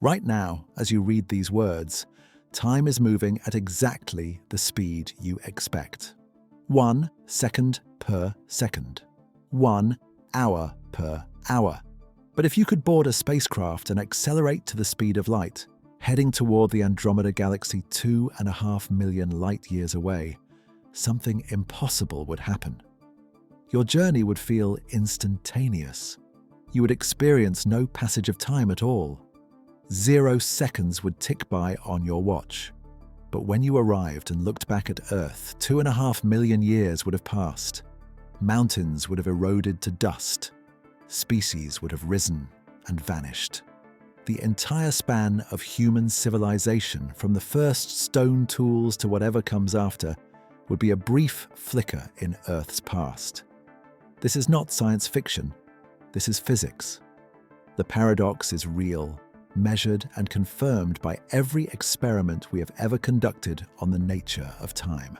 Right now, as you read these words, time is moving at exactly the speed you expect. 1 second per second. 1 hour per hour. But if you could board a spacecraft and accelerate to the speed of light, heading toward the Andromeda Galaxy 2.5 million light-years away, something impossible would happen. Your journey would feel instantaneous. You would experience no passage of time at all. 0 seconds would tick by on your watch. But when you arrived and looked back at Earth, 2.5 million years would have passed. Mountains would have eroded to dust. Species would have risen and vanished. The entire span of human civilization, from the first stone tools to whatever comes after, would be a brief flicker in Earth's past. This is not science fiction. This is physics. The paradox is real, measured and confirmed by every experiment we have ever conducted on the nature of time.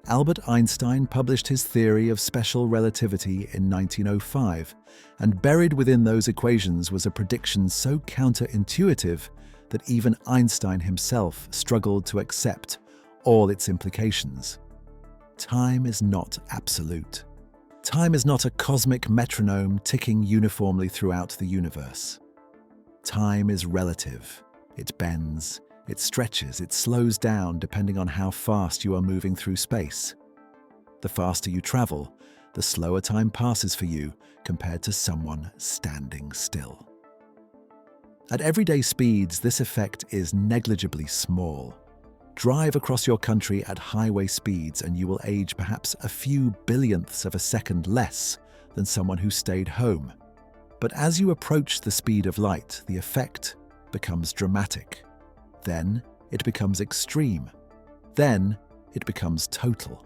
Albert Einstein published his theory of special relativity in 1905, and buried within those equations was a prediction so counterintuitive that even Einstein himself struggled to accept all its implications. Time is not absolute. Time is not a cosmic metronome ticking uniformly throughout the universe. Time is relative. It bends, it stretches, it slows down depending on how fast you are moving through space. The faster you travel, the slower time passes for you compared to someone standing still. At everyday speeds, this effect is negligibly small. Drive across your country at highway speeds and you will age perhaps a few billionths of a second less than someone who stayed home. But as you approach the speed of light, the effect becomes dramatic. Then it becomes extreme. Then it becomes total.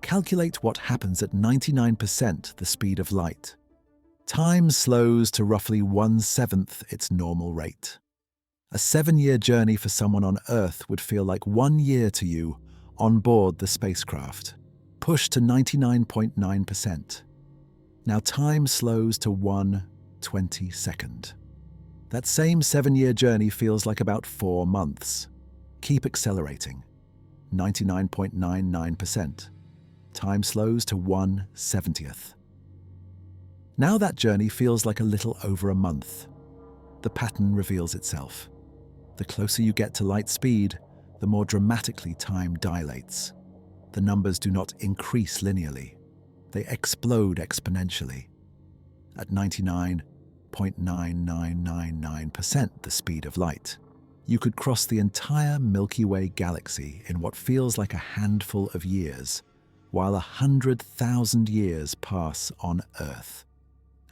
Calculate what happens at 99% the speed of light. Time slows to roughly 1/7 its normal rate. A 7-year journey for someone on Earth would feel like 1 year to you on board the spacecraft, pushed to 99.9%. Now time slows to 1/22. That same 7-year journey feels like about 4 months. Keep accelerating. 99.99%. Time slows to 1/70th. Now that journey feels like a little over a month. The pattern reveals itself. The closer you get to light speed, the more dramatically time dilates. The numbers do not increase linearly. They explode exponentially. At 99.9999% the speed of light, you could cross the entire Milky Way galaxy in what feels like a handful of years, while 100,000 years pass on Earth.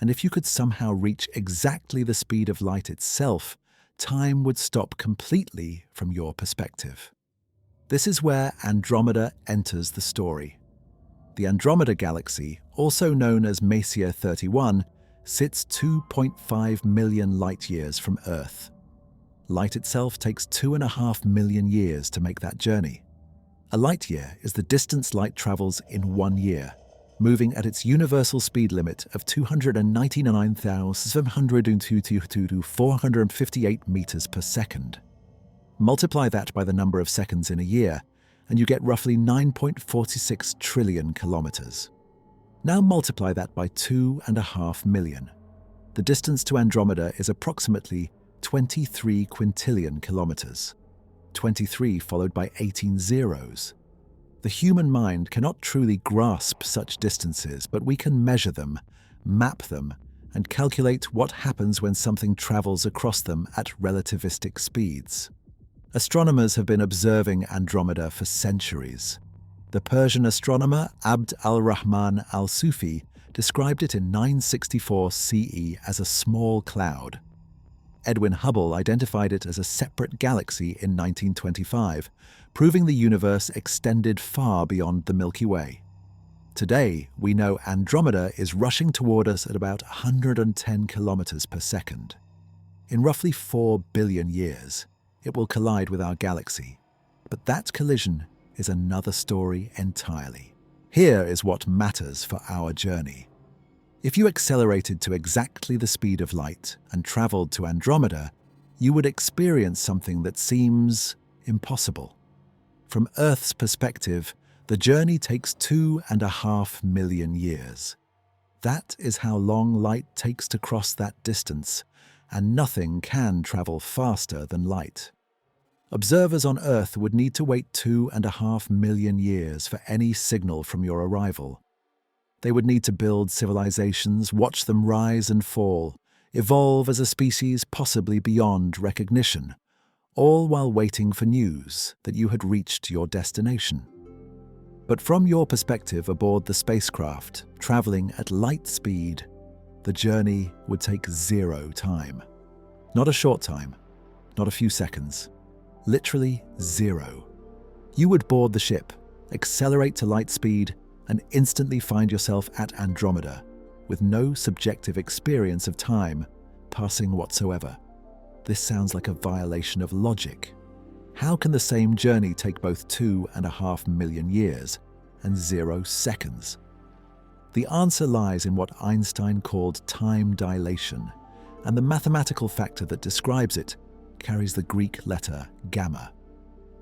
And if you could somehow reach exactly the speed of light itself, time would stop completely from your perspective. This is where Andromeda enters the story. The Andromeda Galaxy, also known as Messier 31, sits 2.5 million light-years from Earth. Light itself takes 2.5 million years to make that journey. A light-year is the distance light travels in 1 year, moving at its universal speed limit of 299,702,458 meters per second. Multiply that by the number of seconds in a year, and you get roughly 9.46 trillion kilometers. Now multiply that by 2.5 million. The distance to Andromeda is approximately 23 quintillion kilometers. 23 followed by 18 zeros. The human mind cannot truly grasp such distances, but we can measure them, map them, and calculate what happens when something travels across them at relativistic speeds. Astronomers have been observing Andromeda for centuries. The Persian astronomer Abd al-Rahman al-Sufi described it in 964 CE as a small cloud. Edwin Hubble identified it as a separate galaxy in 1925, proving the universe extended far beyond the Milky Way. Today, we know Andromeda is rushing toward us at about 110 kilometers per second. In roughly 4 billion years, it will collide with our galaxy. But that collision is another story entirely. Here is what matters for our journey. If you accelerated to exactly the speed of light and traveled to Andromeda, you would experience something that seems impossible. From Earth's perspective, the journey takes 2.5 million years. That is how long light takes to cross that distance, and nothing can travel faster than light. Observers on Earth would need to wait 2.5 million years for any signal from your arrival. They would need to build civilizations, watch them rise and fall, evolve as a species possibly beyond recognition, all while waiting for news that you had reached your destination. But from your perspective aboard the spacecraft, traveling at light speed, the journey would take 0 time. Not a short time, not a few seconds, literally 0. You would board the ship, accelerate to light speed, and instantly find yourself at Andromeda, with no subjective experience of time passing whatsoever. This sounds like a violation of logic. How can the same journey take both 2.5 million years and 0 seconds? The answer lies in what Einstein called time dilation, and the mathematical factor that describes it carries the Greek letter gamma.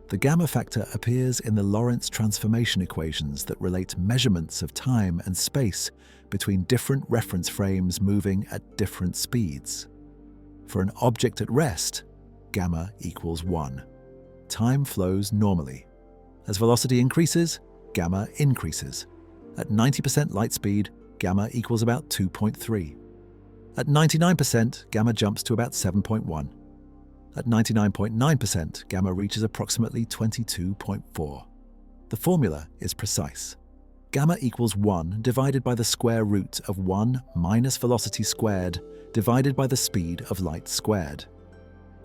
The gamma factor appears in the Lorentz transformation equations that relate measurements of time and space between different reference frames moving at different speeds. For an object at rest, gamma equals 1. Time flows normally. As velocity increases, gamma increases. At 90% light speed, gamma equals about 2.3. At 99%, gamma jumps to about 7.1. At 99.9%, gamma reaches approximately 22.4. The formula is precise. Gamma equals 1 divided by the square root of 1 minus velocity squared divided by the speed of light squared.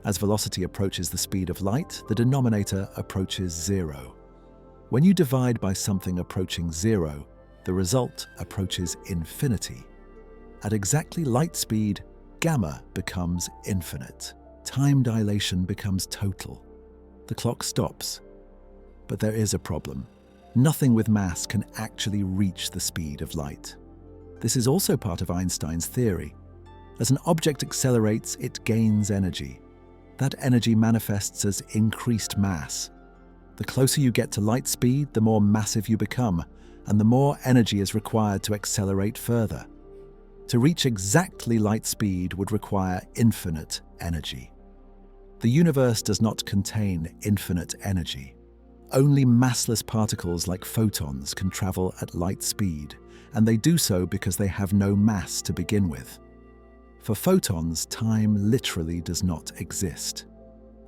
As velocity approaches the speed of light, the denominator approaches 0. When you divide by something approaching 0, the result approaches infinity. At exactly light speed, gamma becomes infinite. Time dilation becomes total. The clock stops. But there is a problem. Nothing with mass can actually reach the speed of light. This is also part of Einstein's theory. As an object accelerates, it gains energy. That energy manifests as increased mass. The closer you get to light speed, the more massive you become, and the more energy is required to accelerate further. To reach exactly light speed would require infinite energy. The universe does not contain infinite energy. Only massless particles like photons can travel at light speed, and they do so because they have no mass to begin with. For photons, time literally does not exist.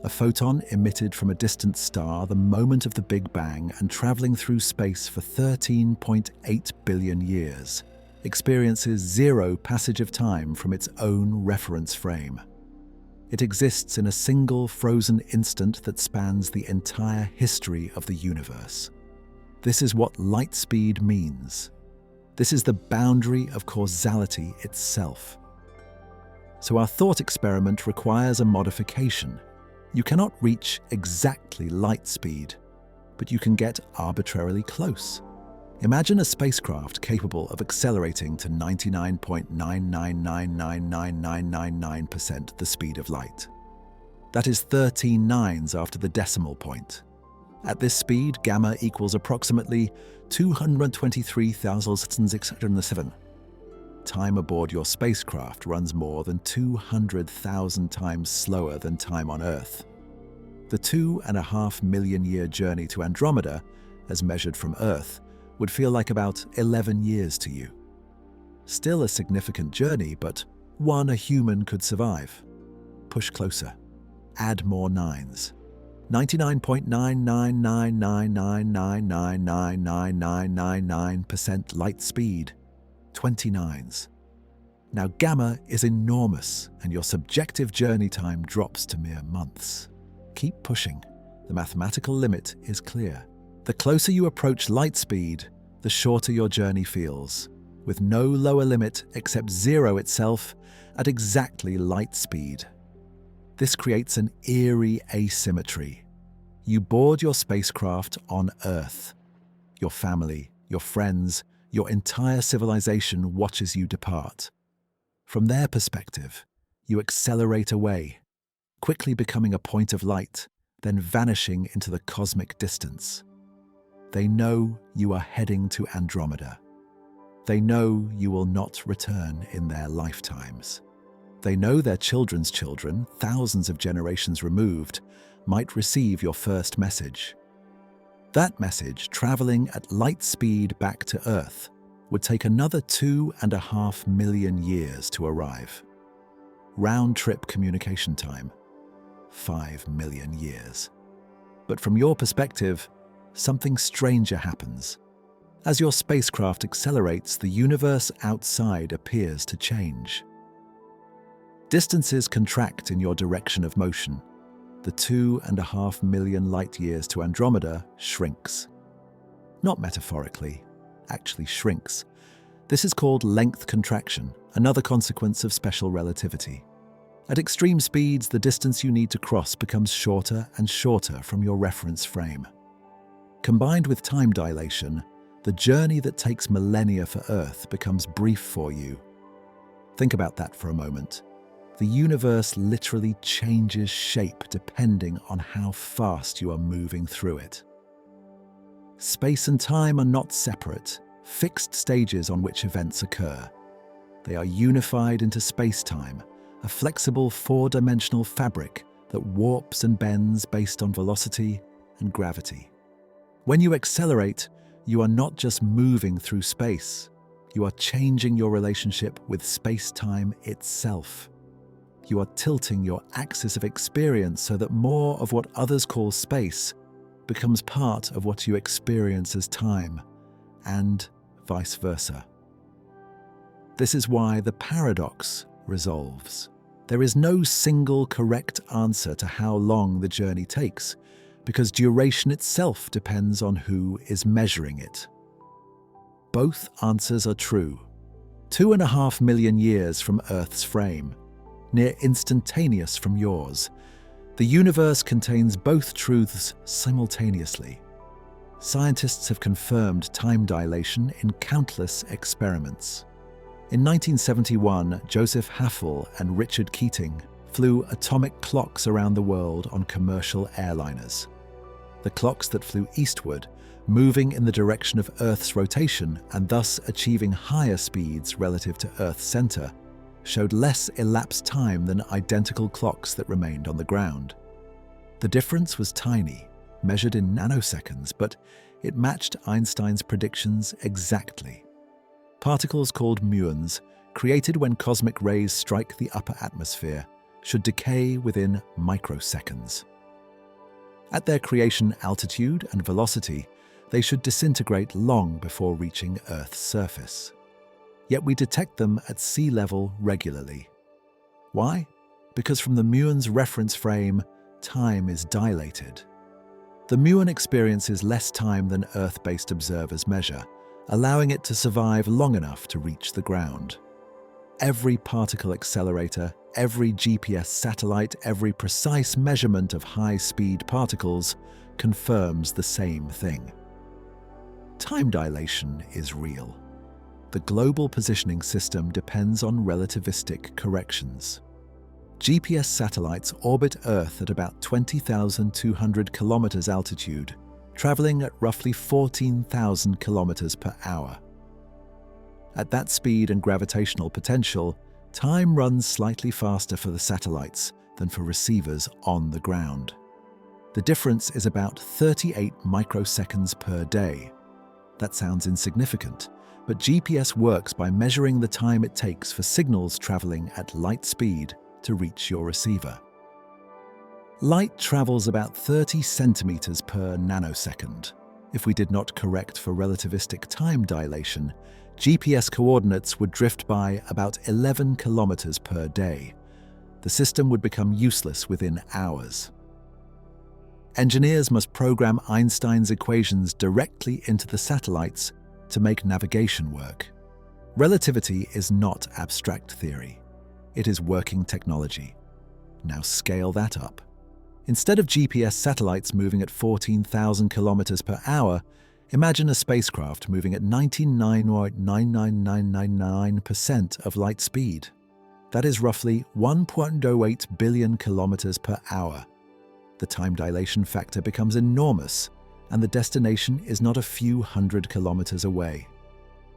A photon emitted from a distant star the moment of the Big Bang and traveling through space for 13.8 billion years experiences 0 passage of time from its own reference frame. It exists in a single frozen instant that spans the entire history of the universe. This is what light speed means. This is the boundary of causality itself. So our thought experiment requires a modification. You cannot reach exactly light speed, but you can get arbitrarily close. Imagine a spacecraft capable of accelerating to 99.9999999% the speed of light. That is 13 nines after the decimal point. At this speed, gamma equals approximately 223,607. Time aboard your spacecraft runs more than 200,000 times slower than time on Earth. The 2.5 million year journey to Andromeda, as measured from Earth, would feel like about 11 years to you. Still a significant journey, but one a human could survive. Push closer. Add more nines. 99.99999999999% light speed. 20 nines. Now gamma is enormous, and your subjective journey time drops to mere months. Keep pushing. The mathematical limit is clear. The closer you approach light speed, the shorter your journey feels, with no lower limit except 0 itself at exactly light speed. This creates an eerie asymmetry. You board your spacecraft on Earth. Your family, your friends, your entire civilization watches you depart. From their perspective, you accelerate away, quickly becoming a point of light, then vanishing into the cosmic distance. They know you are heading to Andromeda. They know you will not return in their lifetimes. They know their children's children, thousands of generations removed, might receive your first message. That message, traveling at light speed back to Earth, would take another 2.5 million years to arrive. Round-trip communication time, 5 million years. But from your perspective, something stranger happens. As your spacecraft accelerates, the universe outside appears to change. Distances contract in your direction of motion. The 2.5 million light-years to Andromeda shrinks. Not metaphorically, actually shrinks. This is called length contraction, another consequence of special relativity. At extreme speeds, the distance you need to cross becomes shorter and shorter from your reference frame. Combined with time dilation, the journey that takes millennia for Earth becomes brief for you. Think about that for a moment. The universe literally changes shape depending on how fast you are moving through it. Space and time are not separate, fixed stages on which events occur. They are unified into space-time, a flexible four-dimensional fabric that warps and bends based on velocity and gravity. When you accelerate, you are not just moving through space, you are changing your relationship with space-time itself. You are tilting your axis of experience so that more of what others call space becomes part of what you experience as time, and vice versa. This is why the paradox resolves. There is no single correct answer to how long the journey takes, because duration itself depends on who is measuring it. Both answers are true. 2.5 million years from Earth's frame, near instantaneous from yours. The universe contains both truths simultaneously. Scientists have confirmed time dilation in countless experiments. In 1971, Joseph Haffel and Richard Keating flew atomic clocks around the world on commercial airliners. The clocks that flew eastward, moving in the direction of Earth's rotation and thus achieving higher speeds relative to Earth's center, showed less elapsed time than identical clocks that remained on the ground. The difference was tiny, measured in nanoseconds, but it matched Einstein's predictions exactly. Particles called muons, created when cosmic rays strike the upper atmosphere, should decay within microseconds. At their creation altitude and velocity, they should disintegrate long before reaching Earth's surface. Yet we detect them at sea level regularly. Why? Because from the muon's reference frame, time is dilated. The muon experiences less time than Earth-based observers measure, allowing it to survive long enough to reach the ground. Every particle accelerator, every GPS satellite, every precise measurement of high-speed particles confirms the same thing. Time dilation is real. The global positioning system depends on relativistic corrections. GPS satellites orbit Earth at about 20,200 kilometers altitude, traveling at roughly 14,000 kilometers per hour. At that speed and gravitational potential, time runs slightly faster for the satellites than for receivers on the ground. The difference is about 38 microseconds per day. That sounds insignificant, but GPS works by measuring the time it takes for signals traveling at light speed to reach your receiver. Light travels about 30 centimeters per nanosecond. If we did not correct for relativistic time dilation, GPS coordinates would drift by about 11 kilometers per day. The system would become useless within hours. Engineers must program Einstein's equations directly into the satellites to make navigation work. Relativity is not abstract theory. It is working technology. Now scale that up. Instead of GPS satellites moving at 14,000 kilometers per hour, imagine a spacecraft moving at 99.99999% of light speed. That is roughly 1.08 billion kilometers per hour. The time dilation factor becomes enormous, and the destination is not a few hundred kilometers away.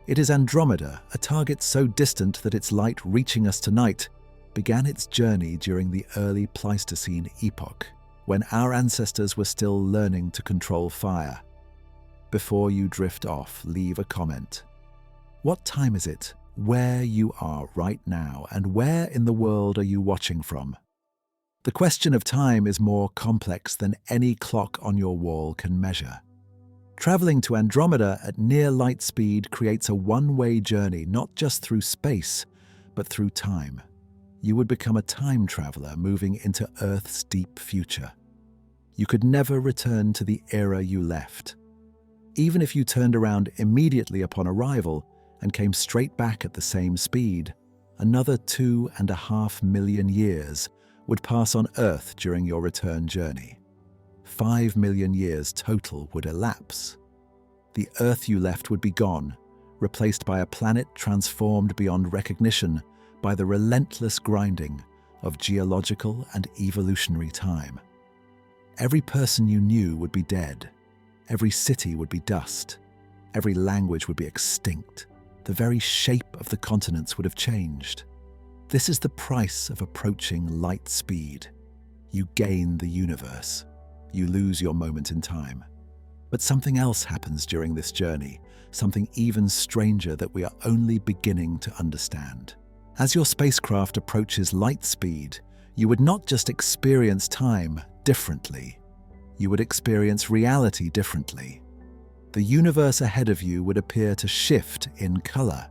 It is Andromeda, a target so distant that its light reaching us tonight began its journey during the early Pleistocene epoch, when our ancestors were still learning to control fire. Before you drift off, leave a comment. What time is it, where you are right now, and where in the world are you watching from? The question of time is more complex than any clock on your wall can measure. Traveling to Andromeda at near light speed creates a one-way journey not just through space, but through time. You would become a time traveler moving into Earth's deep future. You could never return to the era you left. Even if you turned around immediately upon arrival and came straight back at the same speed, another 2.5 million years would pass on Earth during your return journey. 5 million years total would elapse. The Earth you left would be gone, replaced by a planet transformed beyond recognition by the relentless grinding of geological and evolutionary time. Every person you knew would be dead. Every city would be dust. Every language would be extinct. The very shape of the continents would have changed. This is the price of approaching light speed. You gain the universe. You lose your moment in time. But something else happens during this journey, something even stranger that we are only beginning to understand. As your spacecraft approaches light speed, you would not just experience time differently. You would experience reality differently. The universe ahead of you would appear to shift in color.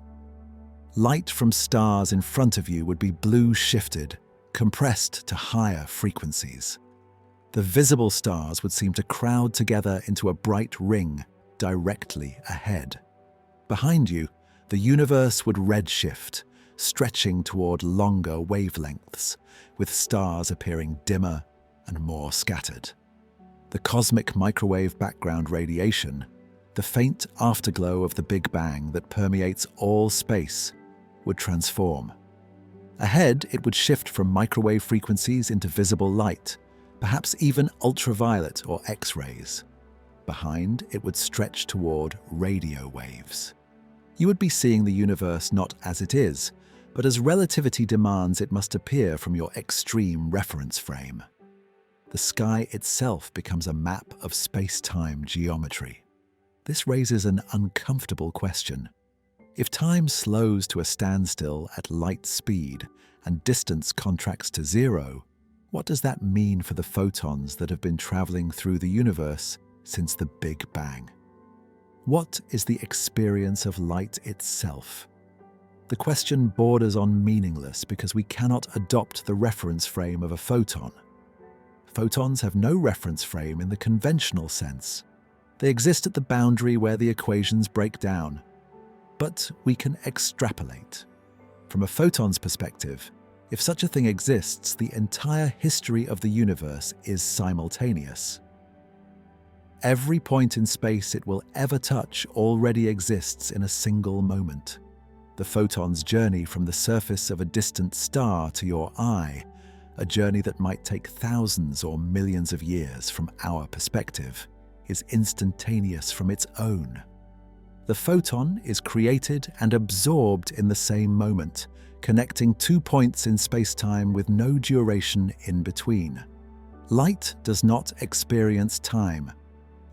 Light from stars in front of you would be blue shifted, compressed to higher frequencies. The visible stars would seem to crowd together into a bright ring directly ahead. Behind you, the universe would redshift, stretching toward longer wavelengths, with stars appearing dimmer and more scattered. The cosmic microwave background radiation, the faint afterglow of the Big Bang that permeates all space, would transform. Ahead, it would shift from microwave frequencies into visible light, perhaps even ultraviolet or X-rays. Behind, it would stretch toward radio waves. You would be seeing the universe not as it is, but as relativity demands it must appear from your extreme reference frame. The sky itself becomes a map of space-time geometry. This raises an uncomfortable question. If time slows to a standstill at light speed and distance contracts to zero, what does that mean for the photons that have been traveling through the universe since the Big Bang? What is the experience of light itself? The question borders on meaningless because we cannot adopt the reference frame of a photon. Photons have no reference frame in the conventional sense. They exist at the boundary where the equations break down. But we can extrapolate. From a photon's perspective, if such a thing exists, the entire history of the universe is simultaneous. Every point in space it will ever touch already exists in a single moment. The photon's journey from the surface of a distant star to your eye, a journey that might take thousands or millions of years from our perspective, is instantaneous from its own. The photon is created and absorbed in the same moment, connecting 2 points in space-time with no duration in between. Light does not experience time.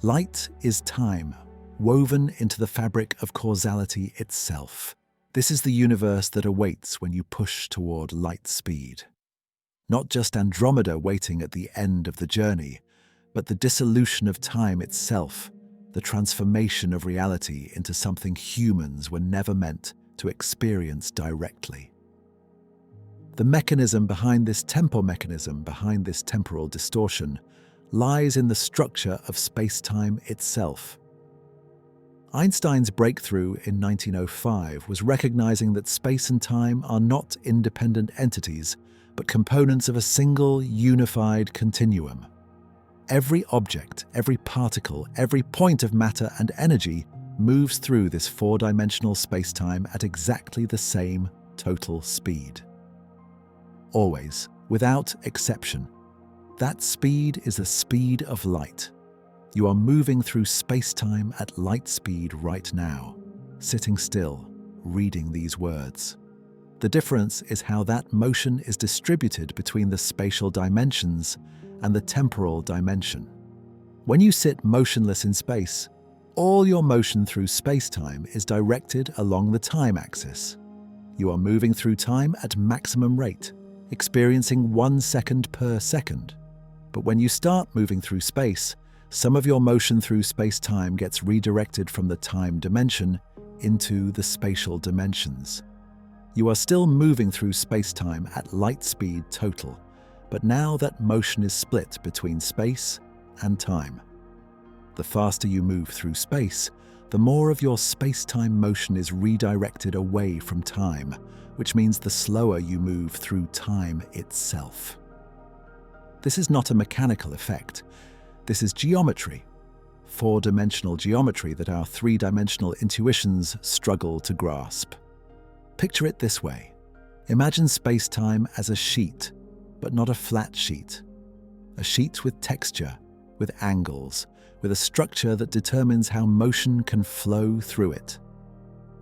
Light is time, woven into the fabric of causality itself. This is the universe that awaits when you push toward light speed. Not just Andromeda waiting at the end of the journey, but the dissolution of time itself, the transformation of reality into something humans were never meant to experience directly. The mechanism behind this temporal distortion, lies in the structure of space-time itself. Einstein's breakthrough in 1905 was recognizing that space and time are not independent entities, but components of a single, unified continuum. Every object, every particle, every point of matter and energy moves through this four-dimensional space-time at exactly the same total speed. always, without exception. That speed is the speed of light. You are moving through space-time at light speed right now, sitting still, reading these words. The difference is how that motion is distributed between the spatial dimensions and the temporal dimension. When you sit motionless in space, all your motion through space-time is directed along the time axis. You are moving through time at maximum rate, experiencing 1 second per second. But when you start moving through space, some of your motion through space-time gets redirected from the time dimension into the spatial dimensions. You are still moving through space-time at light speed total, but now that motion is split between space and time. The faster you move through space, the more of your space-time motion is redirected away from time, which means the slower you move through time itself. This is not a mechanical effect. This is geometry, four-dimensional geometry that our three-dimensional intuitions struggle to grasp. Picture it this way. Imagine space-time as a sheet, but not a flat sheet. A sheet with texture, with angles, with a structure that determines how motion can flow through it.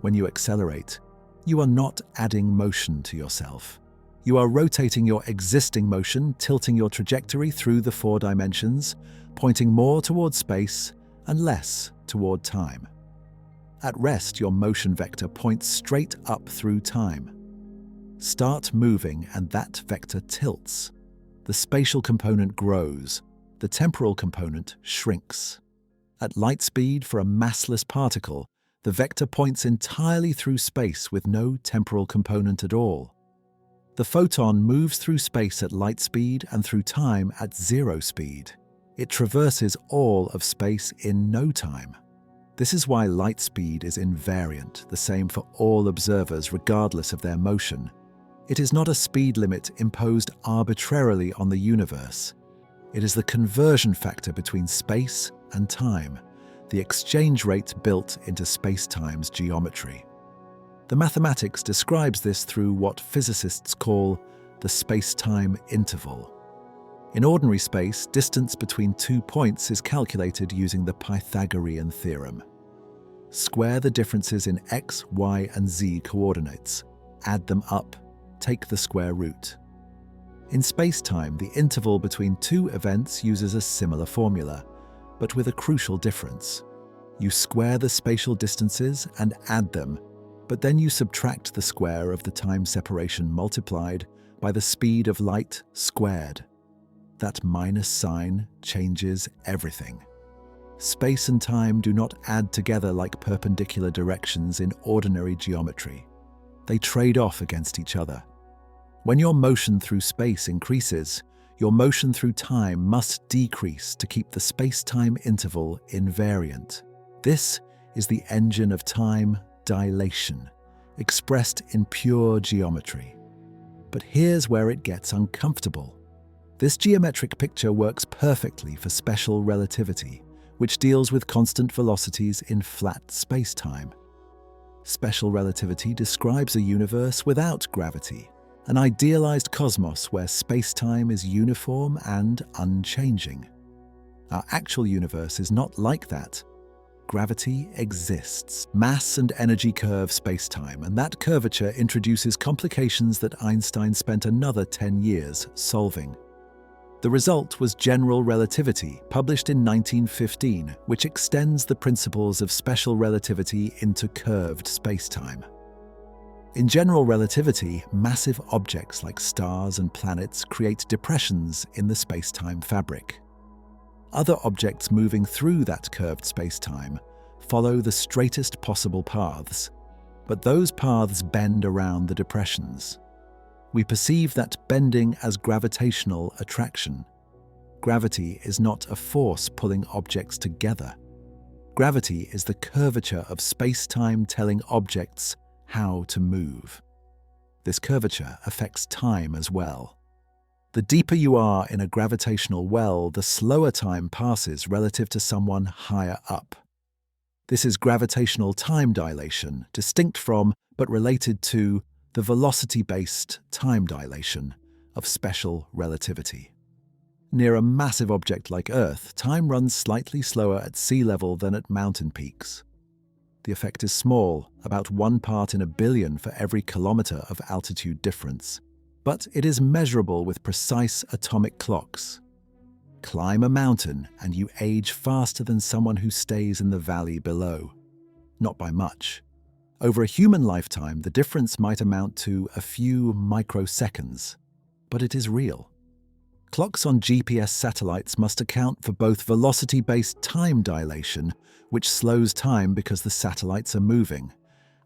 When you accelerate, you are not adding motion to yourself. You are rotating your existing motion, tilting your trajectory through the four dimensions, pointing more toward space and less toward time. At rest, your motion vector points straight up through time. Start moving and that vector tilts. The spatial component grows. The temporal component shrinks. At light speed for a massless particle, the vector points entirely through space with no temporal component at all. The photon moves through space at light speed and through time at zero speed. It traverses all of space in no time. This is why light speed is invariant, the same for all observers regardless of their motion. It is not a speed limit imposed arbitrarily on the universe. It is the conversion factor between space and time, the exchange rate built into space-time's geometry. The mathematics describes this through what physicists call the space-time interval. In ordinary space, distance between 2 points is calculated using the Pythagorean theorem. Square the differences in x, y, and z coordinates, add them up, take the square root. In space-time, the interval between two events uses a similar formula, but with a crucial difference. You square the spatial distances and add them, but then you subtract the square of the time separation multiplied by the speed of light squared. That minus sign changes everything. Space and time do not add together like perpendicular directions in ordinary geometry. They trade off against each other. When your motion through space increases, your motion through time must decrease to keep the space-time interval invariant. This is the engine of time dilation, expressed in pure geometry. But here's where it gets uncomfortable. This geometric picture works perfectly for special relativity, which deals with constant velocities in flat space-time. Special relativity describes a universe without gravity, an idealized cosmos where space-time is uniform and unchanging. Our actual universe is not like that. Gravity exists. Mass and energy curve space-time, and that curvature introduces complications that Einstein spent another 10 years solving. The result was general relativity, published in 1915, which extends the principles of special relativity into curved space-time. In general relativity, massive objects like stars and planets create depressions in the space-time fabric. Other objects moving through that curved space-time follow the straightest possible paths, but those paths bend around the depressions. We perceive that bending as gravitational attraction. Gravity is not a force pulling objects together. Gravity is the curvature of space-time telling objects how to move. This curvature affects time as well. The deeper you are in a gravitational well, the slower time passes relative to someone higher up. This is gravitational time dilation, distinct from, but related to, the velocity-based time dilation, of special relativity. Near a massive object like Earth, time runs slightly slower at sea level than at mountain peaks. The effect is small, about 1 part in a billion for every kilometer of altitude difference, but it is measurable with precise atomic clocks. Climb a mountain and you age faster than someone who stays in the valley below. Not by much. Over a human lifetime, the difference might amount to a few microseconds, but it is real. Clocks on GPS satellites must account for both velocity-based time dilation, which slows time because the satellites are moving,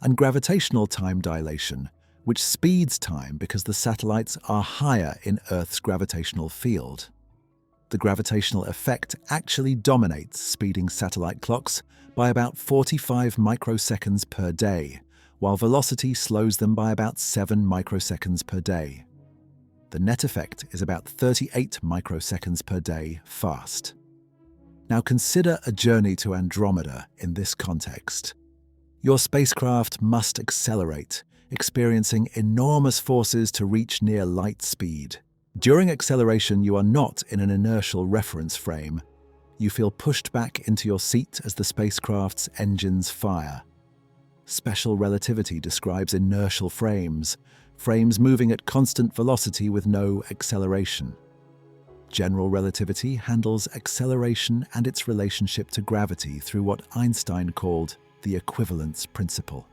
and gravitational time dilation, which speeds time because the satellites are higher in Earth's gravitational field. The gravitational effect actually dominates speeding satellite clocks by about 45 microseconds per day, while velocity slows them by about 7 microseconds per day. The net effect is about 38 microseconds per day fast. Now consider a journey to Andromeda in this context. Your spacecraft must accelerate, experiencing enormous forces to reach near light speed. During acceleration, you are not in an inertial reference frame. You feel pushed back into your seat as the spacecraft's engines fire. Special relativity describes inertial frames moving at constant velocity with no acceleration. General relativity handles acceleration and its relationship to gravity through what Einstein called the equivalence principle.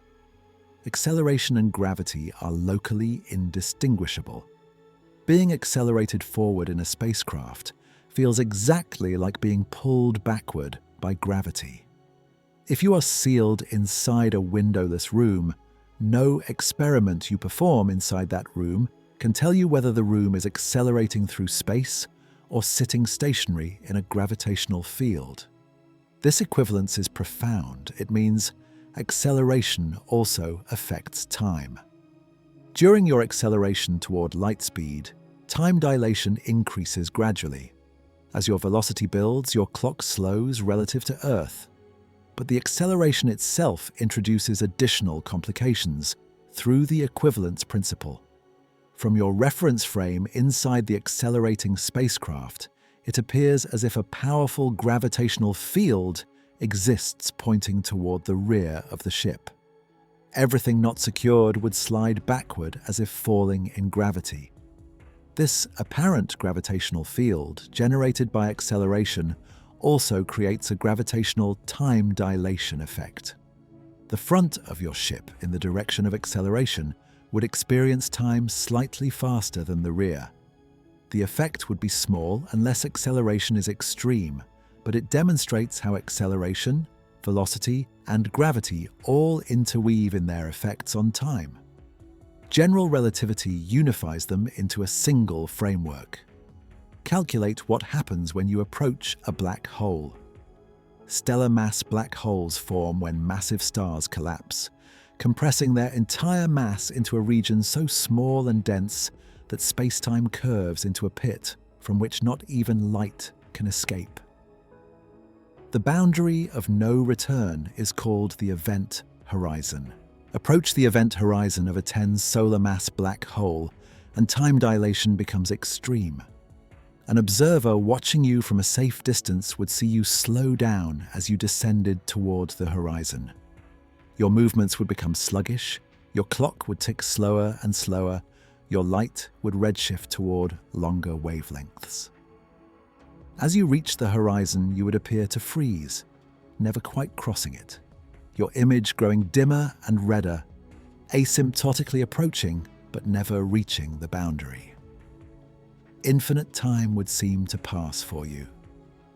Acceleration and gravity are locally indistinguishable. Being accelerated forward in a spacecraft feels exactly like being pulled backward by gravity. If you are sealed inside a windowless room, no experiment you perform inside that room can tell you whether the room is accelerating through space or sitting stationary in a gravitational field. This equivalence is profound. It means acceleration also affects time. During your acceleration toward light speed, time dilation increases gradually. As your velocity builds, your clock slows relative to Earth. But the acceleration itself introduces additional complications through the equivalence principle. From your reference frame inside the accelerating spacecraft, it appears as if a powerful gravitational field exists pointing toward the rear of the ship. Everything not secured would slide backward as if falling in gravity. This apparent gravitational field, generated by acceleration, also creates a gravitational time dilation effect. The front of your ship in the direction of acceleration would experience time slightly faster than the rear. The effect would be small unless acceleration is extreme, but it demonstrates how acceleration, velocity, and gravity all interweave in their effects on time. General relativity unifies them into a single framework. Calculate what happens when you approach a black hole. Stellar mass black holes form when massive stars collapse, compressing their entire mass into a region so small and dense that space-time curves into a pit from which not even light can escape. The boundary of no return is called the event horizon. Approach the event horizon of a 10 solar mass black hole, and time dilation becomes extreme. An observer watching you from a safe distance would see you slow down as you descended toward the horizon. Your movements would become sluggish, your clock would tick slower and slower, your light would redshift toward longer wavelengths. As you reach the horizon, you would appear to freeze, never quite crossing it, your image growing dimmer and redder, asymptotically approaching but never reaching the boundary. Infinite time would seem to pass for you,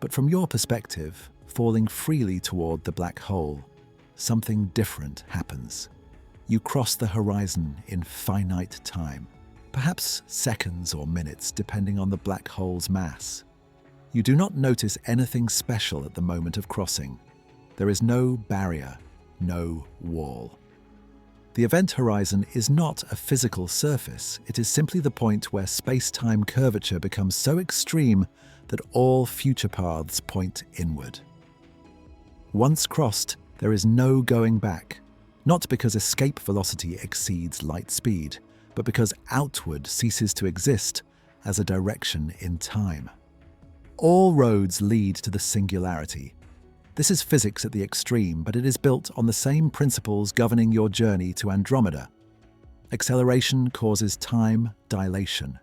but from your perspective, falling freely toward the black hole, something different happens. You cross the horizon in finite time, perhaps seconds or minutes depending on the black hole's mass. You do not notice anything special at the moment of crossing. There is no barrier, no wall. The event horizon is not a physical surface. It is simply the point where space-time curvature becomes so extreme that all future paths point inward. Once crossed, there is no going back, not because escape velocity exceeds light speed, but because outward ceases to exist as a direction in time. All roads lead to the singularity. This is physics at the extreme, but it is built on the same principles governing your journey to Andromeda. Acceleration causes time dilation.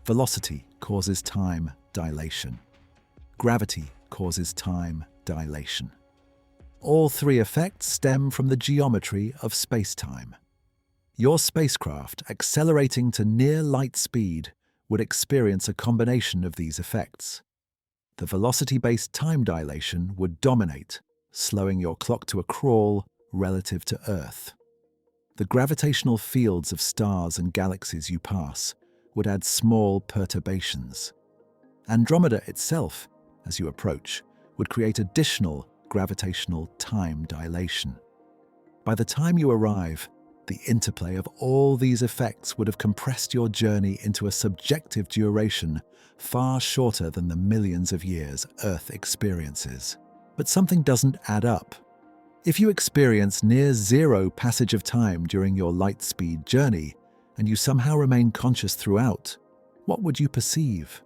Velocity causes time dilation. Gravity causes time dilation. All three effects stem from the geometry of space-time. Your spacecraft, accelerating to near light speed, would experience a combination of these effects. The velocity-based time dilation would dominate, slowing your clock to a crawl relative to Earth. The gravitational fields of stars and galaxies you pass would add small perturbations. Andromeda itself, as you approach, would create additional gravitational time dilation. By the time you arrive, the interplay of all these effects would have compressed your journey into a subjective duration far shorter than the millions of years Earth experiences. But something doesn't add up. If you experience near zero passage of time during your light-speed journey, and you somehow remain conscious throughout, what would you perceive?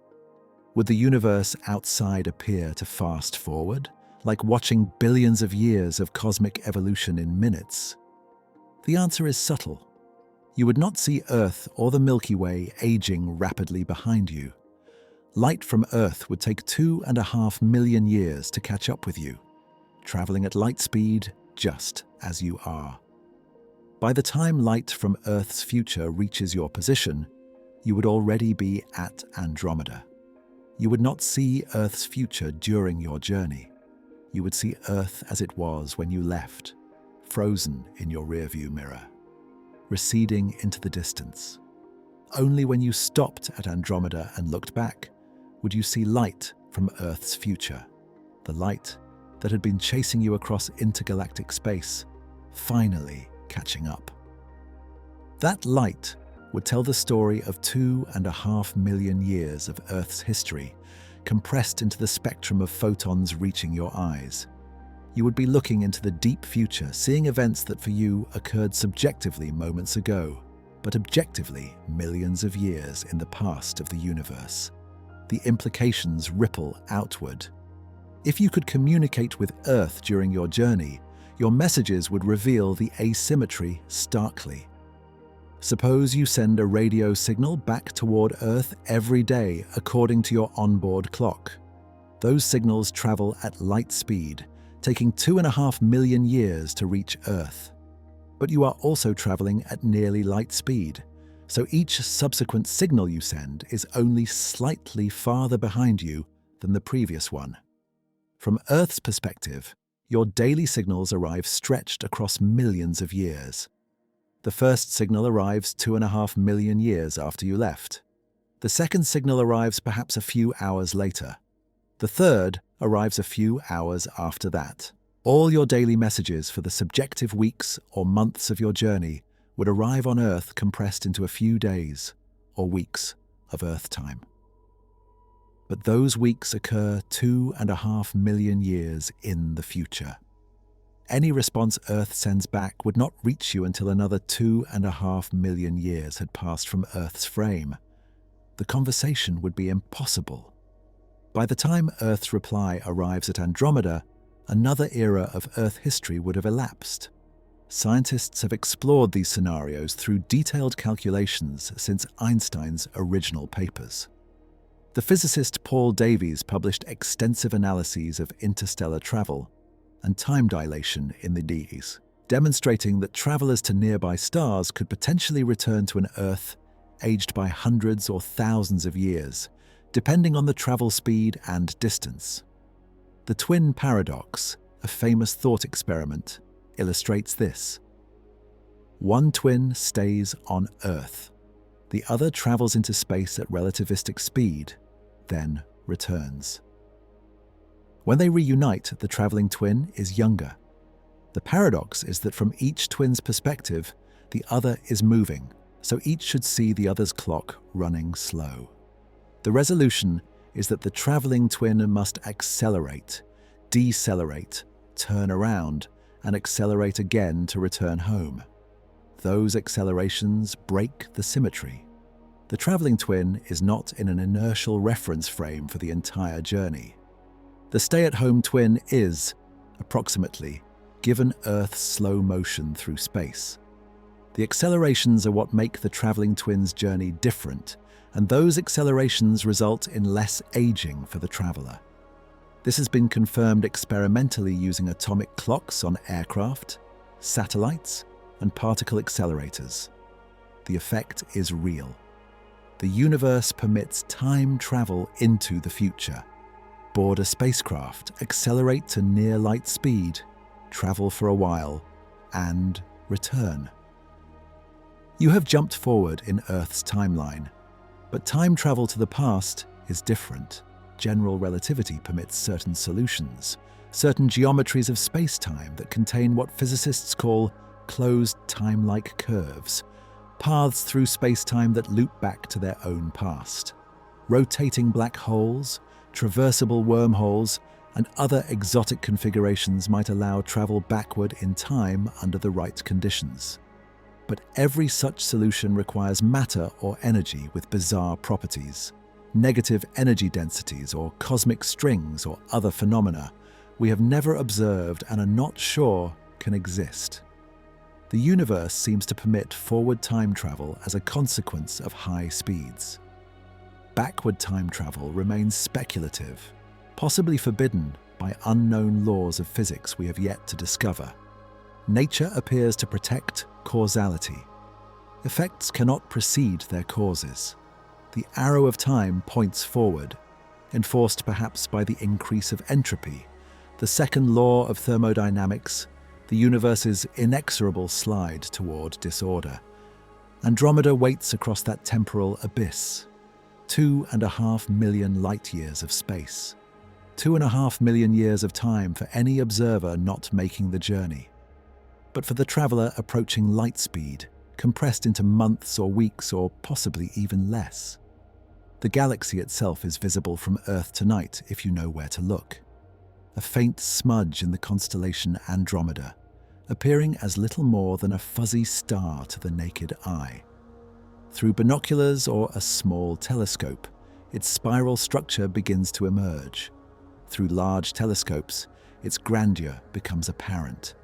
Would the universe outside appear to fast forward, like watching billions of years of cosmic evolution in minutes? The answer is subtle. You would not see Earth or the Milky Way aging rapidly behind you. Light from Earth would take 2.5 million years to catch up with you, traveling at light speed just as you are. By the time light from Earth's future reaches your position, you would already be at Andromeda. You would not see Earth's future during your journey. You would see Earth as it was when you left, frozen in your rearview mirror, receding into the distance. Only when you stopped at Andromeda and looked back would you see light from Earth's future, the light that had been chasing you across intergalactic space, finally catching up. That light would tell the story of 2.5 million years of Earth's history, compressed into the spectrum of photons reaching your eyes. You would be looking into the deep future, seeing events that for you occurred subjectively moments ago, but objectively millions of years in the past of the universe. The implications ripple outward. If you could communicate with Earth during your journey, your messages would reveal the asymmetry starkly. Suppose you send a radio signal back toward Earth every day according to your onboard clock. Those signals travel at light speed, taking 2.5 million years to reach Earth. But you are also traveling at nearly light speed, so each subsequent signal you send is only slightly farther behind you than the previous one. From Earth's perspective, your daily signals arrive stretched across millions of years. The first signal arrives 2.5 million years after you left. The second signal arrives perhaps a few hours later. The third arrives a few hours after that. All your daily messages for the subjective weeks or months of your journey would arrive on Earth compressed into a few days or weeks of Earth time. But those weeks occur 2.5 million years in the future. Any response Earth sends back would not reach you until another 2.5 million years had passed from Earth's frame. The conversation would be impossible. By the time Earth's reply arrives at Andromeda, another era of Earth history would have elapsed. Scientists have explored these scenarios through detailed calculations since Einstein's original papers. The physicist Paul Davies published extensive analyses of interstellar travel and time dilation in the 80s, demonstrating that travelers to nearby stars could potentially return to an Earth aged by hundreds or thousands of years, depending on the travel speed and distance. The twin paradox, a famous thought experiment, illustrates this. One twin stays on Earth. The other travels into space at relativistic speed, then returns. When they reunite, the traveling twin is younger. The paradox is that from each twin's perspective, the other is moving, so each should see the other's clock running slow. The resolution is that the traveling twin must accelerate, decelerate, turn around, and accelerate again to return home. Those accelerations break the symmetry. The traveling twin is not in an inertial reference frame for the entire journey. The stay-at-home twin is, approximately, given Earth's slow motion through space. The accelerations are what make the traveling twin's journey different, and those accelerations result in less aging for the traveler. This has been confirmed experimentally using atomic clocks on aircraft, satellites, and particle accelerators. The effect is real. The universe permits time travel into the future. Board a spacecraft, accelerate to near light speed, travel for a while, and return. You have jumped forward in Earth's timeline, but time travel to the past is different. General relativity permits certain solutions, certain geometries of space-time that contain what physicists call closed time-like curves, paths through space-time that loop back to their own past. Rotating black holes, traversable wormholes, and other exotic configurations might allow travel backward in time under the right conditions. But every such solution requires matter or energy with bizarre properties, negative energy densities or cosmic strings or other phenomena we have never observed and are not sure can exist. The universe seems to permit forward time travel as a consequence of high speeds. Backward time travel remains speculative, possibly forbidden by unknown laws of physics we have yet to discover. Nature appears to protect causality. Effects cannot precede their causes. The arrow of time points forward, enforced perhaps by the increase of entropy, the second law of thermodynamics, the universe's inexorable slide toward disorder. Andromeda waits across that temporal abyss. 2.5 million light-years of space. 2.5 million years of time for any observer not making the journey. But for the traveler approaching light speed, compressed into months or weeks or possibly even less. The galaxy itself is visible from Earth tonight if you know where to look. A faint smudge in the constellation Andromeda, appearing as little more than a fuzzy star to the naked eye. Through binoculars or a small telescope, its spiral structure begins to emerge. Through large telescopes, its grandeur becomes apparent.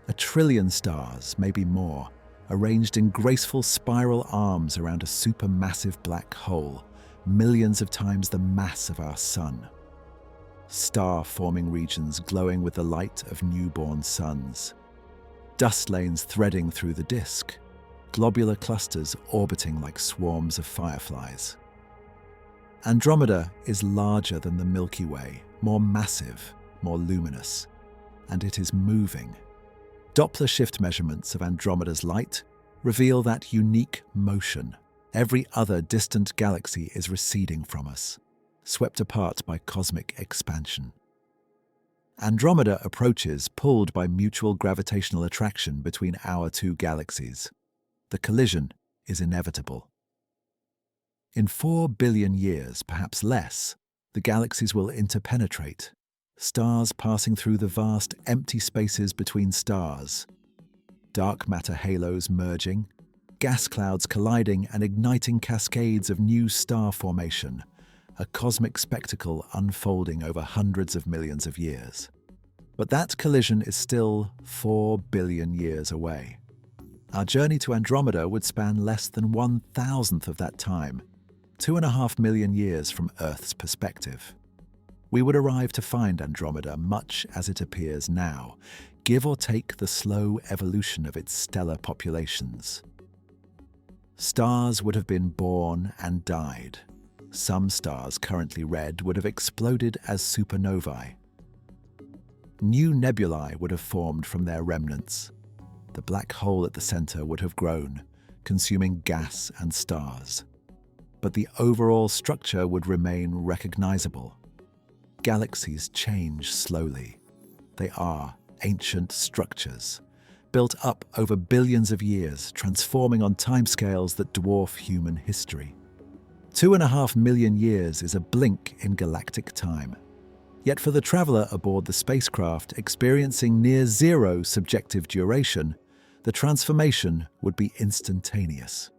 1 trillion stars, maybe more, arranged in graceful spiral arms around a supermassive black hole, millions of times the mass of our sun. Star-forming regions glowing with the light of newborn suns. Dust lanes threading through the disk. Globular clusters orbiting like swarms of fireflies. Andromeda is larger than the Milky Way, more massive, more luminous, and it is moving. Doppler shift measurements of Andromeda's light reveal that unique motion. Every other distant galaxy is receding from us, swept apart by cosmic expansion. Andromeda approaches pulled by mutual gravitational attraction between our two galaxies. The collision is inevitable. In 4 billion years, perhaps less, the galaxies will interpenetrate, stars passing through the vast empty spaces between stars, dark matter halos merging, gas clouds colliding and igniting cascades of new star formation, a cosmic spectacle unfolding over hundreds of millions of years. But that collision is still 4 billion years away. Our journey to Andromeda would span less than 1,000th of that time, 2.5 million years from Earth's perspective. We would arrive to find Andromeda much as it appears now, give or take the slow evolution of its stellar populations. Stars would have been born and died. Some stars currently red would have exploded as supernovae. New nebulae would have formed from their remnants. The black hole at the center would have grown, consuming gas and stars. But the overall structure would remain recognizable. Galaxies change slowly. They are ancient structures, built up over billions of years, transforming on timescales that dwarf human history. 2.5 million years is a blink in galactic time. Yet for the traveler aboard the spacecraft experiencing near zero subjective duration, The transformation would be instantaneous.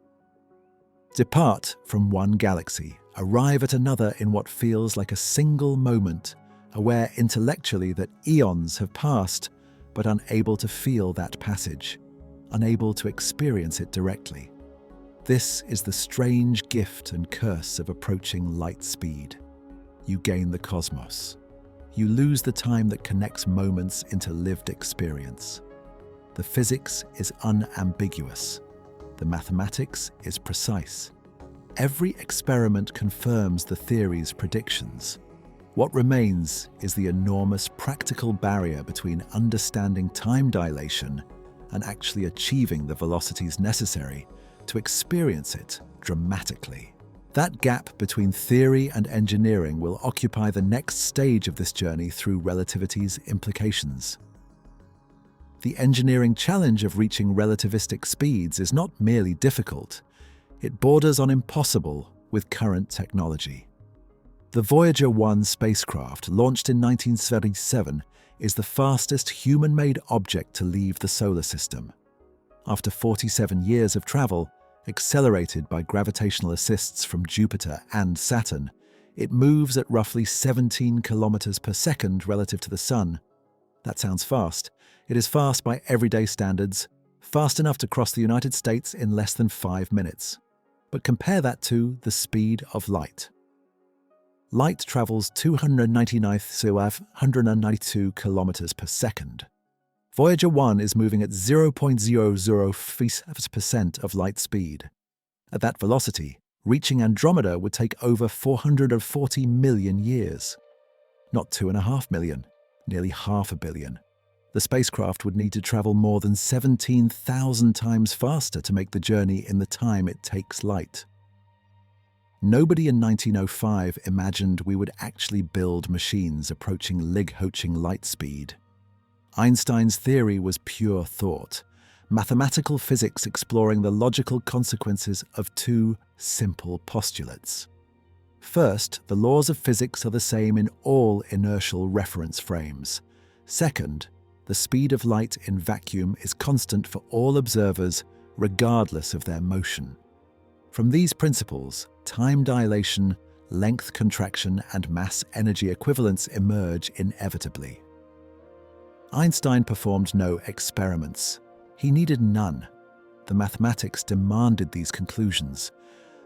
Depart from one galaxy, arrive at another in what feels like a single moment, aware intellectually that eons have passed, but unable to feel that passage, unable to experience it directly. This is the strange gift and curse of approaching light speed. You gain the cosmos. You lose the time that connects moments into lived experience. The physics is unambiguous. The mathematics is precise. Every experiment confirms the theory's predictions. What remains is the enormous practical barrier between understanding time dilation and actually achieving the velocities necessary to experience it dramatically. That gap between theory and engineering will occupy the next stage of this journey through relativity's implications. The engineering challenge of reaching relativistic speeds is not merely difficult, it borders on impossible with current technology. The Voyager 1 spacecraft, launched in 1977, is the fastest human-made object to leave the solar system. After 47 years of travel, accelerated by gravitational assists from Jupiter and Saturn, it moves at roughly 17 kilometers per second relative to the Sun. That sounds fast. It is fast by everyday standards, fast enough to cross the United States in less than 5 minutes. But compare that to the speed of light. Light travels 192 kilometers per second. Voyager 1 is moving at 0.00% of light speed. At that velocity, reaching Andromeda would take over 440 million years. Not 2.5 million, nearly 500 million. The spacecraft would need to travel more than 17,000 times faster to make the journey in the time it takes light. Nobody in 1905 imagined we would actually build machines approaching Lig-Hoaching light speed. Einstein's theory was pure thought, mathematical physics exploring the logical consequences of two simple postulates. First, the laws of physics are the same in all inertial reference frames. Second, the speed of light in vacuum is constant for all observers, regardless of their motion. From these principles, time dilation, length contraction, and mass-energy equivalence emerge inevitably. Einstein performed no experiments. He needed none. The mathematics demanded these conclusions.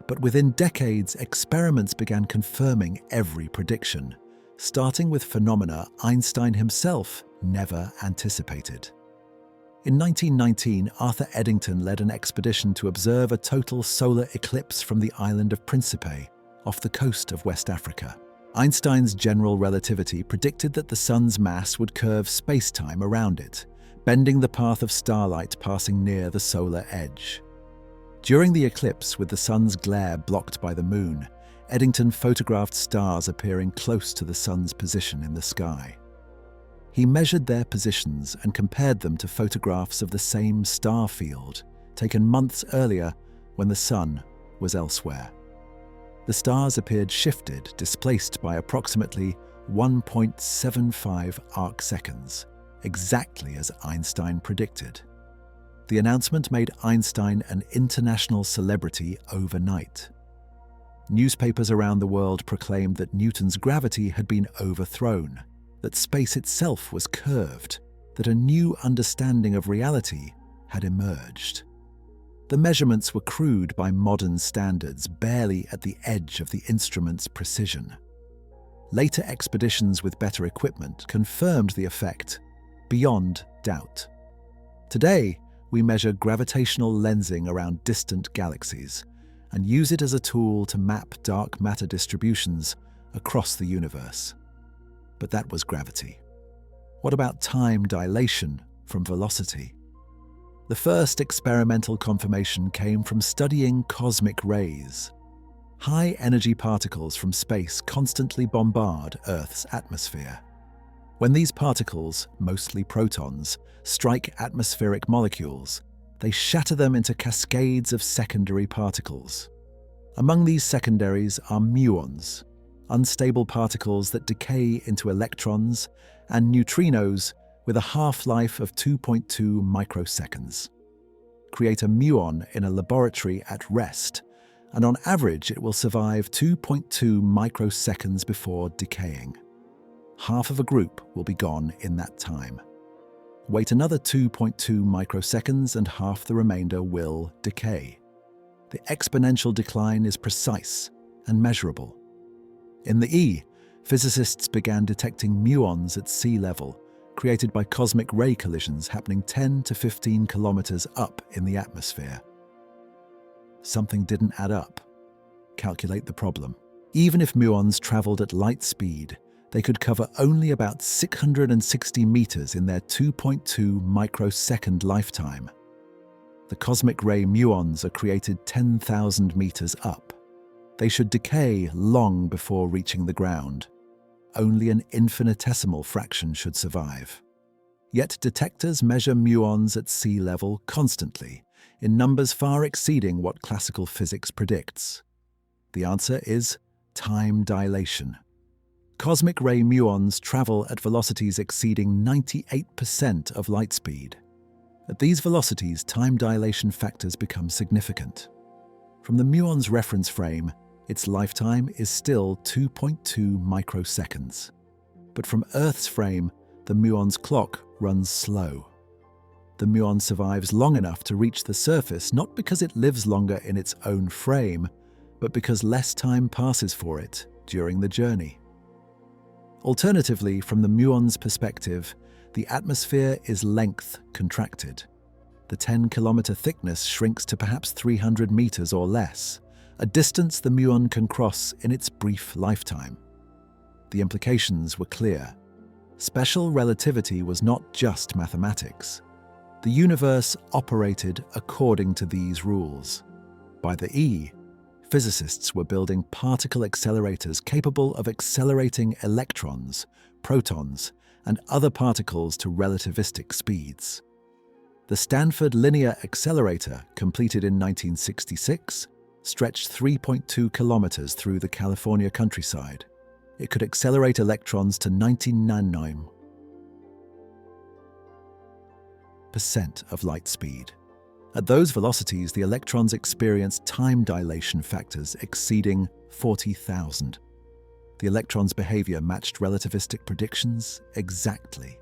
But within decades, experiments began confirming every prediction, starting with phenomena Einstein himself never anticipated. In 1919, Arthur Eddington led an expedition to observe a total solar eclipse from the island of Principe, off the coast of West Africa. Einstein's general relativity predicted that the sun's mass would curve space-time around it, bending the path of starlight passing near the solar edge. During the eclipse, with the sun's glare blocked by the moon, Eddington photographed stars appearing close to the sun's position in the sky. He measured their positions and compared them to photographs of the same star field, taken months earlier when the sun was elsewhere. The stars appeared shifted, displaced by approximately 1.75 arcseconds, exactly as Einstein predicted. The announcement made Einstein an international celebrity overnight. Newspapers around the world proclaimed that Newton's gravity had been overthrown, that space itself was curved, that a new understanding of reality had emerged. The measurements were crude by modern standards, barely at the edge of the instrument's precision. Later expeditions with better equipment confirmed the effect beyond doubt. Today, we measure gravitational lensing around distant galaxies and use it as a tool to map dark matter distributions across the universe. But that was gravity. What about time dilation from velocity? The first experimental confirmation came from studying cosmic rays. High-energy particles from space constantly bombard Earth's atmosphere. When these particles, mostly protons, strike atmospheric molecules, they shatter them into cascades of secondary particles. Among these secondaries are muons, unstable particles that decay into electrons, and neutrinos with a half-life of 2.2 microseconds. create a muon in a laboratory at rest, and on average it will survive 2.2 microseconds before decaying. Half of a group will be gone in that time. Wait another 2.2 microseconds and half the remainder will decay. The exponential decline is precise and measurable. In the E, physicists began detecting muons at sea level, created by cosmic ray collisions happening 10 to 15 kilometers up in the atmosphere. Something didn't add up. Calculate the problem. Even if muons traveled at light speed, they could cover only about 660 meters in their 2.2 microsecond lifetime. The cosmic ray muons are created 10,000 meters up. They should decay long before reaching the ground. Only an infinitesimal fraction should survive. Yet detectors measure muons at sea level constantly, in numbers far exceeding what classical physics predicts. The answer is time dilation. Cosmic ray muons travel at velocities exceeding 98% of light speed. At these velocities, time dilation factors become significant. From the muon's reference frame, its lifetime is still 2.2 microseconds. But from Earth's frame, the muon's clock runs slow. The muon survives long enough to reach the surface not because it lives longer in its own frame, but because less time passes for it during the journey. Alternatively, from the muon's perspective, the atmosphere is length contracted. The 10-kilometer thickness shrinks to perhaps 300 meters or less, a distance the muon can cross in its brief lifetime. The implications were clear. Special relativity was not just mathematics. The universe operated according to these rules. By the E, physicists were building particle accelerators capable of accelerating electrons, protons, and other particles to relativistic speeds. The Stanford Linear Accelerator, completed in 1966, stretched 3.2 kilometers through the California countryside. It could accelerate electrons to 99% of light speed. At those velocities, the electrons experienced time dilation factors exceeding 40,000. The electrons' behavior matched relativistic predictions exactly.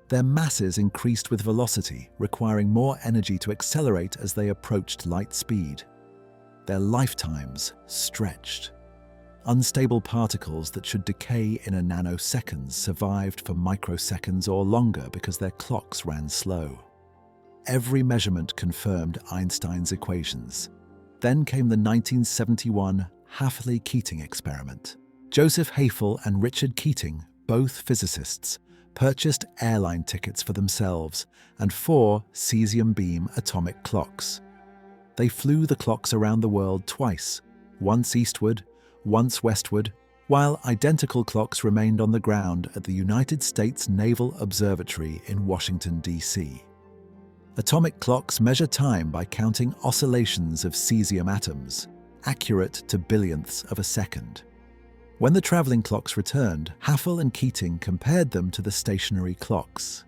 Their masses increased with velocity, requiring more energy to accelerate as they approached light speed. Their lifetimes stretched. Unstable particles that should decay in a nanosecond survived for microseconds or longer because their clocks ran slow. Every measurement confirmed Einstein's equations. Then came the 1971 Hafele-Keating experiment. Joseph Hafele and Richard Keating, both physicists, purchased airline tickets for themselves and 4 cesium-beam atomic clocks. They flew the clocks around the world twice, once eastward, once westward, while identical clocks remained on the ground at the United States Naval Observatory in Washington, D.C. Atomic clocks measure time by counting oscillations of cesium atoms, accurate to billionths of a second. When the traveling clocks returned, Hafele and Keating compared them to the stationary clocks.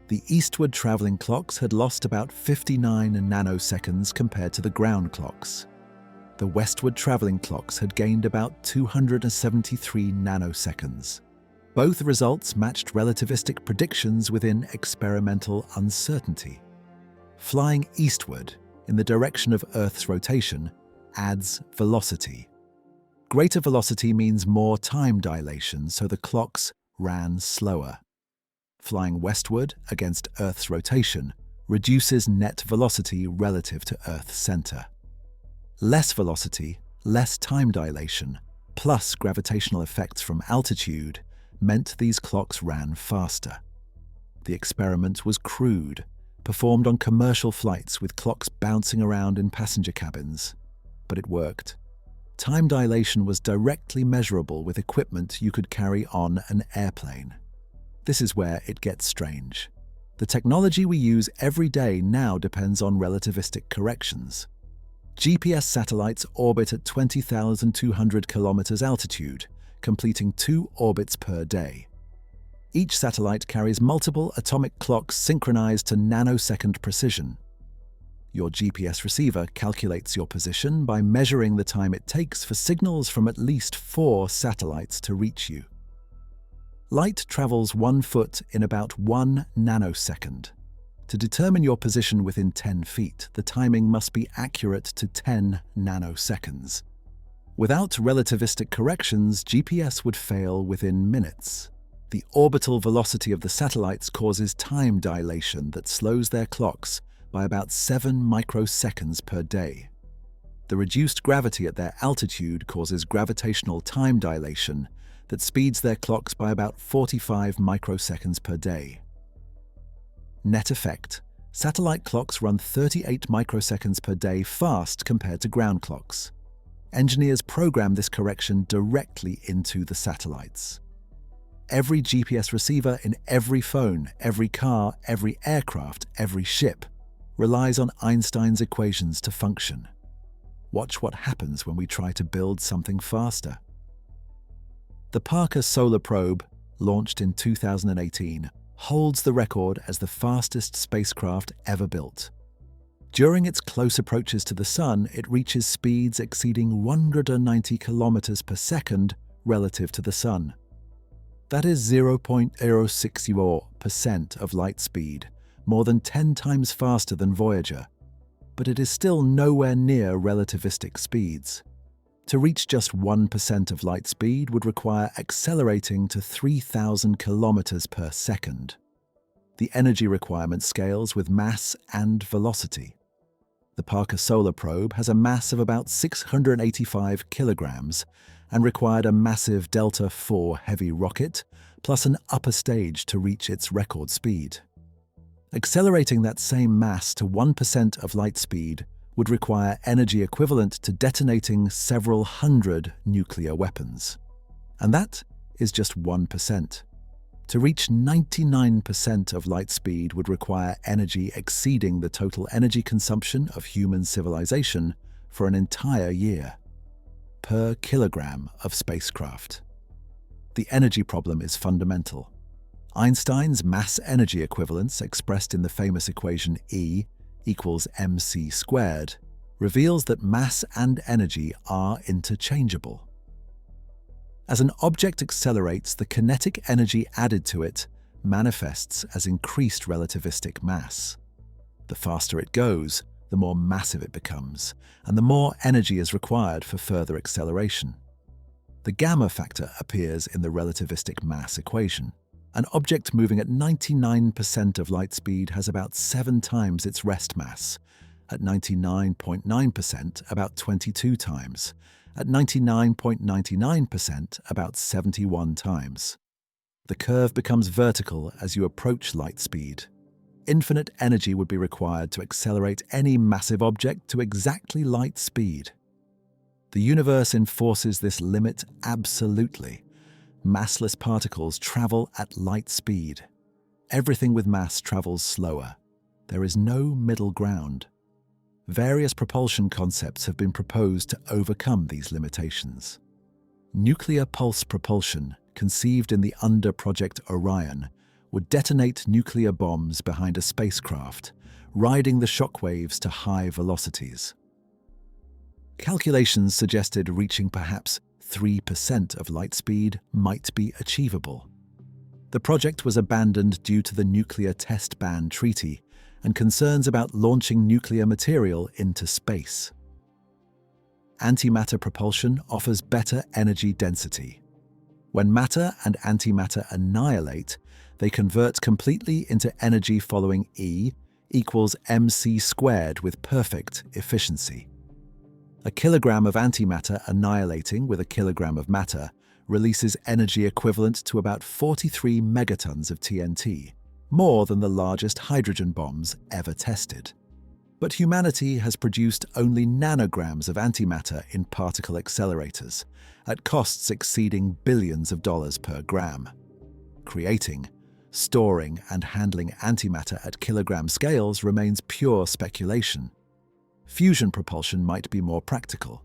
The eastward traveling clocks had lost about 59 nanoseconds compared to the ground clocks. The westward traveling clocks had gained about 273 nanoseconds. Both results matched relativistic predictions within experimental uncertainty. Flying eastward, in the direction of Earth's rotation, adds velocity. Greater velocity means more time dilation, so the clocks ran slower. Flying westward against Earth's rotation reduces net velocity relative to Earth's center. Less velocity, less time dilation, plus gravitational effects from altitude meant these clocks ran faster. The experiment was crude, performed on commercial flights with clocks bouncing around in passenger cabins, but it worked. Time dilation was directly measurable with equipment you could carry on an airplane. This is where it gets strange. The technology we use every day now depends on relativistic corrections. GPS satellites orbit at 20,200 kilometers altitude, completing 2 orbits per day. Each satellite carries multiple atomic clocks synchronized to nanosecond precision. Your GPS receiver calculates your position by measuring the time it takes for signals from at least 4 satellites to reach you. Light travels 1 foot in about 1 nanosecond. To determine your position within 10 feet, the timing must be accurate to 10 nanoseconds. Without relativistic corrections, GPS would fail within minutes. The orbital velocity of the satellites causes time dilation that slows their clocks by about 7 microseconds per day. The reduced gravity at their altitude causes gravitational time dilation that speeds their clocks by about 45 microseconds per day. Net effect: satellite clocks run 38 microseconds per day fast compared to ground clocks. Engineers program this correction directly into the satellites. Every GPS receiver in every phone, every car, every aircraft, every ship relies on Einstein's equations to function. Watch what happens when we try to build something faster. The Parker Solar Probe, launched in 2018, holds the record as the fastest spacecraft ever built. During its close approaches to the Sun, it reaches speeds exceeding 190 kilometers per second relative to the Sun. That is 0.064% of light speed, more than 10 times faster than Voyager. But it is still nowhere near relativistic speeds. To reach just 1% of light speed would require accelerating to 3,000 kilometers per second. The energy requirement scales with mass and velocity. The Parker Solar Probe has a mass of about 685 kilograms and required a massive Delta IV heavy rocket plus an upper stage to reach its record speed. Accelerating that same mass to 1% of light speed would require energy equivalent to detonating several hundred nuclear weapons. And that is just 1%. To reach 99% of light speed would require energy exceeding the total energy consumption of human civilization for an entire year, per kilogram of spacecraft. The energy problem is fundamental. Einstein's mass-energy equivalence, expressed in the famous equation E equals mc squared, reveals that mass and energy are interchangeable. As an object accelerates, the kinetic energy added to it manifests as increased relativistic mass. The faster it goes, the more massive it becomes, and the more energy is required for further acceleration. The gamma factor appears in the relativistic mass equation. An object moving at 99% of light speed has about 7 times its rest mass, at 99.9% about 22 times, at 99.99% about 71 times. The curve becomes vertical as you approach light speed. Infinite energy would be required to accelerate any massive object to exactly light speed. The universe enforces this limit absolutely. Massless particles travel at light speed. Everything with mass travels slower. There is no middle ground. Various propulsion concepts have been proposed to overcome these limitations. Nuclear pulse propulsion, conceived in the Under Project Orion, would detonate nuclear bombs behind a spacecraft, riding the shockwaves to high velocities. Calculations suggested reaching perhaps 3% of light speed might be achievable. The project was abandoned due to the Nuclear Test Ban Treaty and concerns about launching nuclear material into space. Antimatter propulsion offers better energy density. When matter and antimatter annihilate, they convert completely into energy following E equals mc squared with perfect efficiency. A kilogram of antimatter annihilating with a kilogram of matter releases energy equivalent to about 43 megatons of TNT, more than the largest hydrogen bombs ever tested. But humanity has produced only nanograms of antimatter in particle accelerators, at costs exceeding billions of dollars per gram. Creating, storing, and handling antimatter at kilogram scales remains pure speculation. Fusion propulsion might be more practical.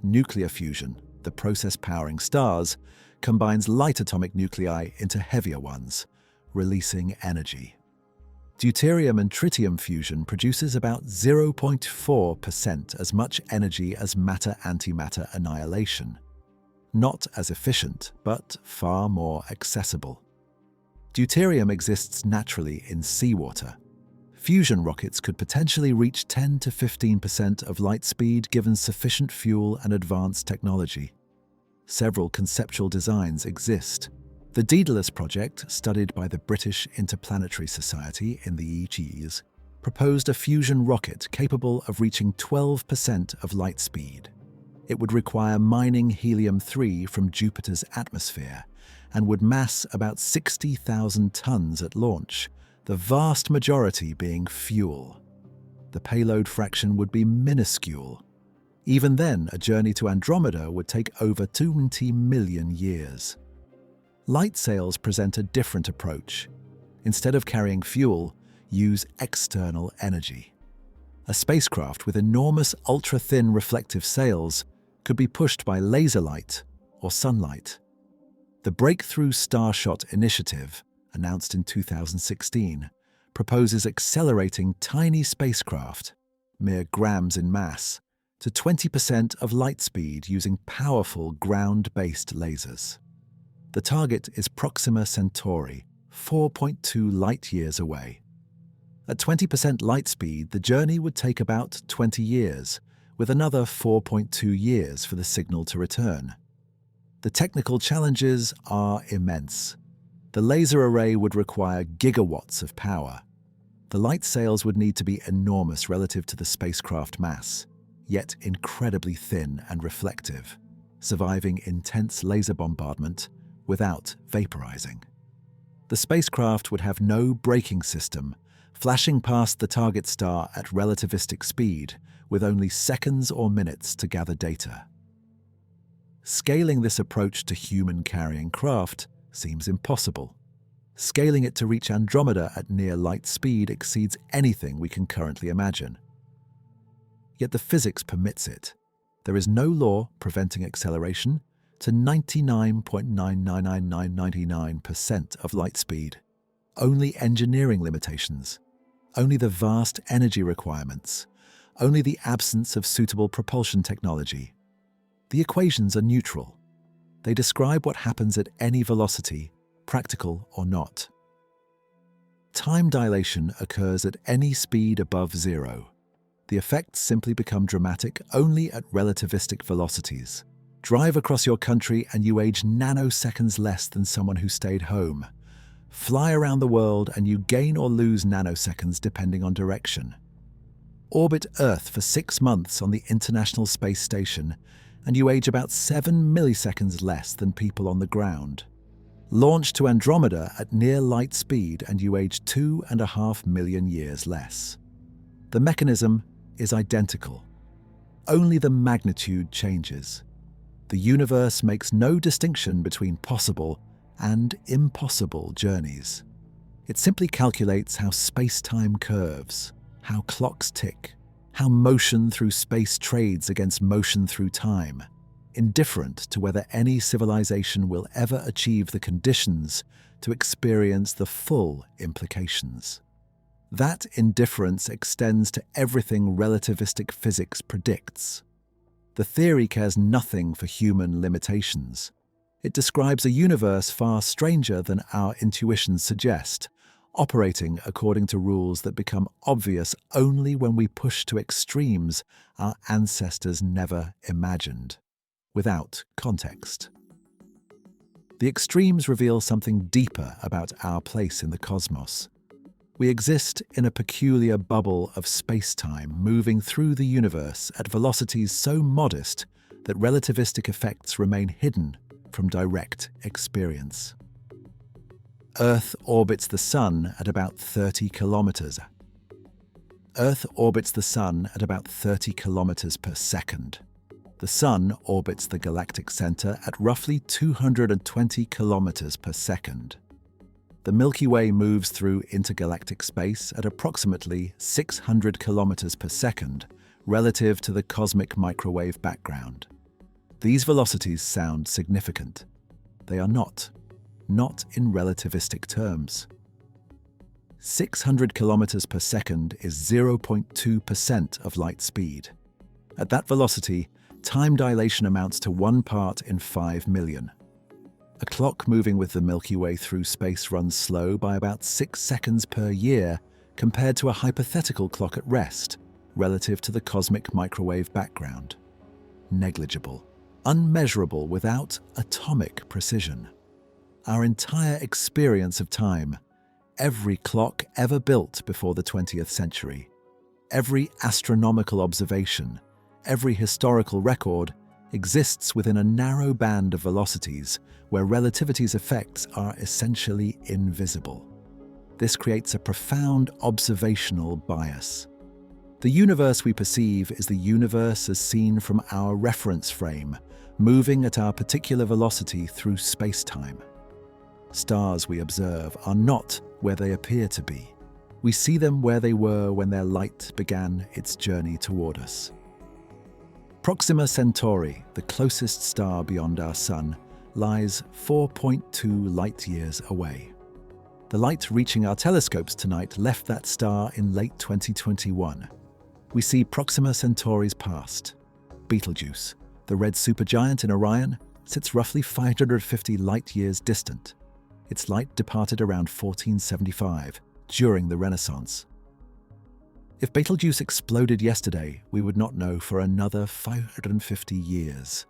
Nuclear fusion, the process powering stars, combines light atomic nuclei into heavier ones, releasing energy. Deuterium and tritium fusion produces about 0.4% as much energy as matter-antimatter annihilation. Not as efficient, but far more accessible. Deuterium exists naturally in seawater. Fusion rockets could potentially reach 10 to 15% of light speed given sufficient fuel and advanced technology. Several conceptual designs exist. The Daedalus project, studied by the British Interplanetary Society in the EGs, proposed a fusion rocket capable of reaching 12% of light speed. It would require mining helium-3 from Jupiter's atmosphere and would mass about 60,000 tons at launch, the vast majority being fuel. The payload fraction would be minuscule. Even then, a journey to Andromeda would take over 20 million years. Light sails present a different approach. Instead of carrying fuel, use external energy. A spacecraft with enormous ultra-thin reflective sails could be pushed by laser light or sunlight. The Breakthrough Starshot initiative, announced in 2016, proposes accelerating tiny spacecraft, mere grams in mass, to 20% of light speed using powerful ground-based lasers. The target is Proxima Centauri, 4.2 light-years away. At 20% light speed, the journey would take about 20 years, with another 4.2 years for the signal to return. The technical challenges are immense. The laser array would require gigawatts of power. The light sails would need to be enormous relative to the spacecraft mass, yet incredibly thin and reflective, surviving intense laser bombardment without vaporizing. The spacecraft would have no braking system, flashing past the target star at relativistic speed with only seconds or minutes to gather data. Scaling this approach to human-carrying craft seems impossible. Scaling it to reach Andromeda at near light speed exceeds anything we can currently imagine. Yet the physics permits it. There is no law preventing acceleration to 99.99999% of light speed. Only engineering limitations. Only the vast energy requirements. Only the absence of suitable propulsion technology. The equations are neutral. They describe what happens at any velocity, practical or not. Time dilation occurs at any speed above zero. The effects simply become dramatic only at relativistic velocities. Drive across your country and you age nanoseconds less than someone who stayed home. Fly around the world and you gain or lose nanoseconds depending on direction. Orbit Earth for 6 months on the International Space Station and you age about 7 milliseconds less than people on the ground. Launch to Andromeda at near light speed and you age 2.5 million years less. The mechanism is identical. Only the magnitude changes. The universe makes no distinction between possible and impossible journeys. It simply calculates how space-time curves, how clocks tick, how motion through space trades against motion through time, indifferent to whether any civilization will ever achieve the conditions to experience the full implications. That indifference extends to everything relativistic physics predicts. The theory cares nothing for human limitations. It describes a universe far stranger than our intuitions suggest, operating according to rules that become obvious only when we push to extremes our ancestors never imagined, without context. The extremes reveal something deeper about our place in the cosmos. We exist in a peculiar bubble of space-time moving through the universe at velocities so modest that relativistic effects remain hidden from direct experience. Earth orbits the Sun at about 30 kilometers. Earth orbits the Sun at about 30 kilometers per second. The Sun orbits the galactic center at roughly 220 kilometers per second. The Milky Way moves through intergalactic space at approximately 600 kilometers per second relative to the cosmic microwave background. These velocities sound significant. They are not in relativistic terms. 600 kilometers per second is 0.2% of light speed. At that velocity, time dilation amounts to 1 part in 5 million. A clock moving with the Milky Way through space runs slow by about 6 seconds per year compared to a hypothetical clock at rest, relative to the cosmic microwave background. Negligible, unmeasurable without atomic precision. Our entire experience of time, every clock ever built before the 20th century, every astronomical observation, every historical record exists within a narrow band of velocities where relativity's effects are essentially invisible. This creates a profound observational bias. The universe we perceive is the universe as seen from our reference frame, moving at our particular velocity through space-time. Stars we observe are not where they appear to be. We see them where they were when their light began its journey toward us. Proxima Centauri, the closest star beyond our Sun, lies 4.2 light-years away. The light reaching our telescopes tonight left that star in late 2021. We see Proxima Centauri's past. Betelgeuse, the red supergiant in Orion, sits roughly 550 light-years distant. Its light departed around 1475, during the Renaissance. If Betelgeuse exploded yesterday, we would not know for another 550 years.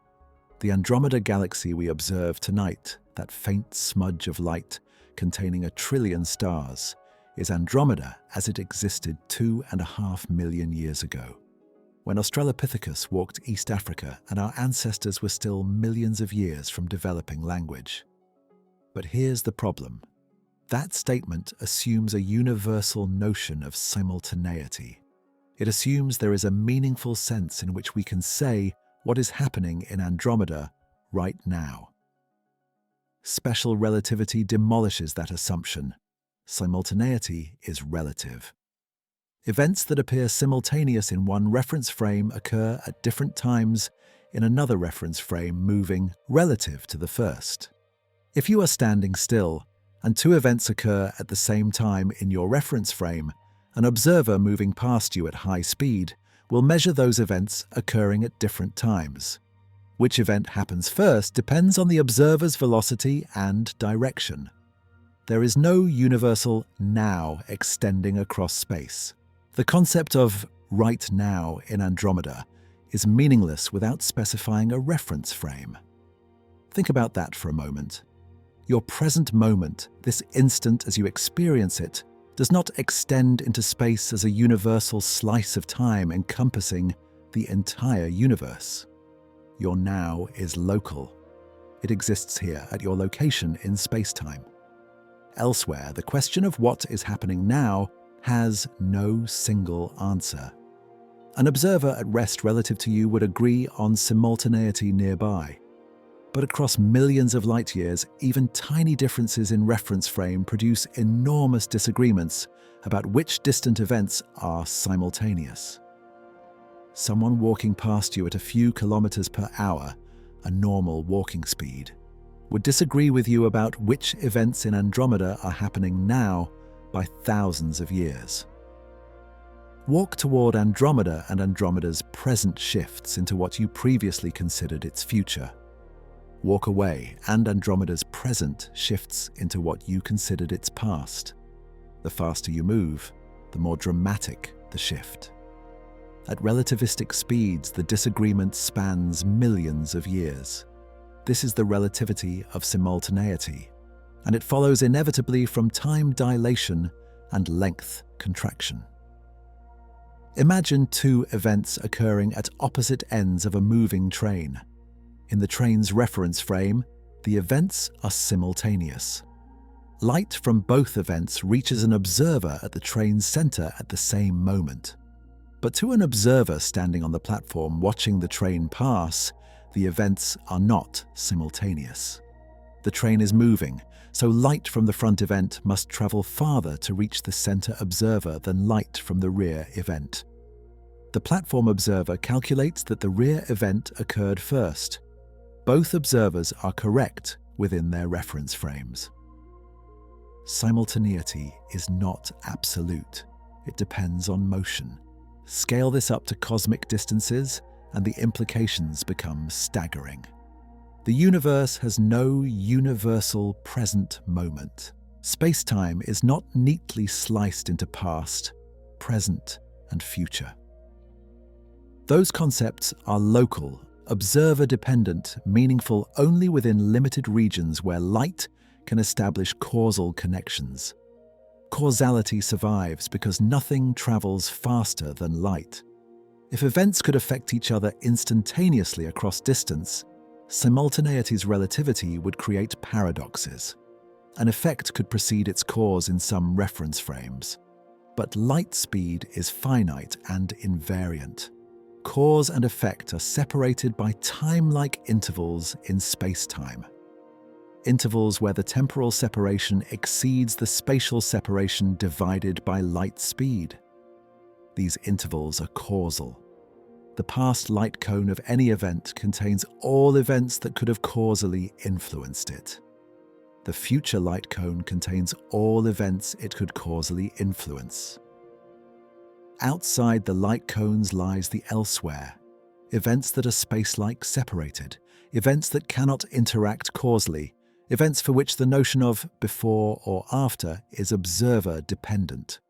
The Andromeda Galaxy we observe tonight, that faint smudge of light containing 1 trillion stars, is Andromeda as it existed 2.5 million years ago, when Australopithecus walked East Africa and our ancestors were still millions of years from developing language. But here's the problem. That statement assumes a universal notion of simultaneity. It assumes there is a meaningful sense in which we can say what is happening in Andromeda right now. Special relativity demolishes that assumption. Simultaneity is relative. Events that appear simultaneous in one reference frame occur at different times in another reference frame moving relative to the first. If you are standing still, and 2 events occur at the same time in your reference frame, an observer moving past you at high speed will measure those events occurring at different times. Which event happens first depends on the observer's velocity and direction. There is no universal now extending across space. The concept of right now in Andromeda is meaningless without specifying a reference frame. Think about that for a moment. Your present moment, this instant as you experience it, does not extend into space as a universal slice of time encompassing the entire universe. Your now is local. It exists here at your location in space-time. Elsewhere, the question of what is happening now has no single answer. An observer at rest relative to you would agree on simultaneity nearby. But across millions of light years, even tiny differences in reference frame produce enormous disagreements about which distant events are simultaneous. Someone walking past you at a few kilometers per hour, a normal walking speed, would disagree with you about which events in Andromeda are happening now by thousands of years. Walk toward Andromeda and Andromeda's present shifts into what you previously considered its future. Walk away, and Andromeda's present shifts into what you considered its past. The faster you move, the more dramatic the shift. At relativistic speeds, the disagreement spans millions of years. This is the relativity of simultaneity, and it follows inevitably from time dilation and length contraction. Imagine 2 events occurring at opposite ends of a moving train. In the train's reference frame, the events are simultaneous. Light from both events reaches an observer at the train's center at the same moment. But to an observer standing on the platform watching the train pass, the events are not simultaneous. The train is moving, so light from the front event must travel farther to reach the center observer than light from the rear event. The platform observer calculates that the rear event occurred first. Both observers are correct within their reference frames. Simultaneity is not absolute. It depends on motion. Scale this up to cosmic distances, and the implications become staggering. The universe has no universal present moment. Space-time is not neatly sliced into past, present, and future. Those concepts are local, observer-dependent, meaningful only within limited regions where light can establish causal connections. Causality survives because nothing travels faster than light. If events could affect each other instantaneously across distance, simultaneity's relativity would create paradoxes. An effect could precede its cause in some reference frames. But light speed is finite and invariant. Cause and effect are separated by time-like intervals in space-time. Intervals where the temporal separation exceeds the spatial separation divided by light speed. These intervals are causal. The past light cone of any event contains all events that could have causally influenced it. The future light cone contains all events it could causally influence. Outside the light cones lies the elsewhere, events that are space-like separated, events that cannot interact causally, events for which the notion of before or after is observer-dependent.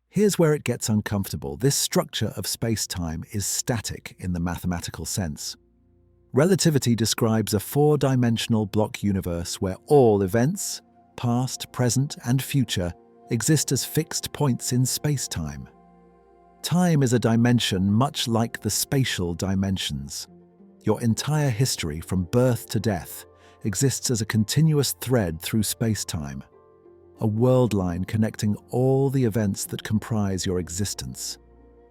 Here's where it gets uncomfortable. This structure of space-time is static in the mathematical sense. Relativity describes a four-dimensional block universe where all events, past, present, and future, exist as fixed points in space-time. Time is a dimension much like the spatial dimensions. Your entire history, from birth to death, exists as a continuous thread through space-time, a world line connecting all the events that comprise your existence.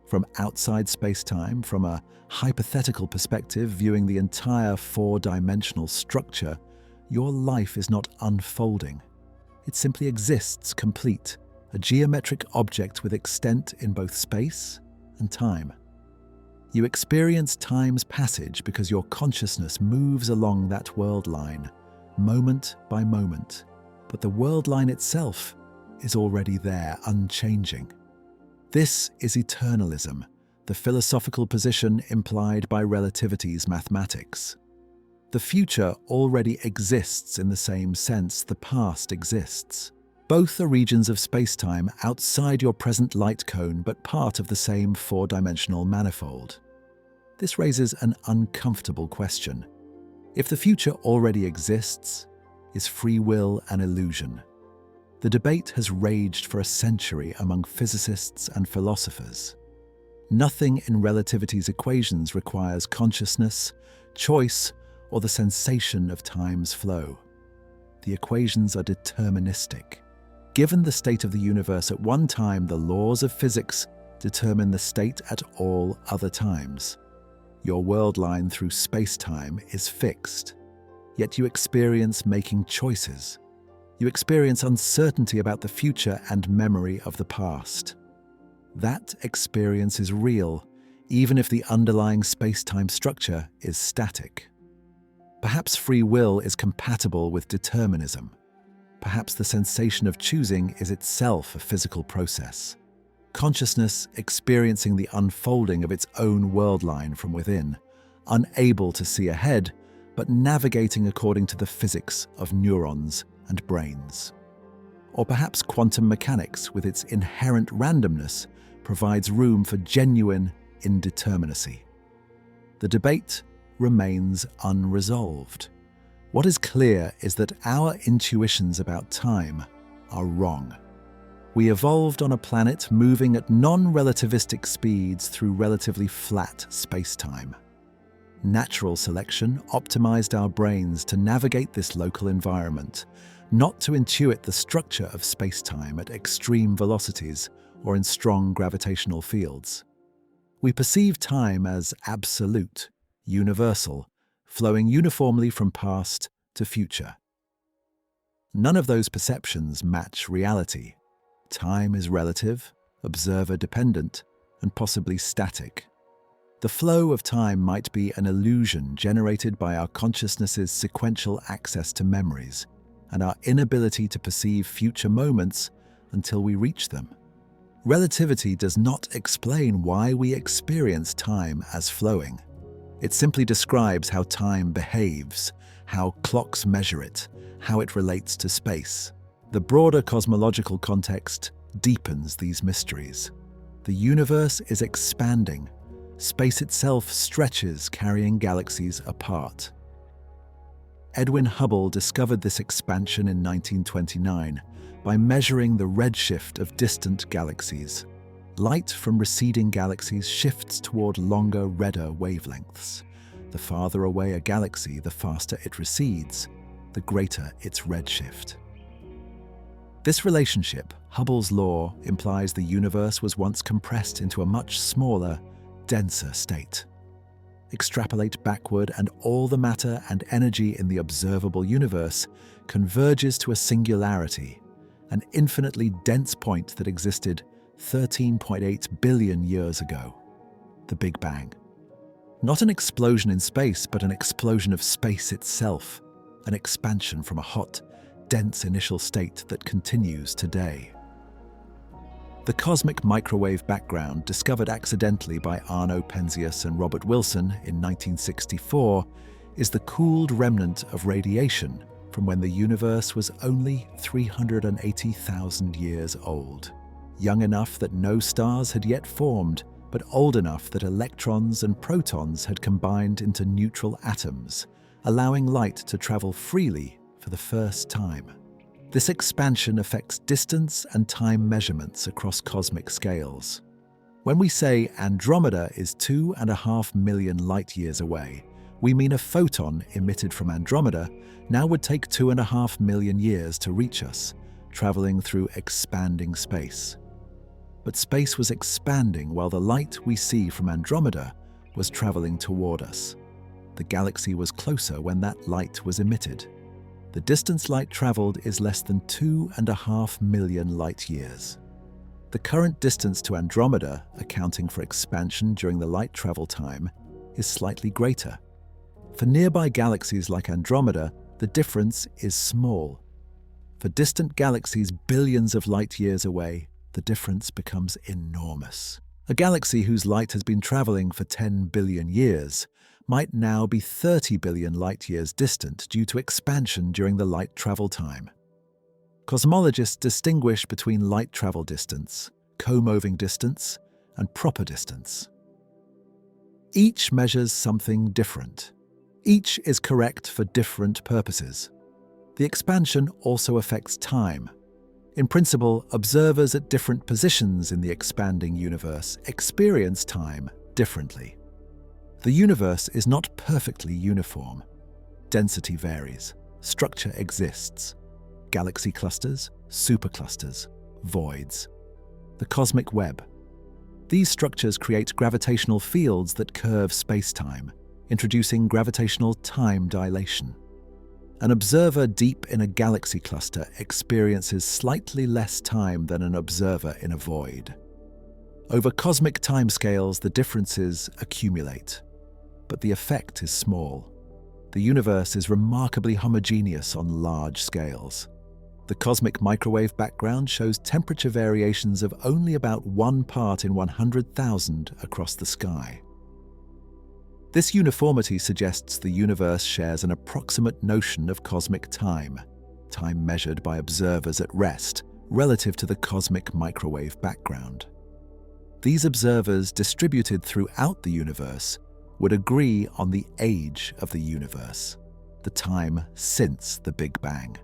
From outside space-time, from a hypothetical perspective viewing the entire four-dimensional structure, your life is not unfolding. It simply exists complete, a geometric object with extent in both space and time. You experience time's passage because your consciousness moves along that world line, moment by moment, but the world line itself is already there, unchanging. This is eternalism, the philosophical position implied by relativity's mathematics. The future already exists in the same sense the past exists. Both are regions of space-time outside your present light cone, but part of the same four-dimensional manifold. This raises an uncomfortable question. If the future already exists, is free will an illusion? The debate has raged for a century among physicists and philosophers. Nothing in relativity's equations requires consciousness, choice, or the sensation of time's flow. The equations are deterministic. Given the state of the universe at one time, the laws of physics determine the state at all other times. Your world line through space-time is fixed, yet you experience making choices. You experience uncertainty about the future and memory of the past. That experience is real, even if the underlying space-time structure is static. Perhaps free will is compatible with determinism. Perhaps the sensation of choosing is itself a physical process. Consciousness experiencing the unfolding of its own world line from within, unable to see ahead, but navigating according to the physics of neurons and brains. Or perhaps quantum mechanics, with its inherent randomness, provides room for genuine indeterminacy. The debate remains unresolved. What is clear is that our intuitions about time are wrong. We evolved on a planet moving at non-relativistic speeds through relatively flat space-time. Natural selection optimized our brains to navigate this local environment, not to intuit the structure of space-time at extreme velocities or in strong gravitational fields. We perceive time as absolute, universal, flowing uniformly from past to future. None of those perceptions match reality. Time is relative, observer-dependent, and possibly static. The flow of time might be an illusion generated by our consciousness's sequential access to memories, and our inability to perceive future moments until we reach them. Relativity does not explain why we experience time as flowing. It simply describes how time behaves, how clocks measure it, how it relates to space. The broader cosmological context deepens these mysteries. The universe is expanding. Space itself stretches, carrying galaxies apart. Edwin Hubble discovered this expansion in 1929 by measuring the redshift of distant galaxies. Light from receding galaxies shifts toward longer, redder wavelengths. The farther away a galaxy, the faster it recedes, the greater its redshift. This relationship, Hubble's law, implies the universe was once compressed into a much smaller, denser state. Extrapolate backward and all the matter and energy in the observable universe converges to a singularity, an infinitely dense point that existed 13.8 billion years ago, the Big Bang. Not an explosion in space, but an explosion of space itself, an expansion from a hot, dense initial state that continues today. The cosmic microwave background, discovered accidentally by Arno Penzias and Robert Wilson in 1964, is the cooled remnant of radiation from when the universe was only 380,000 years old. Young enough that no stars had yet formed, but old enough that electrons and protons had combined into neutral atoms, allowing light to travel freely for the first time. This expansion affects distance and time measurements across cosmic scales. When we say Andromeda is 2.5 million light-years away, we mean a photon emitted from Andromeda now would take 2.5 million years to reach us, traveling through expanding space. But space was expanding while the light we see from Andromeda was traveling toward us. The galaxy was closer when that light was emitted. The distance light traveled is less than 2.5 million light-years. The current distance to Andromeda, accounting for expansion during the light travel time, is slightly greater. For nearby galaxies like Andromeda, the difference is small. For distant galaxies billions of light-years away, the difference becomes enormous. A galaxy whose light has been traveling for 10 billion years might now be 30 billion light-years distant due to expansion during the light travel time. Cosmologists distinguish between light travel distance, co-moving distance, and proper distance. Each measures something different. Each is correct for different purposes. The expansion also affects time. In principle, observers at different positions in the expanding universe experience time differently. The universe is not perfectly uniform. Density varies. Structure exists. Galaxy clusters, superclusters, voids. The cosmic web. These structures create gravitational fields that curve space-time, introducing gravitational time dilation. An observer deep in a galaxy cluster experiences slightly less time than an observer in a void. Over cosmic timescales, the differences accumulate. But the effect is small. The universe is remarkably homogeneous on large scales. The cosmic microwave background shows temperature variations of only about 1 part in 100,000 across the sky. This uniformity suggests the universe shares an approximate notion of cosmic time, time measured by observers at rest, relative to the cosmic microwave background. These observers, distributed throughout the universe, would agree on the age of the universe, the time since the Big Bang.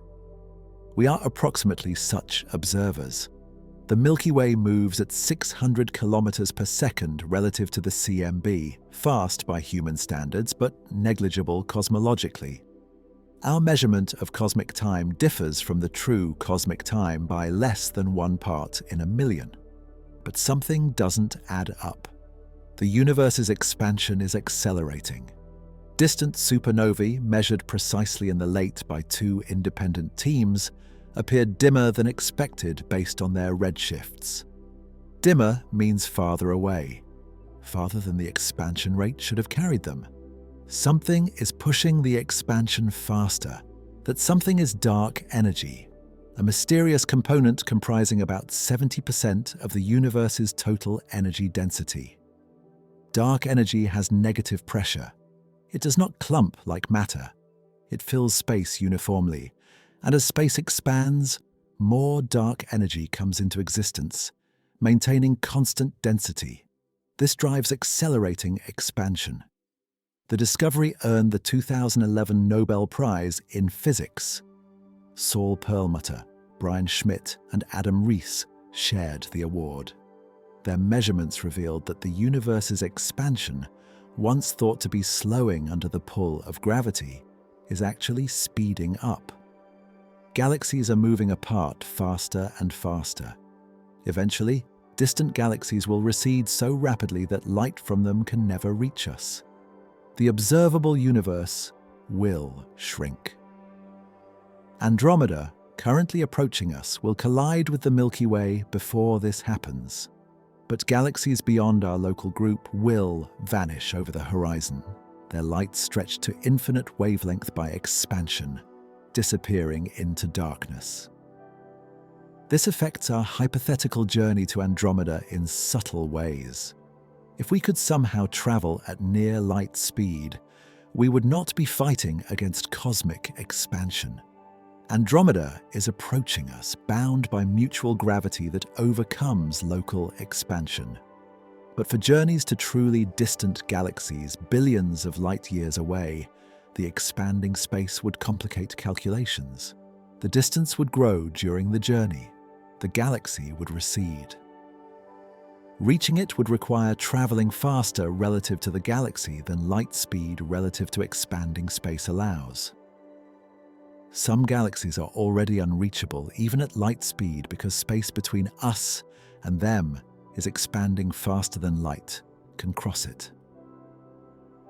We are approximately such observers. The Milky Way moves at 600 kilometers per second relative to the CMB, fast by human standards, but negligible cosmologically. Our measurement of cosmic time differs from the true cosmic time by less than 1 part in a million. But something doesn't add up. The universe's expansion is accelerating. Distant supernovae, measured precisely in the late by 2 independent teams, appeared dimmer than expected based on their redshifts. Dimmer means farther away, farther than the expansion rate should have carried them. Something is pushing the expansion faster, that something is dark energy, a mysterious component comprising about 70% of the universe's total energy density. Dark energy has negative pressure. It does not clump like matter. It fills space uniformly, and as space expands, more dark energy comes into existence, maintaining constant density. This drives accelerating expansion. The discovery earned the 2011 Nobel Prize in Physics. Saul Perlmutter, Brian Schmidt, and Adam Rees shared the award. Their measurements revealed that the universe's expansion, once thought to be slowing under the pull of gravity, is actually speeding up. Galaxies are moving apart faster and faster. Eventually, distant galaxies will recede so rapidly that light from them can never reach us. The observable universe will shrink. Andromeda, currently approaching us, will collide with the Milky Way before this happens. But galaxies beyond our local group will vanish over the horizon, their light stretched to infinite wavelength by expansion, disappearing into darkness. This affects our hypothetical journey to Andromeda in subtle ways. If we could somehow travel at near light speed, we would not be fighting against cosmic expansion. Andromeda is approaching us, bound by mutual gravity that overcomes local expansion. But for journeys to truly distant galaxies billions of light years away, the expanding space would complicate calculations. The distance would grow during the journey. The galaxy would recede. Reaching it would require traveling faster relative to the galaxy than light speed relative to expanding space allows. Some galaxies are already unreachable even at light speed because space between us and them is expanding faster than light can cross it.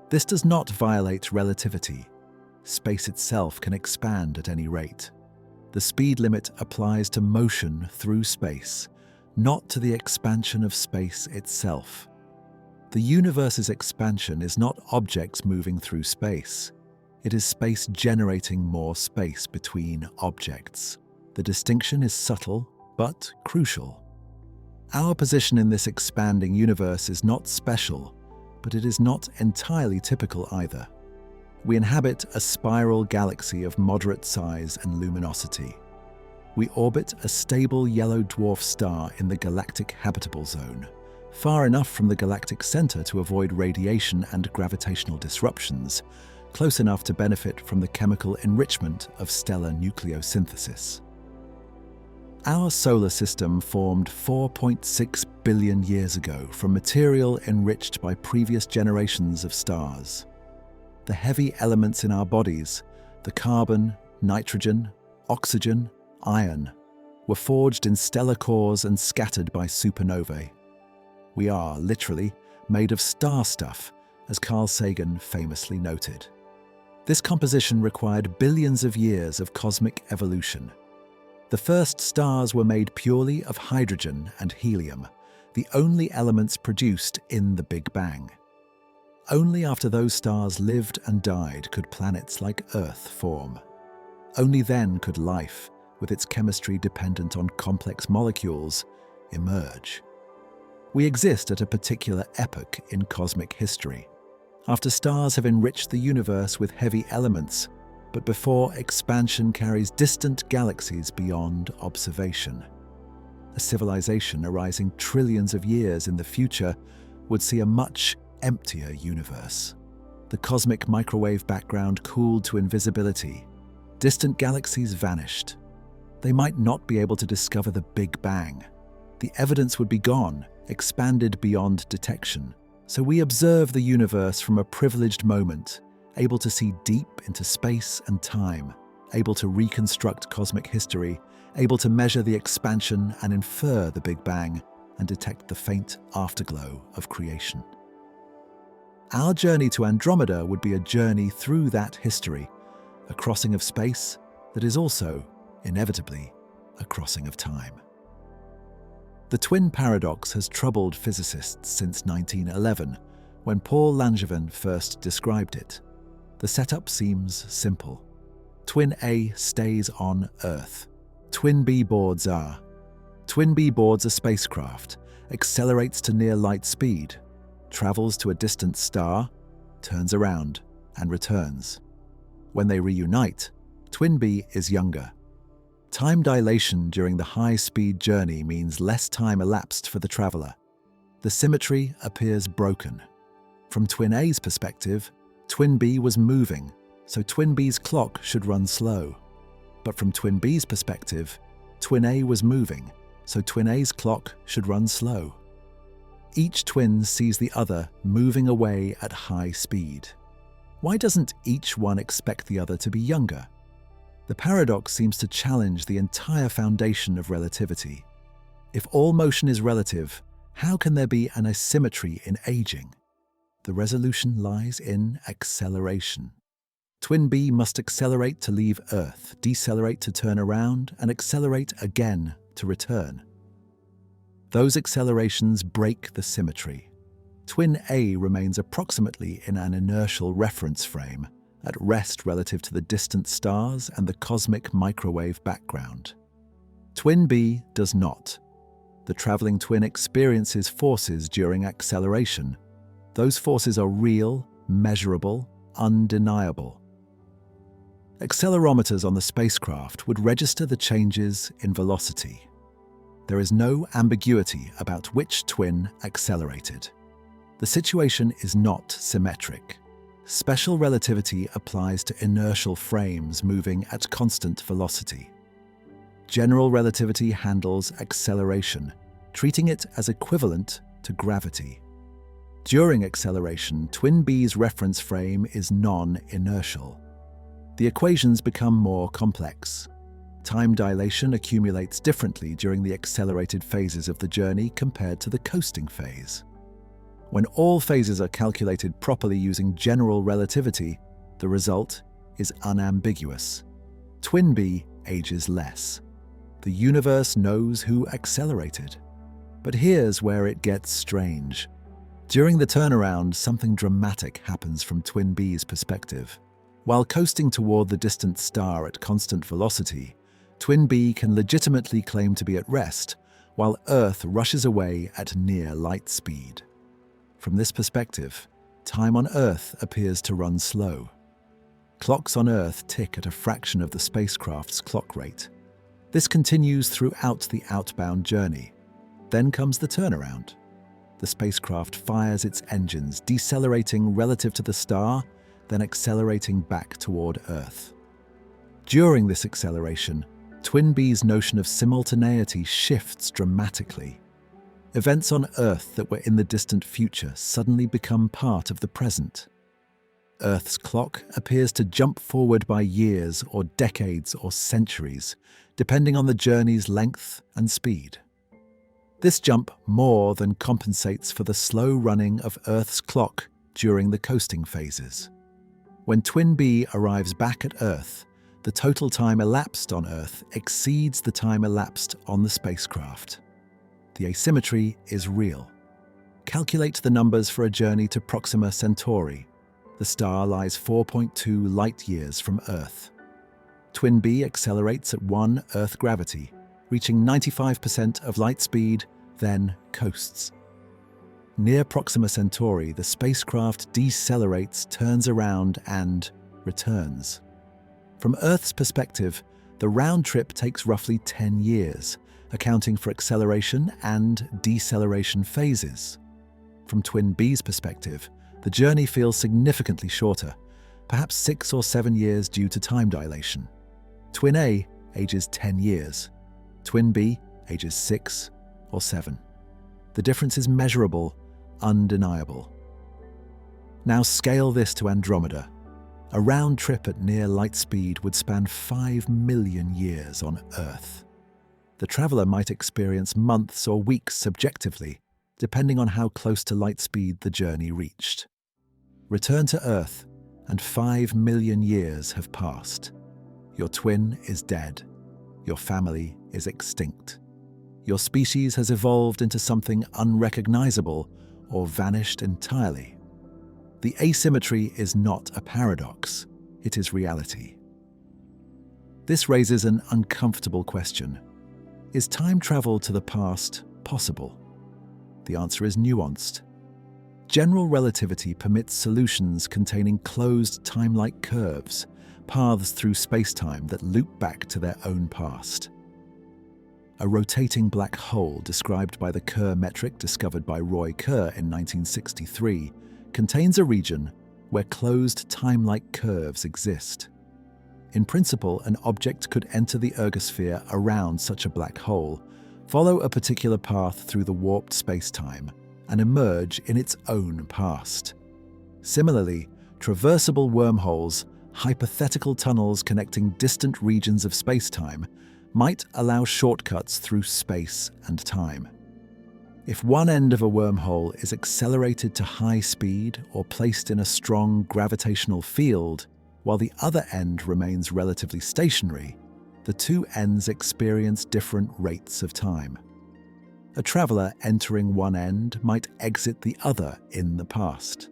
This does not violate relativity. Space itself can expand at any rate. The speed limit applies to motion through space, not to the expansion of space itself. The universe's expansion is not objects moving through space. It is space generating more space between objects. The distinction is subtle, but crucial. Our position in this expanding universe is not special, but it is not entirely typical either. We inhabit a spiral galaxy of moderate size and luminosity. We orbit a stable yellow dwarf star in the galactic habitable zone, far enough from the galactic center to avoid radiation and gravitational disruptions, close enough to benefit from the chemical enrichment of stellar nucleosynthesis. Our solar system formed 4.6 billion years ago from material enriched by previous generations of stars. The heavy elements in our bodies, the carbon, nitrogen, oxygen, iron, were forged in stellar cores and scattered by supernovae. We are, literally, made of star stuff, as Carl Sagan famously noted. This composition required billions of years of cosmic evolution. The first stars were made purely of hydrogen and helium, the only elements produced in the Big Bang. Only after those stars lived and died could planets like Earth form. Only then could life, with its chemistry dependent on complex molecules, emerge. We exist at a particular epoch in cosmic history, after stars have enriched the universe with heavy elements, but before expansion carries distant galaxies beyond observation. A civilization arising trillions of years in the future would see a much emptier universe. The cosmic microwave background cooled to invisibility. Distant galaxies vanished. They might not be able to discover the Big Bang. The evidence would be gone, expanded beyond detection. So we observe the universe from a privileged moment, able to see deep into space and time, able to reconstruct cosmic history, able to measure the expansion and infer the Big Bang, and detect the faint afterglow of creation. Our journey to Andromeda would be a journey through that history, a crossing of space that is also, inevitably, a crossing of time. The twin paradox has troubled physicists since 1911, when Paul Langevin first described it. The setup seems simple. Twin A stays on Earth. Twin B boards are. Twin B boards a spacecraft, accelerates to near light speed, travels to a distant star, turns around, and returns. When they reunite, Twin B is younger. Time dilation during the high-speed journey means less time elapsed for the traveler. The symmetry appears broken. From Twin A's perspective, Twin B was moving, so Twin B's clock should run slow. But from Twin B's perspective, Twin A was moving, so Twin A's clock should run slow. Each twin sees the other moving away at high speed. Why doesn't each one expect the other to be younger? The paradox seems to challenge the entire foundation of relativity. If all motion is relative, how can there be an asymmetry in aging? The resolution lies in acceleration. Twin B must accelerate to leave Earth, decelerate to turn around, and accelerate again to return. Those accelerations break the symmetry. Twin A remains approximately in an inertial reference frame, at rest relative to the distant stars and the cosmic microwave background. Twin B does not. The traveling twin experiences forces during acceleration. Those forces are real, measurable, undeniable. Accelerometers on the spacecraft would register the changes in velocity. There is no ambiguity about which twin accelerated. The situation is not symmetric. Special relativity applies to inertial frames moving at constant velocity. General relativity handles acceleration, treating it as equivalent to gravity. During acceleration, Twin B's reference frame is non-inertial. The equations become more complex. Time dilation accumulates differently during the accelerated phases of the journey compared to the coasting phase. When all phases are calculated properly using general relativity, the result is unambiguous. Twin B ages less. The universe knows who accelerated. But here's where it gets strange. During the turnaround, something dramatic happens from Twin B's perspective. While coasting toward the distant star at constant velocity, Twin B can legitimately claim to be at rest, while Earth rushes away at near light speed. From this perspective, time on Earth appears to run slow. Clocks on Earth tick at a fraction of the spacecraft's clock rate. This continues throughout the outbound journey. Then comes the turnaround. The spacecraft fires its engines, decelerating relative to the star, then accelerating back toward Earth. During this acceleration, Twin B's notion of simultaneity shifts dramatically. Events on Earth that were in the distant future suddenly become part of the present. Earth's clock appears to jump forward by years or decades or centuries, depending on the journey's length and speed. This jump more than compensates for the slow running of Earth's clock during the coasting phases. When Twin B arrives back at Earth, the total time elapsed on Earth exceeds the time elapsed on the spacecraft. The asymmetry is real. Calculate the numbers for a journey to Proxima Centauri. The star lies 4.2 light-years from Earth. Twin B accelerates at 1 Earth gravity, reaching 95% of light speed, then coasts. Near Proxima Centauri, the spacecraft decelerates, turns around, and returns. From Earth's perspective, the round trip takes roughly 10 years, accounting for acceleration and deceleration phases. From Twin B's perspective, the journey feels significantly shorter, perhaps 6 or 7 years due to time dilation. Twin A ages 10 years. Twin B ages 6 or 7. The difference is measurable, undeniable. Now scale this to Andromeda. A round trip at near light speed would span 5 million years on Earth. The traveler might experience months or weeks subjectively, depending on how close to light speed the journey reached. Return to Earth, and 5 million years have passed. Your twin is dead. Your family is extinct. Your species has evolved into something unrecognizable or vanished entirely. The asymmetry is not a paradox, it is reality. This raises an uncomfortable question. Is time travel to the past possible? The answer is nuanced. General relativity permits solutions containing closed time-like curves, paths through space-time that loop back to their own past. A rotating black hole described by the Kerr metric discovered by Roy Kerr in 1963 contains a region where closed time-like curves exist. In principle, an object could enter the ergosphere around such a black hole, follow a particular path through the warped space-time, and emerge in its own past. Similarly, traversable wormholes, hypothetical tunnels connecting distant regions of space-time, might allow shortcuts through space and time. If one end of a wormhole is accelerated to high speed or placed in a strong gravitational field, while the other end remains relatively stationary, the two ends experience different rates of time. A traveler entering one end might exit the other in the past.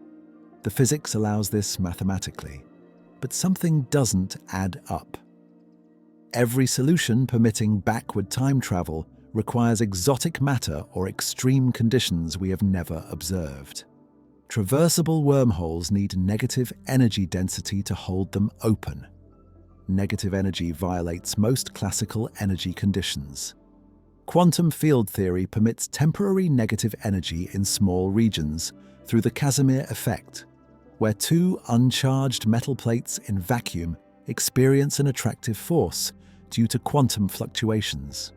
The physics allows this mathematically, but something doesn't add up. Every solution permitting backward time travel requires exotic matter or extreme conditions we have never observed. Traversable wormholes need negative energy density to hold them open. Negative energy violates most classical energy conditions. Quantum field theory permits temporary negative energy in small regions through the Casimir effect, where two uncharged metal plates in vacuum experience an attractive force due to quantum fluctuations.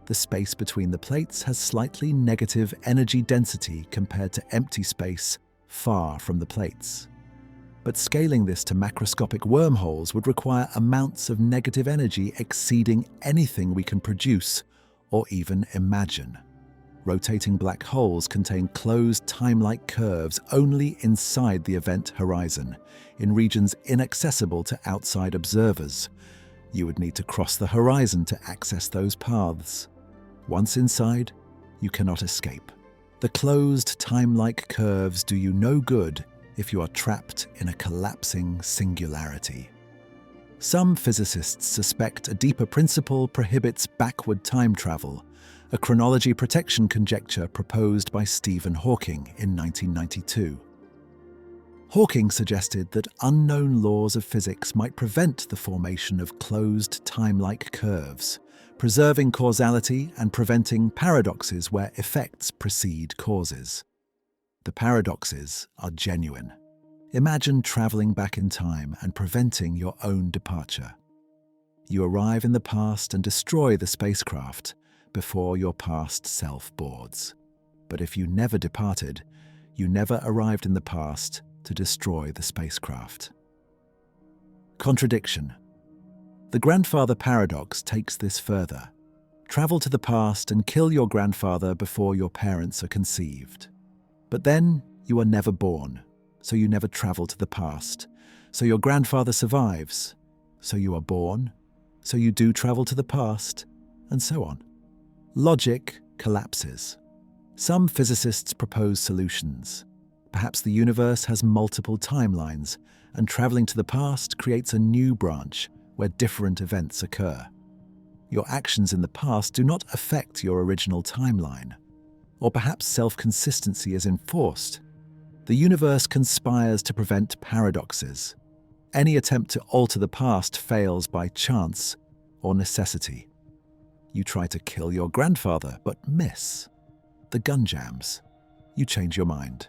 The space between the plates has slightly negative energy density compared to empty space far from the plates. But scaling this to macroscopic wormholes would require amounts of negative energy exceeding anything we can produce or even imagine. Rotating black holes contain closed time-like curves only inside the event horizon, in regions inaccessible to outside observers. You would need to cross the horizon to access those paths. Once inside, you cannot escape. The closed time-like curves do you no good if you are trapped in a collapsing singularity. Some physicists suspect a deeper principle prohibits backward time travel, a chronology protection conjecture proposed by Stephen Hawking in 1992. Hawking suggested that unknown laws of physics might prevent the formation of closed time-like curves, preserving causality and preventing paradoxes where effects precede causes. The paradoxes are genuine. Imagine traveling back in time and preventing your own departure. You arrive in the past and destroy the spacecraft before your past self boards. But if you never departed, you never arrived in the past to destroy the spacecraft. Contradiction. The grandfather paradox takes this further. Travel to the past and kill your grandfather before your parents are conceived. But then you are never born, so you never travel to the past. So your grandfather survives, so you are born, so you do travel to the past, and so on. Logic collapses. Some physicists propose solutions. Perhaps the universe has multiple timelines, and traveling to the past creates a new branch where different events occur. Your actions in the past do not affect your original timeline. Or perhaps self-consistency is enforced. The universe conspires to prevent paradoxes. Any attempt to alter the past fails by chance or necessity. You try to kill your grandfather, but miss. The gun jams. You change your mind.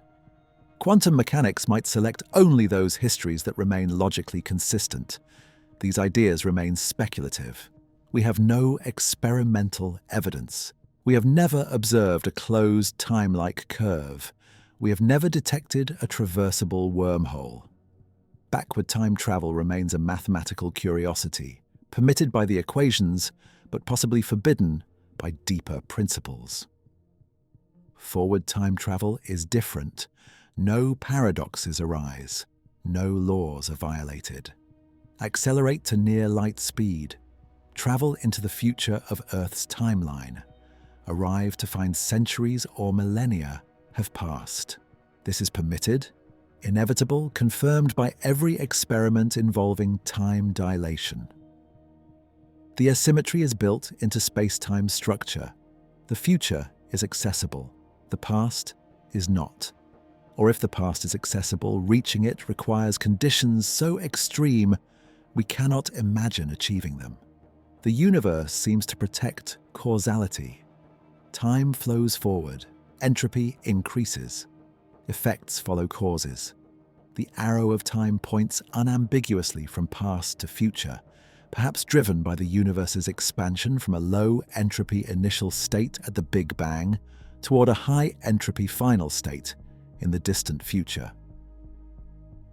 Quantum mechanics might select only those histories that remain logically consistent. These ideas remain speculative. We have no experimental evidence. We have never observed a closed time-like curve. We have never detected a traversable wormhole. Backward time travel remains a mathematical curiosity, permitted by the equations, but possibly forbidden by deeper principles. Forward time travel is different. No paradoxes arise. No laws are violated. Accelerate to near light speed. Travel into the future of Earth's timeline. Arrive to find centuries or millennia have passed. This is permitted, inevitable, confirmed by every experiment involving time dilation. The asymmetry is built into space-time structure. The future is accessible. The past is not. Or if the past is accessible, reaching it requires conditions so extreme we cannot imagine achieving them. The universe seems to protect causality. Time flows forward, entropy increases, effects follow causes. The arrow of time points unambiguously from past to future, perhaps driven by the universe's expansion from a low entropy initial state at the Big Bang toward a high entropy final state in the distant future.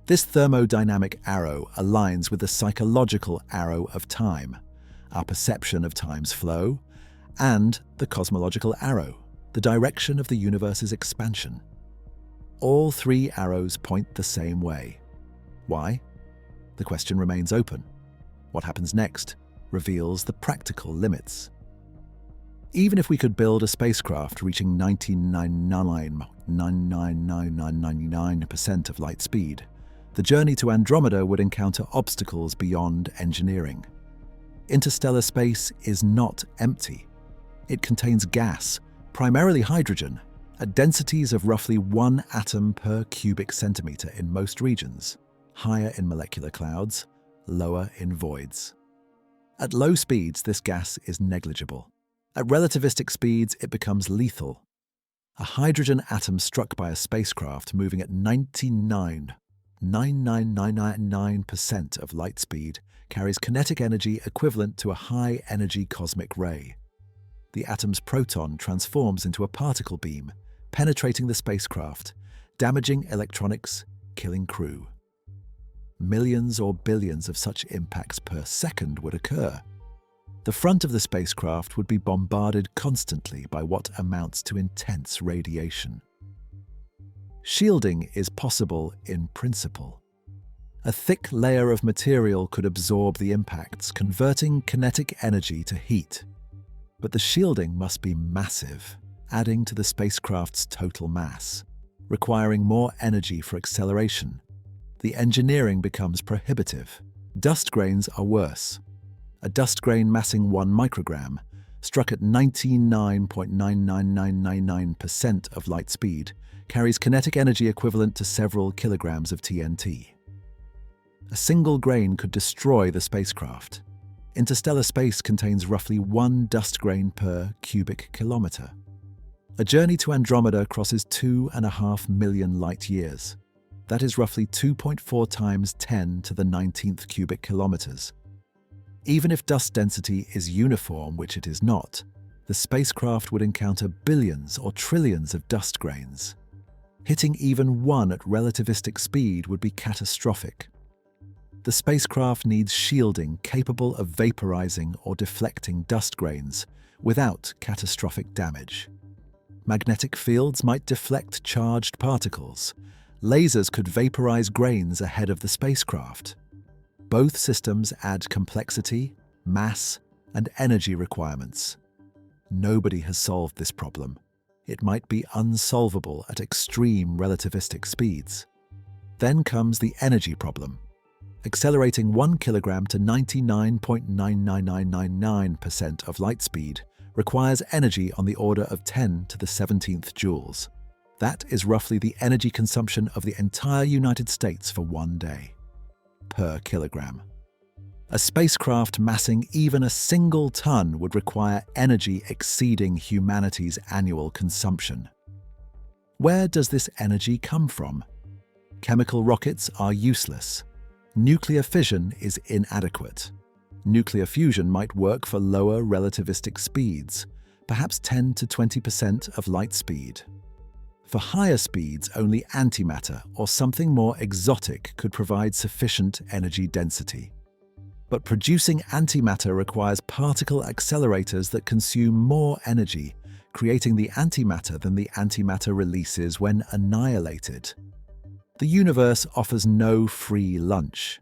This thermodynamic arrow aligns with the psychological arrow of time, our perception of time's flow, and the cosmological arrow, the direction of the universe's expansion. All three arrows point the same way. Why? The question remains open. What happens next reveals the practical limits. Even if we could build a spacecraft reaching 99.99999% of light speed, the journey to Andromeda would encounter obstacles beyond engineering. Interstellar space is not empty. It contains gas, primarily hydrogen, at densities of roughly 1 atom per cubic centimeter in most regions, higher in molecular clouds, lower in voids. At low speeds, this gas is negligible. At relativistic speeds, it becomes lethal. A hydrogen atom struck by a spacecraft moving at 99.99999% of light speed carries kinetic energy equivalent to a high-energy cosmic ray. The atom's proton transforms into a particle beam, penetrating the spacecraft, damaging electronics, killing crew. Millions or billions of such impacts per second would occur. The front of the spacecraft would be bombarded constantly by what amounts to intense radiation. Shielding is possible in principle. A thick layer of material could absorb the impacts, converting kinetic energy to heat. But the shielding must be massive, adding to the spacecraft's total mass, requiring more energy for acceleration. The engineering becomes prohibitive. Dust grains are worse. A dust grain massing 1 microgram, struck at 99.99999% of light speed, carries kinetic energy equivalent to several kilograms of TNT. A single grain could destroy the spacecraft. Interstellar space contains roughly 1 dust grain per cubic kilometer. A journey to Andromeda crosses 2.5 million light-years. That is roughly 2.4 times 10 to the 19th cubic kilometers. Even if dust density is uniform, which it is not, the spacecraft would encounter billions or trillions of dust grains. Hitting even one at relativistic speed would be catastrophic. The spacecraft needs shielding capable of vaporizing or deflecting dust grains without catastrophic damage. Magnetic fields might deflect charged particles. Lasers could vaporize grains ahead of the spacecraft. Both systems add complexity, mass, and energy requirements. Nobody has solved this problem. It might be unsolvable at extreme relativistic speeds. Then comes the energy problem. Accelerating 1 kilogram to 99.99999% of light speed requires energy on the order of 10 to the 17th joules. That is roughly the energy consumption of the entire United States for 1 day, per kilogram. A spacecraft massing even a single ton would require energy exceeding humanity's annual consumption. Where does this energy come from? Chemical rockets are useless. Nuclear fission is inadequate. Nuclear fusion might work for lower relativistic speeds, perhaps 10 to 20% of light speed. For higher speeds, only antimatter or something more exotic could provide sufficient energy density. But producing antimatter requires particle accelerators that consume more energy, creating the antimatter than the antimatter releases when annihilated. The universe offers no free lunch.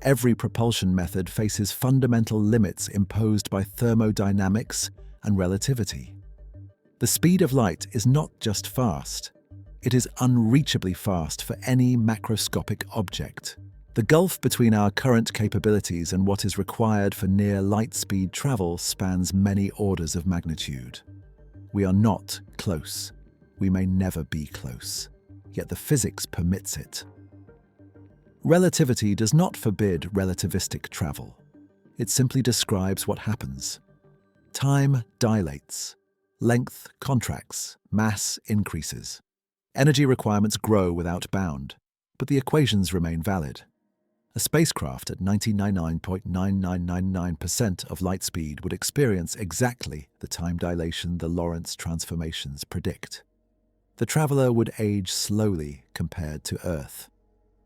Every propulsion method faces fundamental limits imposed by thermodynamics and relativity. The speed of light is not just fast. It is unreachably fast for any macroscopic object. The gulf between our current capabilities and what is required for near light-speed travel spans many orders of magnitude. We are not close. We may never be close. Yet the physics permits it. Relativity does not forbid relativistic travel. It simply describes what happens. Time dilates. Length contracts. Mass increases. Energy requirements grow without bound, but the equations remain valid. A spacecraft at 99.9999% of light speed would experience exactly the time dilation the Lorentz transformations predict. The traveler would age slowly compared to Earth.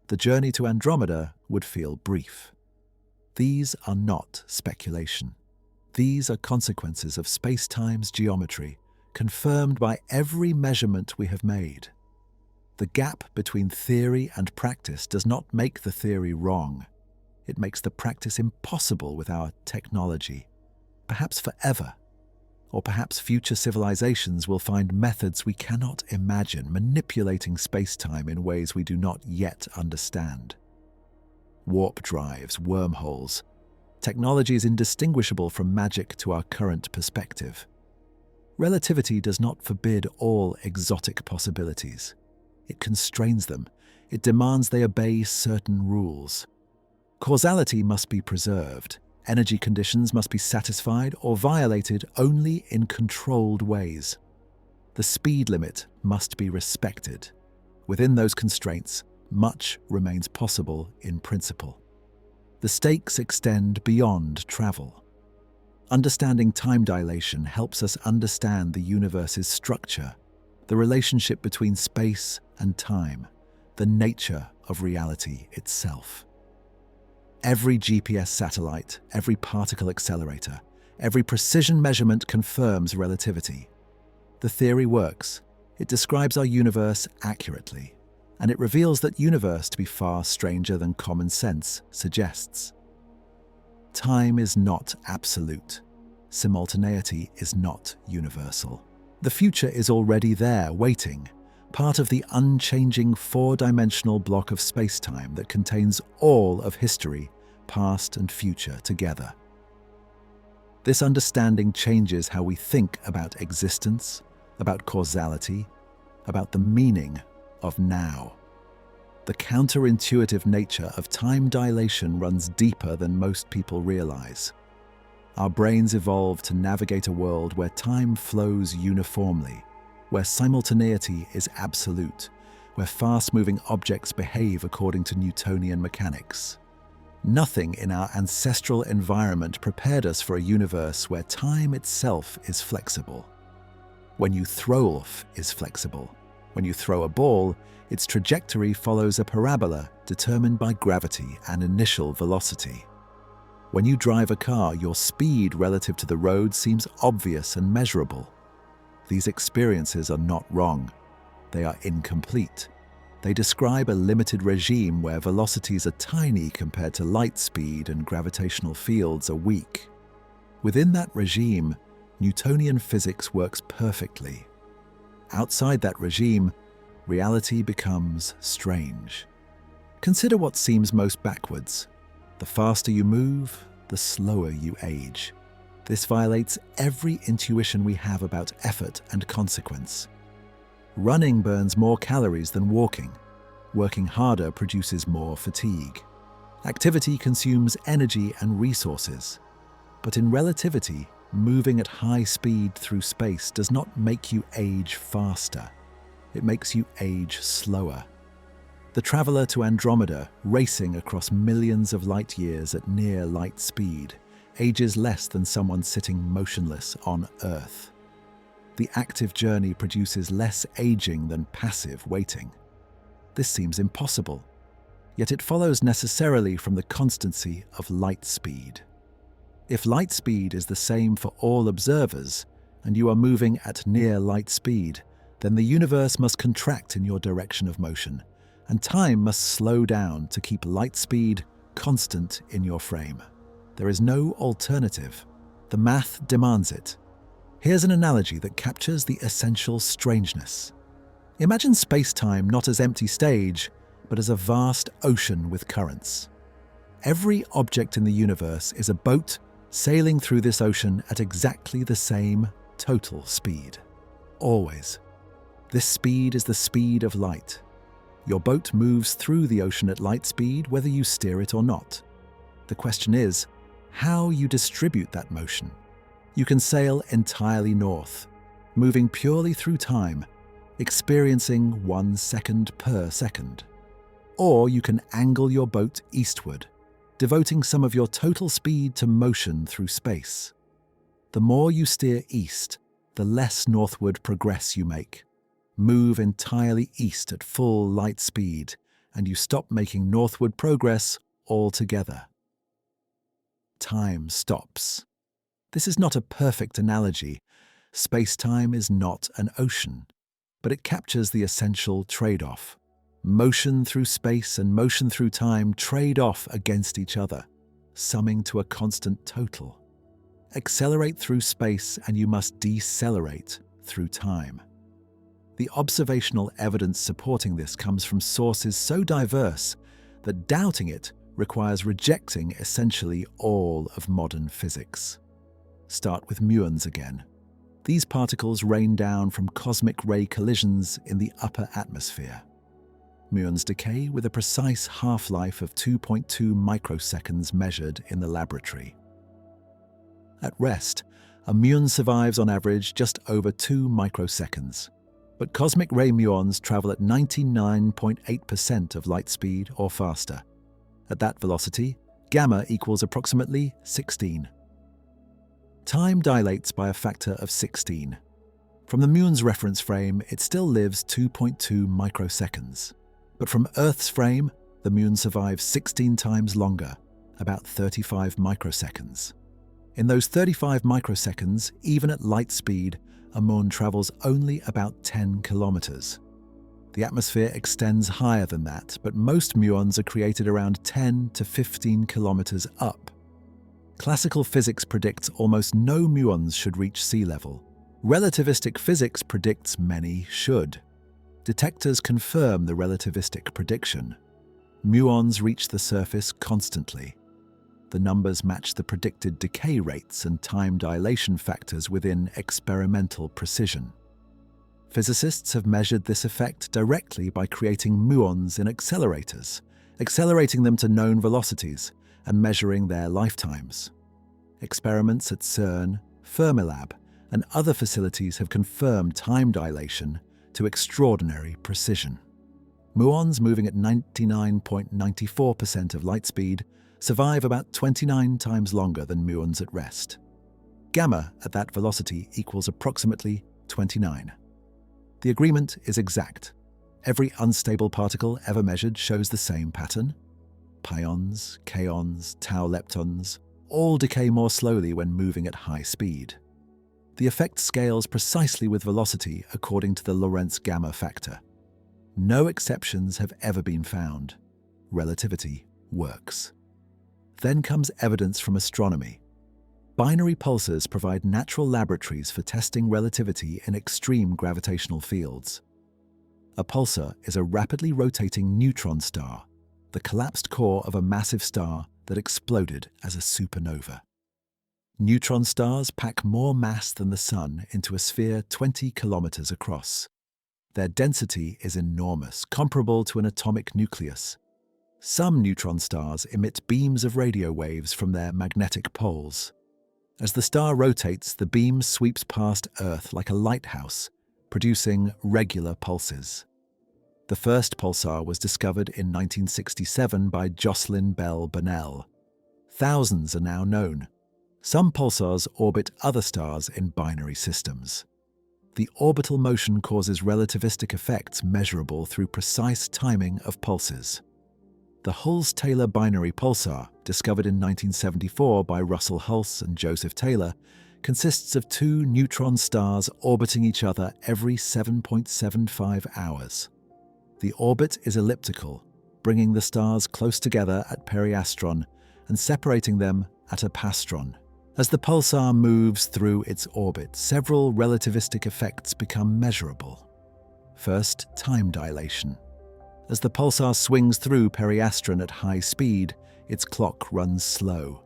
The journey to Andromeda would feel brief. These are not speculation. These are consequences of space-time's geometry, confirmed by every measurement we have made. The gap between theory and practice does not make the theory wrong. It makes the practice impossible with our technology, perhaps forever. Or perhaps future civilizations will find methods we cannot imagine manipulating space-time in ways we do not yet understand. Warp drives, wormholes. Technology is indistinguishable from magic to our current perspective. Relativity does not forbid all exotic possibilities. It constrains them. It demands they obey certain rules. Causality must be preserved. Energy conditions must be satisfied or violated only in controlled ways. The speed limit must be respected. Within those constraints, much remains possible in principle. The stakes extend beyond travel. Understanding time dilation helps us understand the universe's structure, the relationship between space and time, the nature of reality itself. Every GPS satellite, every particle accelerator, every precision measurement confirms relativity. The theory works. It describes our universe accurately, and it reveals that universe to be far stranger than common sense suggests. Time is not absolute. Simultaneity is not universal. The future is already there, waiting, part of the unchanging four-dimensional block of space-time that contains all of history, past and future together. This understanding changes how we think about existence, about causality, about the meaning of now. The counterintuitive nature of time dilation runs deeper than most people realize. Our brains evolved to navigate a world where time flows uniformly, where simultaneity is absolute, where fast-moving objects behave according to Newtonian mechanics. Nothing in our ancestral environment prepared us for a universe where time itself is flexible. When you throw off is flexible. When you throw a ball, its trajectory follows a parabola determined by gravity and initial velocity. When you drive a car, your speed relative to the road seems obvious and measurable. These experiences are not wrong. They are incomplete. They describe a limited regime where velocities are tiny compared to light speed and gravitational fields are weak. Within that regime, Newtonian physics works perfectly. Outside that regime, reality becomes strange. Consider what seems most backwards. The faster you move, the slower you age. This violates every intuition we have about effort and consequence. Running burns more calories than walking. Working harder produces more fatigue. Activity consumes energy and resources. But in relativity, moving at high speed through space does not make you age faster. It makes you age slower. The traveler to Andromeda, racing across millions of light years at near light speed, ages less than someone sitting motionless on Earth. The active journey produces less aging than passive waiting. This seems impossible, yet it follows necessarily from the constancy of light speed. If light speed is the same for all observers, and you are moving at near light speed, then the universe must contract in your direction of motion, and time must slow down to keep light speed constant in your frame. There is no alternative. The math demands it. Here's an analogy that captures the essential strangeness. Imagine space-time not as empty stage, but as a vast ocean with currents. Every object in the universe is a boat sailing through this ocean at exactly the same total speed. Always. This speed is the speed of light. Your boat moves through the ocean at light speed whether you steer it or not. The question is, how you distribute that motion. You can sail entirely north, moving purely through time, experiencing 1 second per second. Or you can angle your boat eastward, devoting some of your total speed to motion through space. The more you steer east, the less northward progress you make. Move entirely east at full light speed, and you stop making northward progress altogether. Time stops. This is not a perfect analogy. Space-time is not an ocean, but it captures the essential trade-off. Motion through space and motion through time trade off against each other, summing to a constant total. Accelerate through space and you must decelerate through time. The observational evidence supporting this comes from sources so diverse that doubting it requires rejecting essentially all of modern physics. Start with muons again. These particles rain down from cosmic ray collisions in the upper atmosphere. Muons decay with a precise half-life of 2.2 microseconds measured in the laboratory. At rest, a muon survives on average just over 2 microseconds, but cosmic ray muons travel at 99.8% of light speed or faster. At that velocity, gamma equals approximately 16. Time dilates by a factor of 16. From the muon's reference frame, it still lives 2.2 microseconds. But from Earth's frame, the muon survives 16 times longer, about 35 microseconds. In those 35 microseconds, even at light speed, a muon travels only about 10 kilometers. The atmosphere extends higher than that, but most muons are created around 10 to 15 kilometers up. Classical physics predicts almost no muons should reach sea level. Relativistic physics predicts many should. Detectors confirm the relativistic prediction. Muons reach the surface constantly. The numbers match the predicted decay rates and time dilation factors within experimental precision. Physicists have measured this effect directly by creating muons in accelerators, accelerating them to known velocities, and measuring their lifetimes. Experiments at CERN, Fermilab, and other facilities have confirmed time dilation to extraordinary precision. Muons moving at 99.94% of light speed survive about 29 times longer than muons at rest. Gamma at that velocity equals approximately 29. The agreement is exact. Every unstable particle ever measured shows the same pattern. Pions, kaons, tau leptons all decay more slowly when moving at high speed. The effect scales precisely with velocity according to the Lorentz gamma factor. No exceptions have ever been found. Relativity works. Then comes evidence from astronomy. Binary pulsars provide natural laboratories for testing relativity in extreme gravitational fields. A pulsar is a rapidly rotating neutron star, the collapsed core of a massive star that exploded as a supernova. Neutron stars pack more mass than the Sun into a sphere 20 kilometers across. Their density is enormous, comparable to an atomic nucleus. Some neutron stars emit beams of radio waves from their magnetic poles. As the star rotates, the beam sweeps past Earth like a lighthouse, producing regular pulses. The first pulsar was discovered in 1967 by Jocelyn Bell Burnell. Thousands are now known. Some pulsars orbit other stars in binary systems. The orbital motion causes relativistic effects measurable through precise timing of pulses. The Hulse-Taylor binary pulsar, discovered in 1974 by Russell Hulse and Joseph Taylor, consists of two neutron stars orbiting each other every 7.75 hours. The orbit is elliptical, bringing the stars close together at periastron and separating them at apastron. As the pulsar moves through its orbit, several relativistic effects become measurable. First, time dilation. As the pulsar swings through periastron at high speed, its clock runs slow.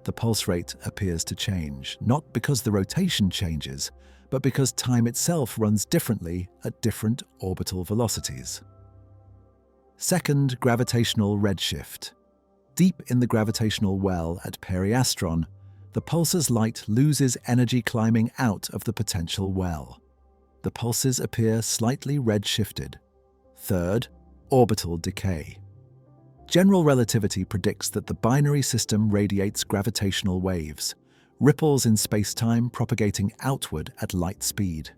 The pulse rate appears to change, not because the rotation changes, but because time itself runs differently at different orbital velocities. Second, gravitational redshift. Deep in the gravitational well at periastron, the pulsar's light loses energy climbing out of the potential well. The pulses appear slightly redshifted. Third, orbital decay. General relativity predicts that the binary system radiates gravitational waves, ripples in space-time propagating outward at light speed.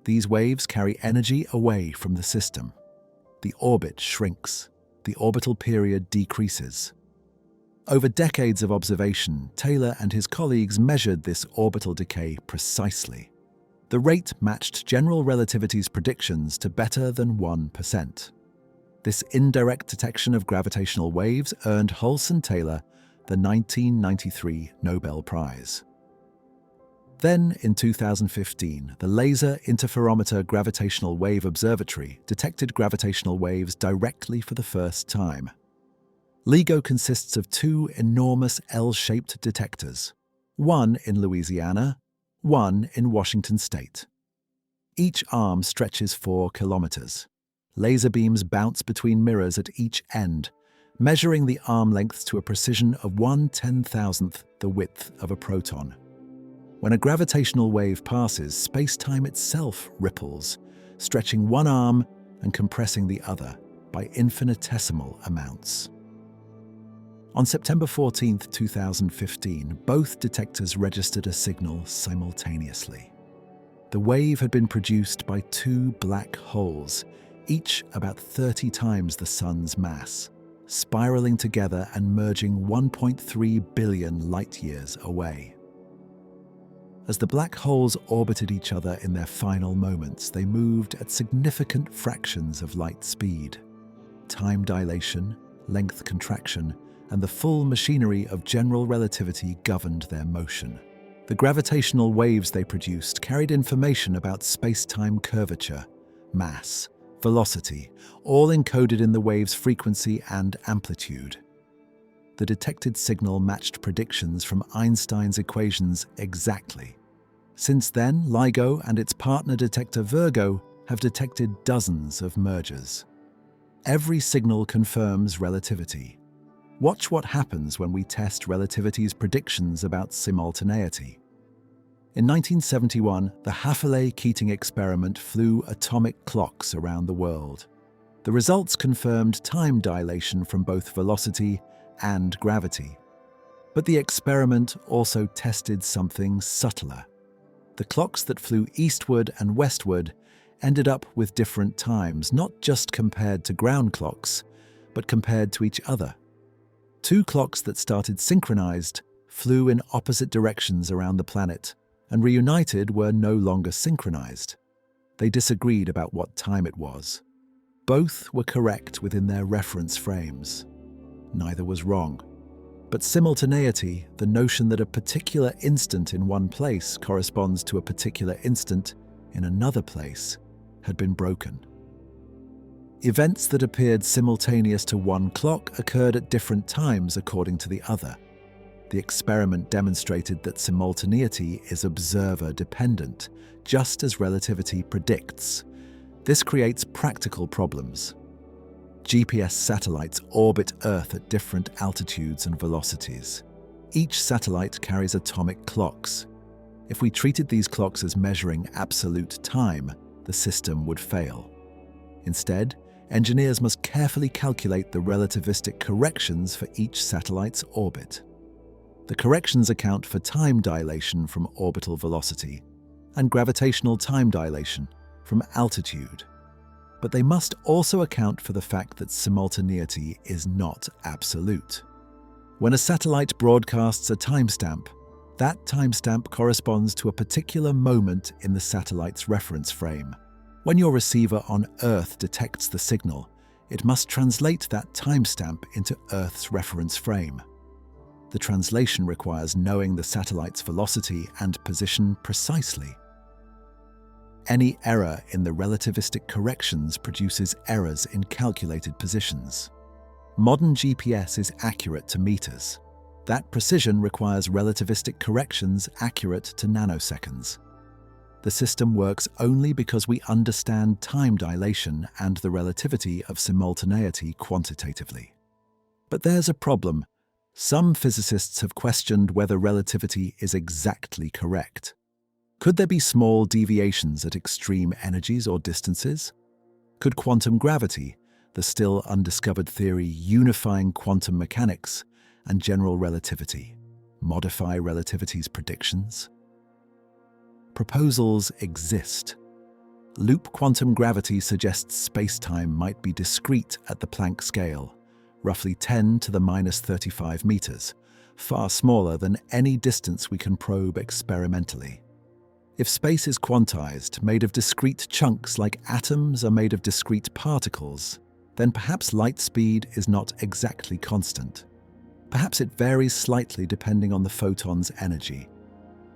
These waves carry energy away from the system. The orbit shrinks. The orbital period decreases. Over decades of observation, Taylor and his colleagues measured this orbital decay precisely. The rate matched general relativity's predictions to better than 1%. This indirect detection of gravitational waves earned Hulse and Taylor the 1993 Nobel Prize. Then, in 2015, the Laser Interferometer Gravitational Wave Observatory detected gravitational waves directly for the first time. LIGO consists of two enormous L-shaped detectors, one in Louisiana, one in Washington state. Each arm stretches 4 kilometers. Laser beams bounce between mirrors at each end, measuring the arm lengths to a precision of 1/10,000th the width of a proton. When a gravitational wave passes, space-time itself ripples, stretching one arm and compressing the other by infinitesimal amounts. On September 14, 2015, both detectors registered a signal simultaneously. The wave had been produced by two black holes, each about 30 times the Sun's mass, spiraling together and merging 1.3 billion light-years away. As the black holes orbited each other in their final moments, they moved at significant fractions of light speed. Time dilation, length contraction, and the full machinery of general relativity governed their motion. The gravitational waves they produced carried information about space-time curvature, mass, velocity, all encoded in the wave's frequency and amplitude. The detected signal matched predictions from Einstein's equations exactly. Since then, LIGO and its partner detector Virgo have detected dozens of mergers. Every signal confirms relativity. Watch what happens when we test relativity's predictions about simultaneity. In 1971, the Haffley-Keating experiment flew atomic clocks around the world. The results confirmed time dilation from both velocity and gravity. But the experiment also tested something subtler. The clocks that flew eastward and westward ended up with different times, not just compared to ground clocks, but compared to each other. Two clocks that started synchronized flew in opposite directions around the planet, and reunited were no longer synchronized. They disagreed about what time it was. Both were correct within their reference frames. Neither was wrong. But simultaneity, the notion that a particular instant in one place corresponds to a particular instant in another place, had been broken. Events that appeared simultaneous to one clock occurred at different times according to the other. The experiment demonstrated that simultaneity is observer-dependent, just as relativity predicts. This creates practical problems. GPS satellites orbit Earth at different altitudes and velocities. Each satellite carries atomic clocks. If we treated these clocks as measuring absolute time, the system would fail. Instead, engineers must carefully calculate the relativistic corrections for each satellite's orbit. The corrections account for time dilation from orbital velocity and gravitational time dilation from altitude. But they must also account for the fact that simultaneity is not absolute. When a satellite broadcasts a timestamp, that timestamp corresponds to a particular moment in the satellite's reference frame. When your receiver on Earth detects the signal, it must translate that timestamp into Earth's reference frame. The translation requires knowing the satellite's velocity and position precisely. Any error in the relativistic corrections produces errors in calculated positions. Modern GPS is accurate to meters. That precision requires relativistic corrections accurate to nanoseconds. The system works only because we understand time dilation and the relativity of simultaneity quantitatively. But there's a problem. Some physicists have questioned whether relativity is exactly correct. Could there be small deviations at extreme energies or distances? Could quantum gravity, the still undiscovered theory unifying quantum mechanics and general relativity, modify relativity's predictions? Proposals exist. Loop quantum gravity suggests spacetime might be discrete at the Planck scale, roughly 10 to the minus 35 meters, far smaller than any distance we can probe experimentally. If space is quantized, made of discrete chunks like atoms are made of discrete particles, then perhaps light speed is not exactly constant. Perhaps it varies slightly depending on the photon's energy.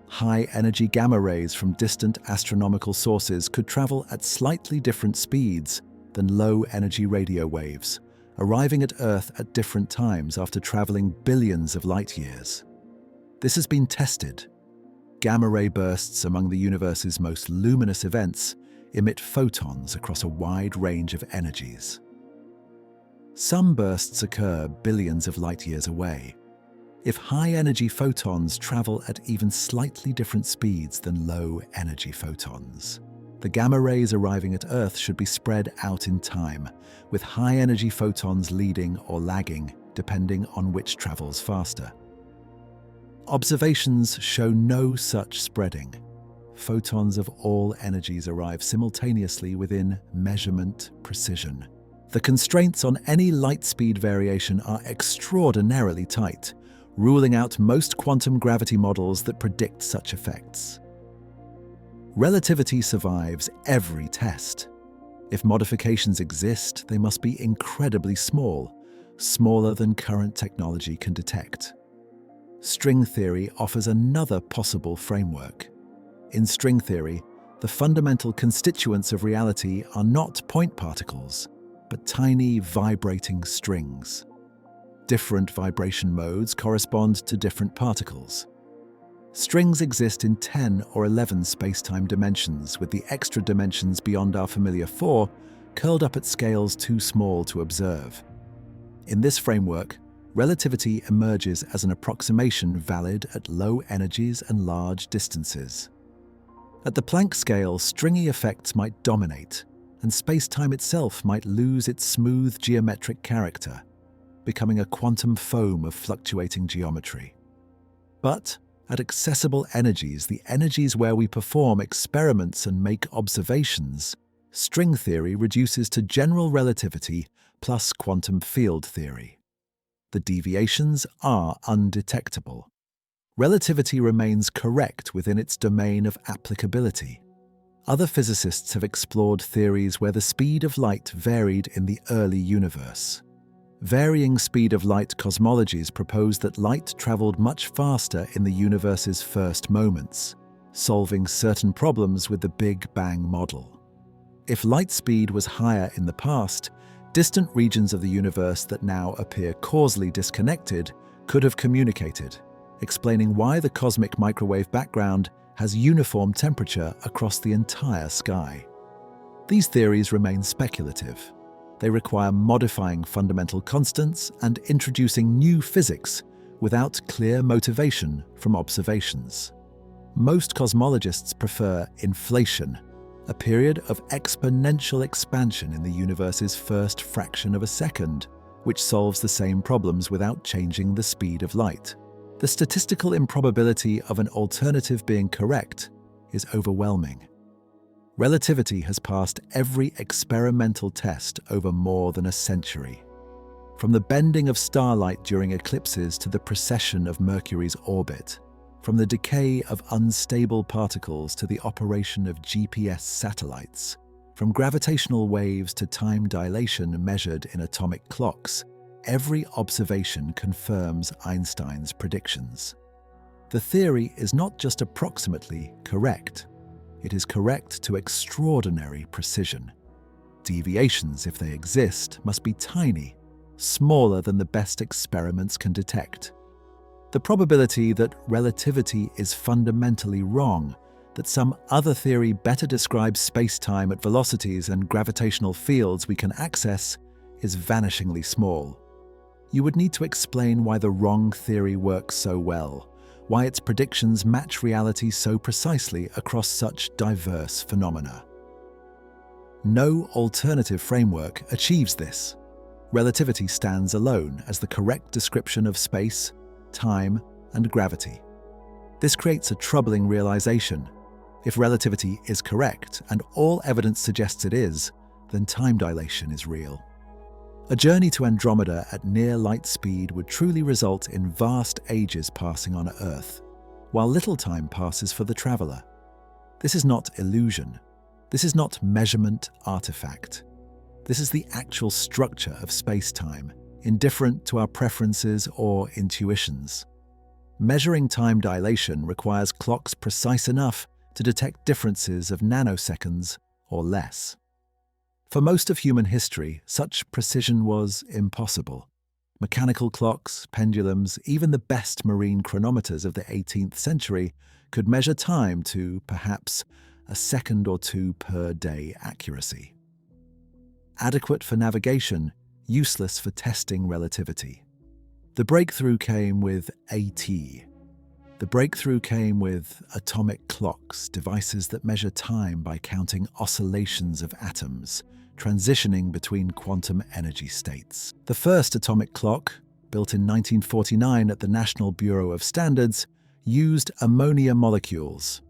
High-energy gamma rays from distant astronomical sources could travel at slightly different speeds than low-energy radio waves, arriving at Earth at different times after traveling billions of light-years. This has been tested. Gamma-ray bursts among the universe's most luminous events emit photons across a wide range of energies. Some bursts occur billions of light-years away. If high-energy photons travel at even slightly different speeds than low-energy photons, the gamma rays arriving at Earth should be spread out in time, with high-energy photons leading or lagging, depending on which travels faster. Observations show no such spreading. Photons of all energies arrive simultaneously within measurement precision. The constraints on any light speed variation are extraordinarily tight, ruling out most quantum gravity models that predict such effects. Relativity survives every test. If modifications exist, they must be incredibly small, smaller than current technology can detect. String theory offers another possible framework. In string theory, the fundamental constituents of reality are not point particles, but tiny vibrating strings. Different vibration modes correspond to different particles. Strings exist in 10 or 11 spacetime dimensions, with the extra dimensions beyond our familiar 4 curled up at scales too small to observe. In this framework, relativity emerges as an approximation valid at low energies and large distances. At the Planck scale, stringy effects might dominate, and spacetime itself might lose its smooth geometric character, becoming a quantum foam of fluctuating geometry. But at accessible energies, the energies where we perform experiments and make observations, string theory reduces to general relativity plus quantum field theory. The deviations are undetectable. Relativity remains correct within its domain of applicability. Other physicists have explored theories where the speed of light varied in the early universe. Varying speed of light cosmologies propose that light traveled much faster in the universe's first moments, solving certain problems with the Big Bang model. If light speed was higher in the past, distant regions of the universe that now appear causally disconnected could have communicated, explaining why the cosmic microwave background has uniform temperature across the entire sky. These theories remain speculative. They require modifying fundamental constants and introducing new physics without clear motivation from observations. Most cosmologists prefer inflation, a period of exponential expansion in the universe's first fraction of a second, which solves the same problems without changing the speed of light. The statistical improbability of an alternative being correct is overwhelming. Relativity has passed every experimental test over more than a century. From the bending of starlight during eclipses to the precession of Mercury's orbit, from the decay of unstable particles to the operation of GPS satellites, from gravitational waves to time dilation measured in atomic clocks, every observation confirms Einstein's predictions. The theory is not just approximately correct. It is correct to extraordinary precision. Deviations, if they exist, must be tiny, smaller than the best experiments can detect. The probability that relativity is fundamentally wrong, that some other theory better describes space-time at velocities and gravitational fields we can access, is vanishingly small. You would need to explain why the wrong theory works so well, why its predictions match reality so precisely across such diverse phenomena. No alternative framework achieves this. Relativity stands alone as the correct description of space, time, and gravity. This creates a troubling realization. If relativity is correct, and all evidence suggests it is, then time dilation is real. A journey to Andromeda at near light speed would truly result in vast ages passing on Earth, while little time passes for the traveler. This is not illusion. This is not measurement artifact. This is the actual structure of space-time, indifferent to our preferences or intuitions. Measuring time dilation requires clocks precise enough to detect differences of nanoseconds or less. For most of human history, such precision was impossible. Mechanical clocks, pendulums, even the best marine chronometers of the 18th century could measure time to, perhaps, a second or two per day accuracy. Adequate for navigation, useless for testing relativity. The breakthrough came with AT. The breakthrough came with atomic clocks, devices that measure time by counting oscillations of atoms, transitioning between quantum energy states. The first atomic clock, built in 1949 at the National Bureau of Standards, used ammonia molecules.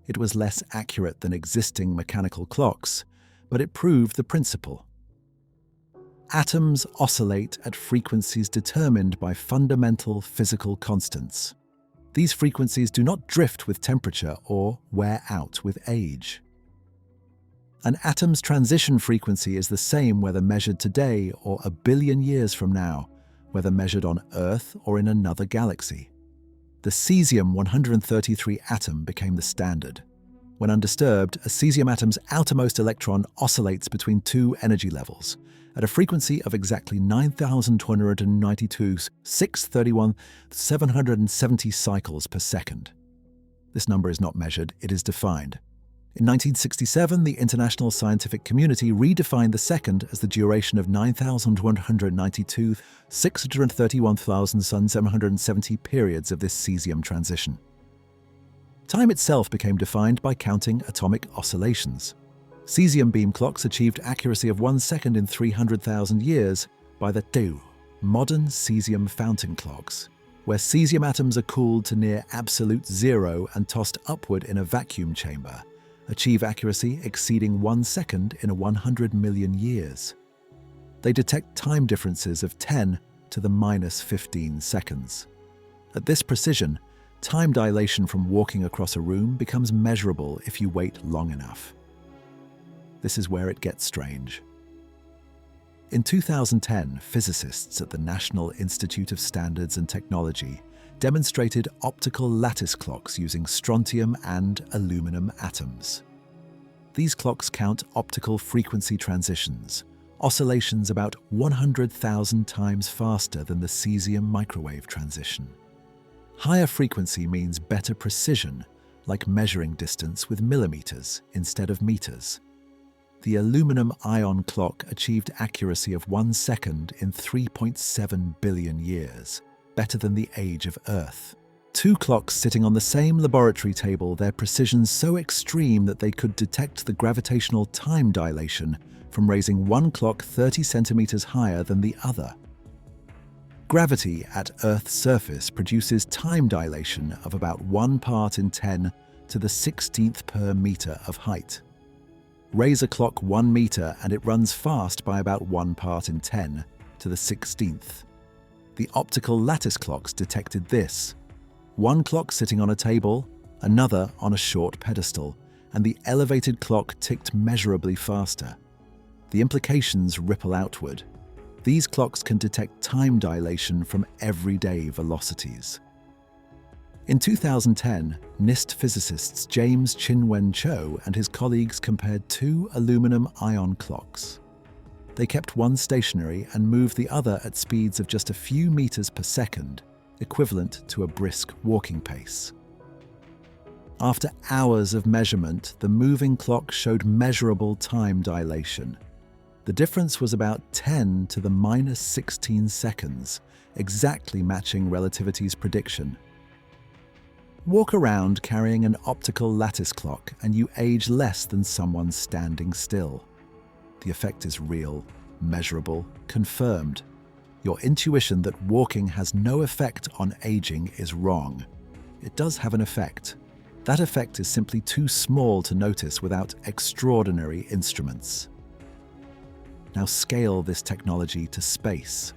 It was less accurate than existing mechanical clocks, but it proved the principle. Atoms oscillate at frequencies determined by fundamental physical constants. These frequencies do not drift with temperature or wear out with age. An atom's transition frequency is the same whether measured today or a billion years from now, whether measured on Earth or in another galaxy. The cesium-133 atom became the standard. When undisturbed, a cesium atom's outermost electron oscillates between two energy levels at a frequency of exactly 9,292, 631, 770 cycles per second. This number is not measured, it is defined. In 1967, the international scientific community redefined the second as the duration of 9,192, 631,770 periods of this cesium transition. Time itself became defined by counting atomic oscillations. Cesium beam clocks achieved accuracy of 1 second in 300,000 years by the modern cesium fountain clocks, where cesium atoms are cooled to near absolute zero and tossed upward in a vacuum chamber, achieve accuracy exceeding 1 second in 100 million years. They detect time differences of 10 to the minus 15 seconds. At this precision, time dilation from walking across a room becomes measurable if you wait long enough. This is where it gets strange. In 2010, physicists at the National Institute of Standards and Technology demonstrated optical lattice clocks using strontium and aluminum atoms. These clocks count optical frequency transitions, oscillations about 100,000 times faster than the cesium microwave transition. Higher frequency means better precision, like measuring distance with millimeters instead of meters. The aluminum ion clock achieved accuracy of 1 second in 3.7 billion years, better than the age of Earth. Two clocks sitting on the same laboratory table, their precision so extreme that they could detect the gravitational time dilation from raising one clock 30 centimeters higher than the other. Gravity at Earth's surface produces time dilation of about 1 part in 10 to the 16th per meter of height. Raise a clock 1 meter and it runs fast by about 1 part in 10 to the 16th. The optical lattice clocks detected this. One clock sitting on a table, another on a short pedestal, and the elevated clock ticked measurably faster. The implications ripple outward. These clocks can detect time dilation from everyday velocities. In 2010, NIST physicists James Chinwen Cho and his colleagues compared two aluminum ion clocks. They kept one stationary and moved the other at speeds of just a few meters per second, equivalent to a brisk walking pace. After hours of measurement, the moving clock showed measurable time dilation. The difference was about 10 to the minus 16 seconds, exactly matching Relativity's prediction. Walk around carrying an optical lattice clock and you age less than someone standing still. The effect is real, measurable, confirmed. Your intuition that walking has no effect on aging is wrong. It does have an effect. That effect is simply too small to notice without extraordinary instruments. Now scale this technology to space.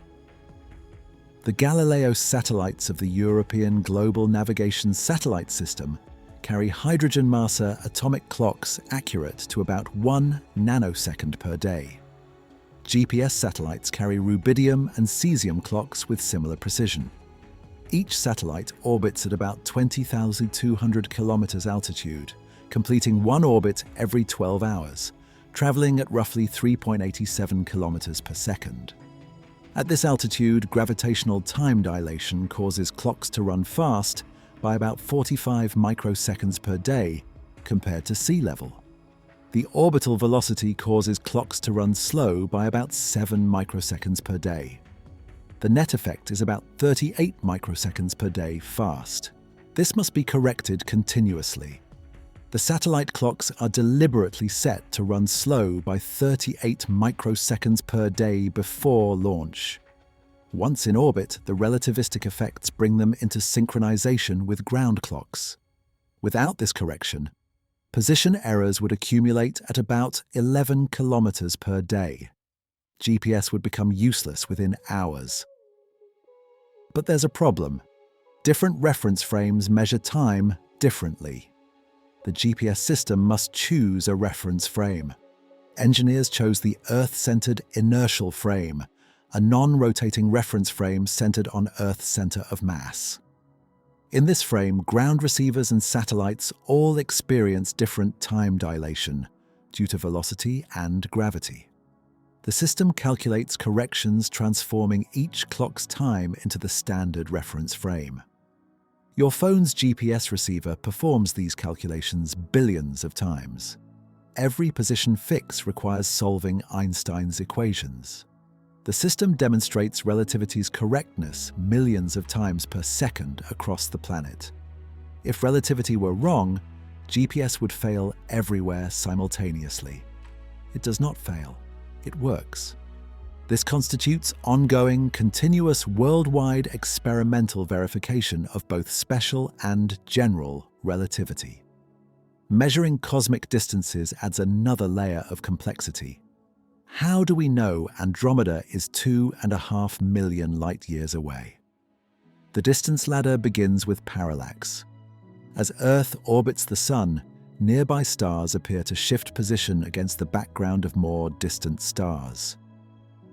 The Galileo satellites of the European Global Navigation Satellite System carry hydrogen maser atomic clocks accurate to about 1 nanosecond per day. GPS satellites carry rubidium and cesium clocks with similar precision. Each satellite orbits at about 20,200 kilometers altitude, completing one orbit every 12 hours, traveling at roughly 3.87 kilometers per second. At this altitude, gravitational time dilation causes clocks to run fast by about 45 microseconds per day compared to sea level. The orbital velocity causes clocks to run slow by about 7 microseconds per day. The net effect is about 38 microseconds per day fast. This must be corrected continuously. The satellite clocks are deliberately set to run slow by 38 microseconds per day before launch. Once in orbit, the relativistic effects bring them into synchronization with ground clocks. Without this correction, position errors would accumulate at about 11 kilometers per day. GPS would become useless within hours. But there's a problem. Different reference frames measure time differently. The GPS system must choose a reference frame. Engineers chose the Earth-centered inertial frame, a non-rotating reference frame centered on Earth's center of mass. In this frame, ground receivers and satellites all experience different time dilation due to velocity and gravity. The system calculates corrections transforming each clock's time into the standard reference frame. Your phone's GPS receiver performs these calculations billions of times. Every position fix requires solving Einstein's equations. The system demonstrates relativity's correctness millions of times per second across the planet. If relativity were wrong, GPS would fail everywhere simultaneously. It does not fail. It works. This constitutes ongoing, continuous, worldwide experimental verification of both special and general relativity. Measuring cosmic distances adds another layer of complexity. How do we know Andromeda is 2.5 million light-years away? The distance ladder begins with parallax. As Earth orbits the Sun, nearby stars appear to shift position against the background of more distant stars.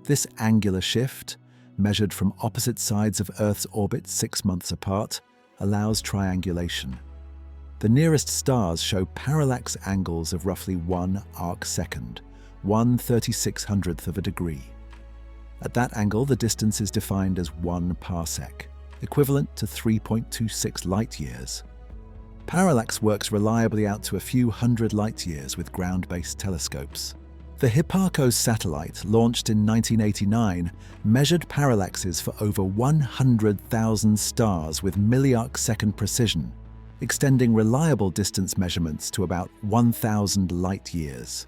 This angular shift, measured from opposite sides of Earth's orbit 6 months apart, allows triangulation. The nearest stars show parallax angles of roughly 1 arcsecond, 1/3600th of a degree. At that angle, the distance is defined as 1 parsec, equivalent to 3.26 light-years. Parallax works reliably out to a few hundred light-years with ground-based telescopes. The Hipparcos satellite, launched in 1989, measured parallaxes for over 100,000 stars with milli-arcsecond precision, extending reliable distance measurements to about 1,000 light-years.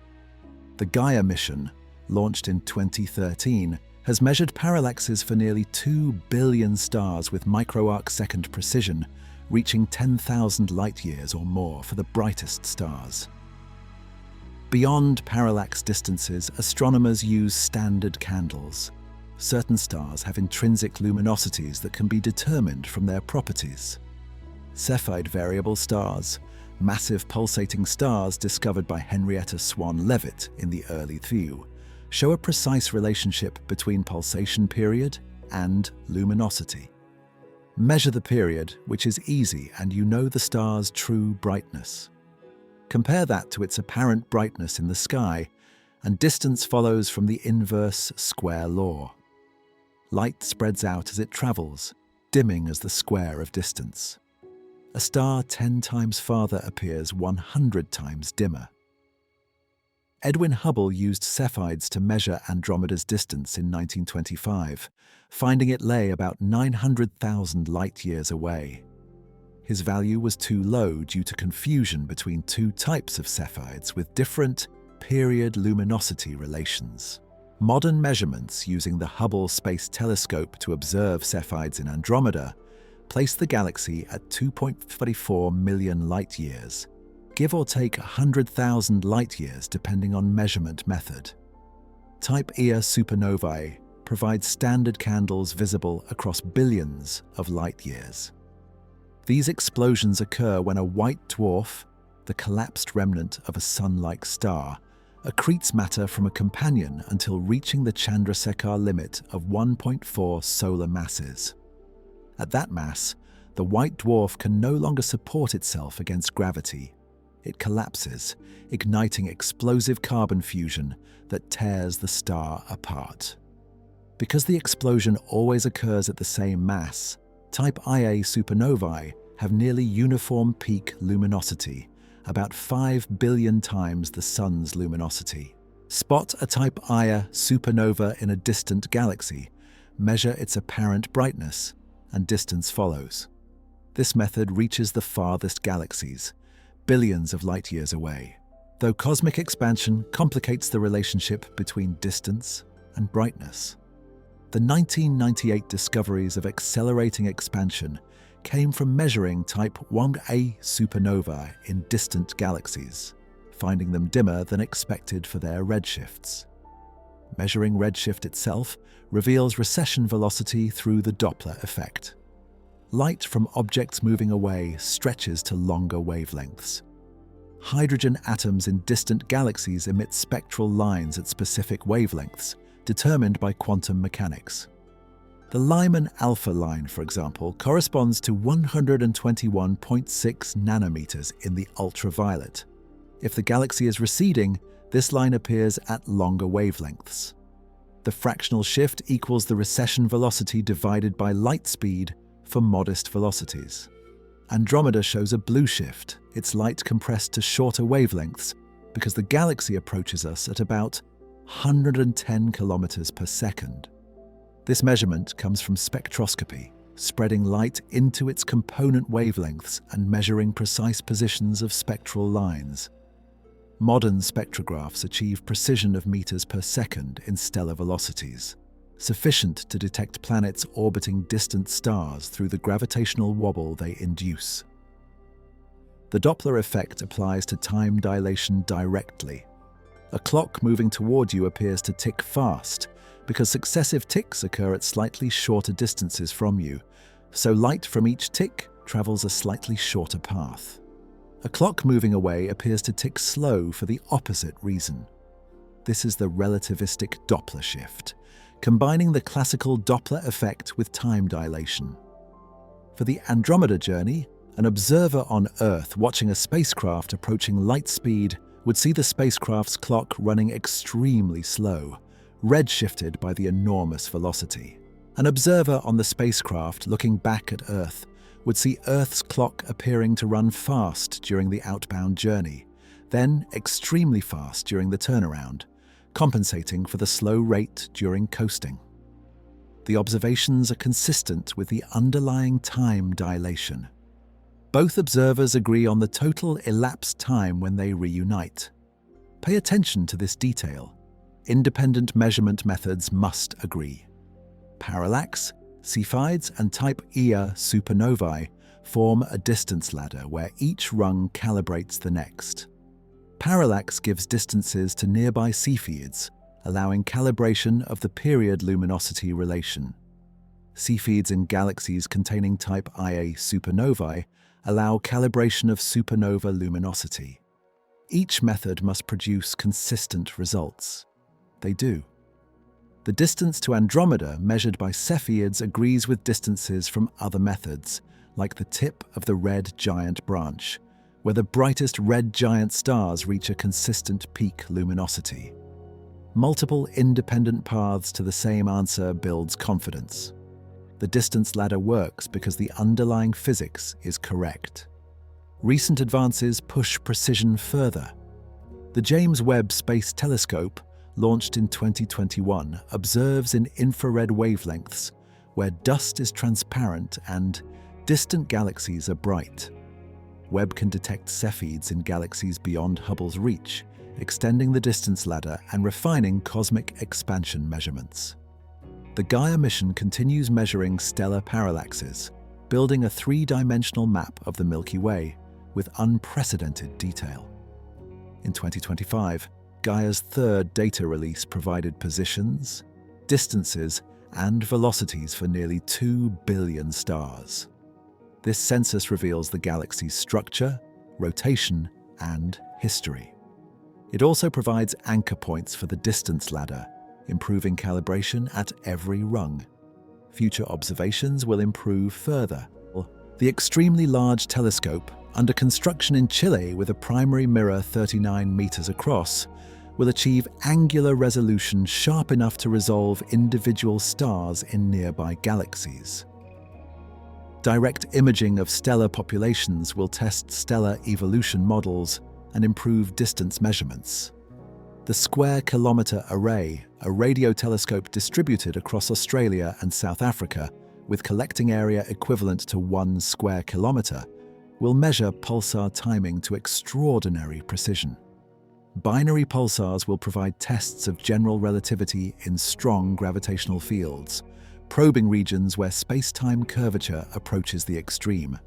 The Gaia mission, launched in 2013, has measured parallaxes for nearly 2 billion stars with micro-arcsecond precision, reaching 10,000 light-years or more for the brightest stars. Beyond parallax distances, astronomers use standard candles. Certain stars have intrinsic luminosities that can be determined from their properties. Cepheid variable stars, massive pulsating stars discovered by Henrietta Swan Leavitt in the early THEW, show a precise relationship between pulsation period and luminosity. Measure the period, which is easy, and you know the star's true brightness. Compare that to its apparent brightness in the sky, and distance follows from the inverse square law. Light spreads out as it travels, dimming as the square of distance. A star 10 times farther appears 100 times dimmer. Edwin Hubble used Cepheids to measure Andromeda's distance in 1925, finding it lay about 900,000 light-years away. His value was too low due to confusion between two types of Cepheids with different period-luminosity relations. Modern measurements using the Hubble Space Telescope to observe Cepheids in Andromeda place the galaxy at 2.34 million light-years, give or take 100,000 light-years depending on measurement method. Type Ia supernovae provide standard candles visible across billions of light-years. These explosions occur when a white dwarf, the collapsed remnant of a sun-like star, accretes matter from a companion until reaching the Chandrasekhar limit of 1.4 solar masses. At that mass, the white dwarf can no longer support itself against gravity. It collapses, igniting explosive carbon fusion that tears the star apart. Because the explosion always occurs at the same mass, type Ia supernovae have nearly uniform peak luminosity, about 5 billion times the Sun's luminosity. Spot a type Ia supernova in a distant galaxy, measure its apparent brightness, and distance follows. This method reaches the farthest galaxies, billions of light-years away, though cosmic expansion complicates the relationship between distance and brightness. The 1998 discoveries of accelerating expansion came from measuring type Wang-A supernovae in distant galaxies, finding them dimmer than expected for their redshifts. Measuring redshift itself reveals recession velocity through the Doppler effect. Light from objects moving away stretches to longer wavelengths. Hydrogen atoms in distant galaxies emit spectral lines at specific wavelengths, determined by quantum mechanics. The Lyman alpha line, for example, corresponds to 121.6 nanometers in the ultraviolet. If the galaxy is receding, this line appears at longer wavelengths. The fractional shift equals the recession velocity divided by light speed for modest velocities. Andromeda shows a blue shift, its light compressed to shorter wavelengths because the galaxy approaches us at about 110 kilometers per second. This measurement comes from spectroscopy, spreading light into its component wavelengths and measuring precise positions of spectral lines. Modern spectrographs achieve precision of meters per second in stellar velocities, sufficient to detect planets orbiting distant stars through the gravitational wobble they induce. The Doppler effect applies to time dilation directly. A clock moving toward you appears to tick fast because successive ticks occur at slightly shorter distances from you, so light from each tick travels a slightly shorter path. A clock moving away appears to tick slow for the opposite reason. This is the relativistic Doppler shift, combining the classical Doppler effect with time dilation. For the Andromeda journey, an observer on Earth watching a spacecraft approaching light speed would see the spacecraft's clock running extremely slow, redshifted by the enormous velocity. An observer on the spacecraft looking back at Earth would see Earth's clock appearing to run fast during the outbound journey, then extremely fast during the turnaround, compensating for the slow rate during coasting. The observations are consistent with the underlying time dilation. Both observers agree on the total elapsed time when they reunite. Pay attention to this detail. Independent measurement methods must agree. Parallax, Cepheids, and type Ia supernovae form a distance ladder where each rung calibrates the next. Parallax gives distances to nearby Cepheids, allowing calibration of the period luminosity relation. Cepheids in galaxies containing type Ia supernovae allow calibration of supernova luminosity. Each method must produce consistent results. They do. The distance to Andromeda measured by Cepheids agrees with distances from other methods, like the tip of the red giant branch, where the brightest red giant stars reach a consistent peak luminosity. Multiple independent paths to the same answer builds confidence. The distance ladder works because the underlying physics is correct. Recent advances push precision further. The James Webb Space Telescope, launched in 2021, observes in infrared wavelengths where dust is transparent and distant galaxies are bright. Webb can detect Cepheids in galaxies beyond Hubble's reach, extending the distance ladder and refining cosmic expansion measurements. The Gaia mission continues measuring stellar parallaxes, building a three-dimensional map of the Milky Way with unprecedented detail. In 2025, Gaia's third data release provided positions, distances, and velocities for nearly 2 billion stars. This census reveals the galaxy's structure, rotation, and history. It also provides anchor points for the distance ladder, improving calibration at every rung. Future observations will improve further. The extremely large telescope, under construction in Chile with a primary mirror 39 meters across, will achieve angular resolution sharp enough to resolve individual stars in nearby galaxies. Direct imaging of stellar populations will test stellar evolution models and improve distance measurements. The Square Kilometre Array, a radio telescope distributed across Australia and South Africa with collecting area equivalent to 1 square kilometre, will measure pulsar timing to extraordinary precision. Binary pulsars will provide tests of general relativity in strong gravitational fields, probing regions where space-time curvature approaches the extreme.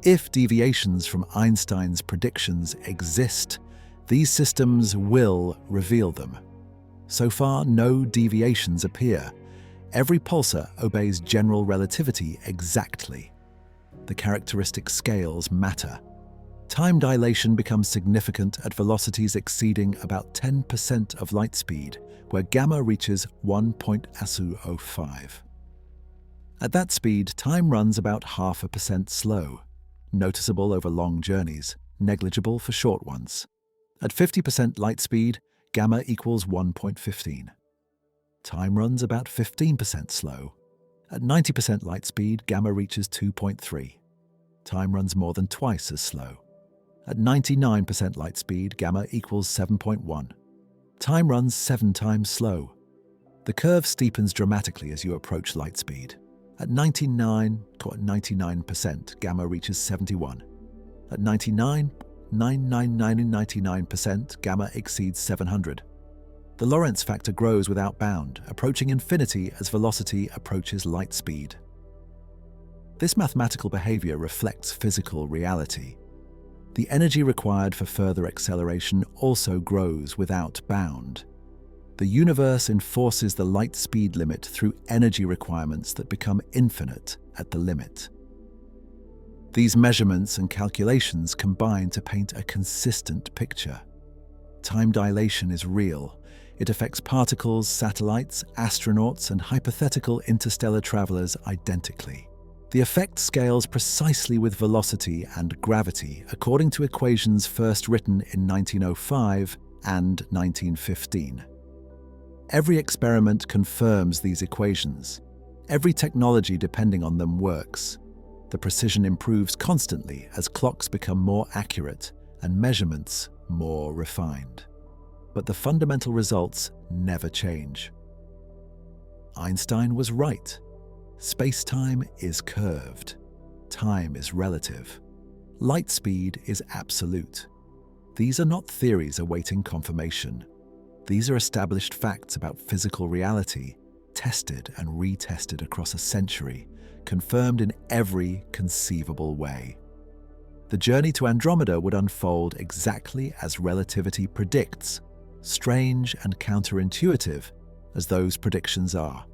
If deviations from Einstein's predictions exist, these systems will reveal them. So far, no deviations appear. Every pulsar obeys general relativity exactly. The characteristic scales matter. Time dilation becomes significant at velocities exceeding about 10% of light speed, where gamma reaches 1.05. At that speed, time runs about 0.5% slow, noticeable over long journeys, negligible for short ones. At 50% light speed, gamma equals 1.15. Time runs about 15% slow. At 90% light speed, gamma reaches 2.3. Time runs more than twice as slow. At 99% light speed, gamma equals 7.1. Time runs 7 times slow. The curve steepens dramatically as you approach light speed. At 99%, gamma reaches 71. At 99%, gamma exceeds 700. The Lorentz factor grows without bound, approaching infinity as velocity approaches light speed. This mathematical behavior reflects physical reality. The energy required for further acceleration also grows without bound. The universe enforces the light speed limit through energy requirements that become infinite at the limit. These measurements and calculations combine to paint a consistent picture. Time dilation is real. It affects particles, satellites, astronauts, and hypothetical interstellar travelers identically. The effect scales precisely with velocity and gravity, according to equations first written in 1905 and 1915. Every experiment confirms these equations. Every technology depending on them works. The precision improves constantly as clocks become more accurate and measurements more refined. But the fundamental results never change. Einstein was right. Space-time is curved. Time is relative. Light speed is absolute. These are not theories awaiting confirmation. These are established facts about physical reality, tested and retested across a century, confirmed in every conceivable way. The journey to Andromeda would unfold exactly as relativity predicts, strange and counterintuitive as those predictions are.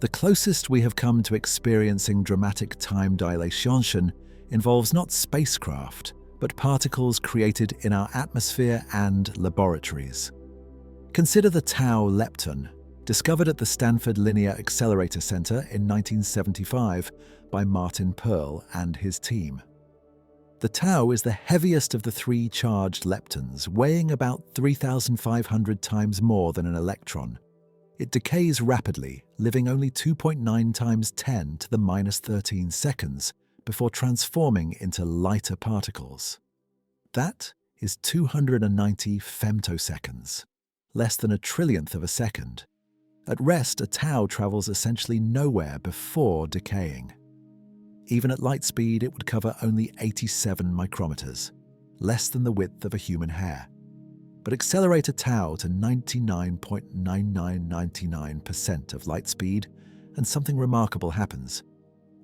The closest we have come to experiencing dramatic time dilation involves not spacecraft, but particles created in our atmosphere and laboratories. Consider the tau lepton, discovered at the Stanford Linear Accelerator Center in 1975 by Martin Pearl and his team. The tau is the heaviest of the three charged leptons, weighing about 3,500 times more than an electron. It decays rapidly, living only 2.9 times 10 to the minus 13 seconds before transforming into lighter particles. That is 290 femtoseconds, less than a trillionth of a second. At rest, a tau travels essentially nowhere before decaying. Even at light speed, it would cover only 87 micrometers, less than the width of a human hair. But accelerate a tau to 99.9999% of light speed, and something remarkable happens.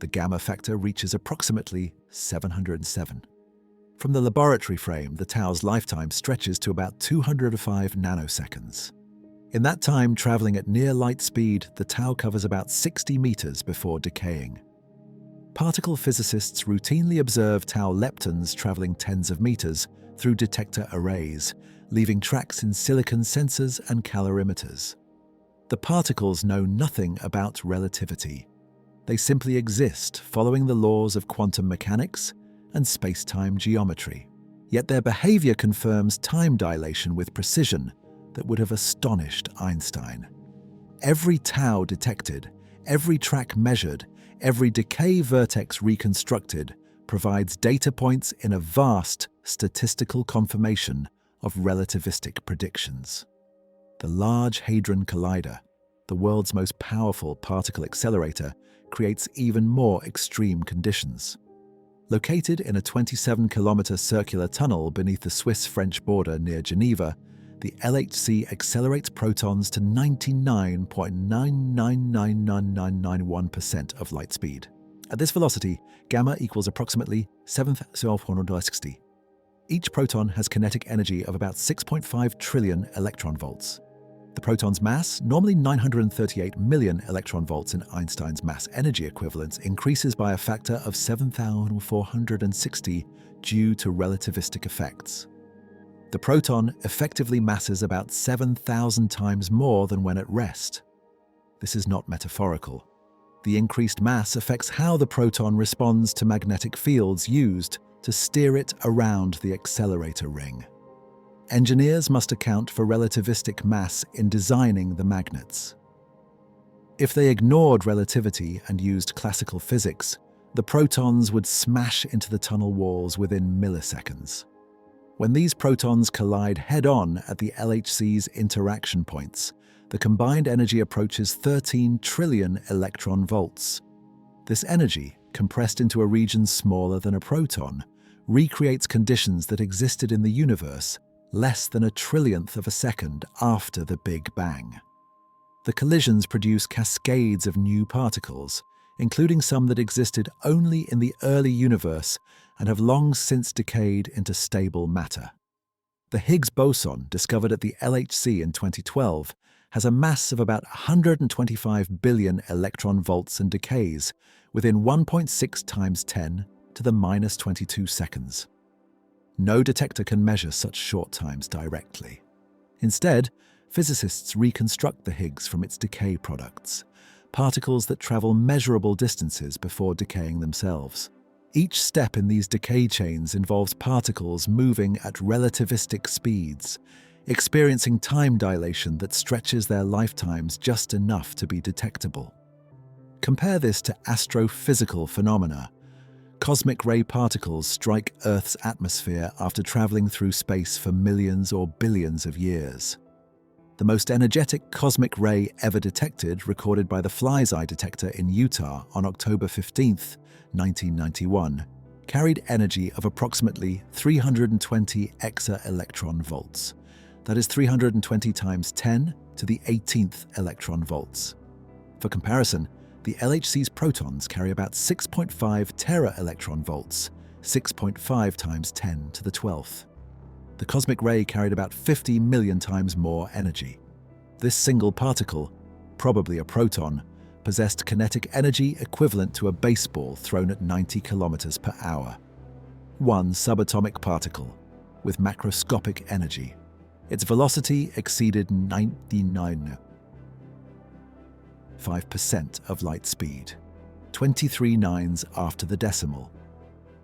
The gamma factor reaches approximately 707. From the laboratory frame, the tau's lifetime stretches to about 205 nanoseconds. In that time, traveling at near light speed, the tau covers about 60 meters before decaying. Particle physicists routinely observe tau leptons traveling tens of meters through detector arrays, leaving tracks in silicon sensors and calorimeters. The particles know nothing about relativity. They simply exist, following the laws of quantum mechanics and space-time geometry. Yet their behavior confirms time dilation with precision that would have astonished Einstein. Every tau detected, every track measured, every decay vertex reconstructed provides data points in a vast statistical confirmation of relativistic predictions. The Large Hadron Collider, the world's most powerful particle accelerator, creates even more extreme conditions. Located in a 27-kilometer circular tunnel beneath the Swiss-French border near Geneva, the LHC accelerates protons to 99.9999991% of light speed. At this velocity, gamma equals approximately 7,460. Each proton has kinetic energy of about 6.5 trillion electron volts. The proton's mass, normally 938 million electron volts in Einstein's mass energy equivalence, increases by a factor of 7,460 due to relativistic effects. The proton effectively masses about 7,000 times more than when at rest. This is not metaphorical. The increased mass affects how the proton responds to magnetic fields used to steer it around the accelerator ring. Engineers must account for relativistic mass in designing the magnets. If they ignored relativity and used classical physics, the protons would smash into the tunnel walls within milliseconds. When these protons collide head-on at the LHC's interaction points, the combined energy approaches 13 trillion electron volts. This energy, compressed into a region smaller than a proton, recreates conditions that existed in the universe less than a trillionth of a second after the Big Bang. The collisions produce cascades of new particles, including some that existed only in the early universe and have long since decayed into stable matter. The Higgs boson, discovered at the LHC in 2012, has a mass of about 125 billion electron volts and decays within 1.6 times 10 to the minus 22 seconds. No detector can measure such short times directly. Instead, physicists reconstruct the Higgs from its decay products, particles that travel measurable distances before decaying themselves. Each step in these decay chains involves particles moving at relativistic speeds, experiencing time dilation that stretches their lifetimes just enough to be detectable. Compare this to astrophysical phenomena. Cosmic ray particles strike Earth's atmosphere after traveling through space for millions or billions of years. The most energetic cosmic ray ever detected, recorded by the Fly's Eye detector in Utah on October 15, 1991, carried energy of approximately 320 exa-electron volts. That is 320 times 10 to the 18th electron volts. For comparison, the LHC's protons carry about 6.5 tera-electron volts, 6.5 times 10 to the 12th. The cosmic ray carried about 50 million times more energy. This single particle, probably a proton, possessed kinetic energy equivalent to a baseball thrown at 90 kilometers per hour. One subatomic particle with macroscopic energy. Its velocity exceeded 99.5% of light speed, 23 nines after the decimal.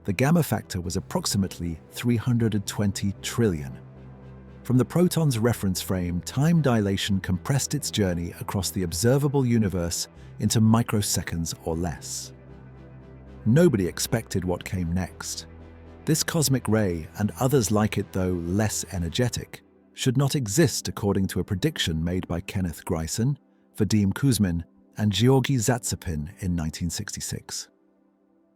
The gamma factor was approximately 320 trillion. From the proton's reference frame, time dilation compressed its journey across the observable universe into microseconds or less. Nobody expected what came next. This cosmic ray, and others like it though less energetic, should not exist according to a prediction made by Kenneth Greisen, Vadim Kuzmin, and Georgy Zatsepin in 1966.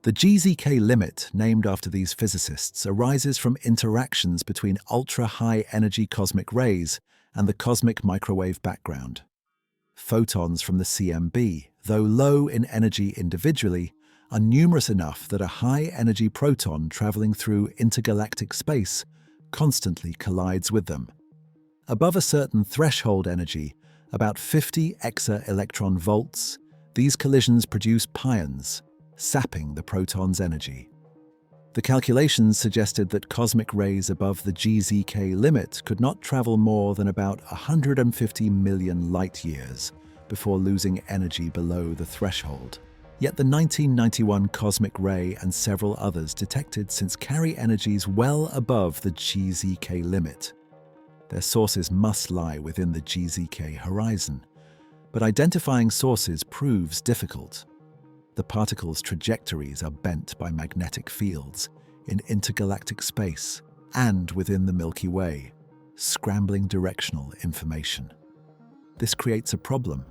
The GZK limit, named after these physicists, arises from interactions between ultra-high energy cosmic rays and the cosmic microwave background. Photons from the CMB, though low in energy individually, are numerous enough that a high-energy proton traveling through intergalactic space constantly collides with them. Above a certain threshold energy, about 50 exa-electron volts, these collisions produce pions, sapping the proton's energy. The calculations suggested that cosmic rays above the GZK limit could not travel more than about 150 million light-years before losing energy below the threshold. Yet the 1991 cosmic ray and several others detected since carry energies well above the GZK limit. Their sources must lie within the GZK horizon, but identifying sources proves difficult. The particles' trajectories are bent by magnetic fields in intergalactic space and within the Milky Way, scrambling directional information. This creates a problem.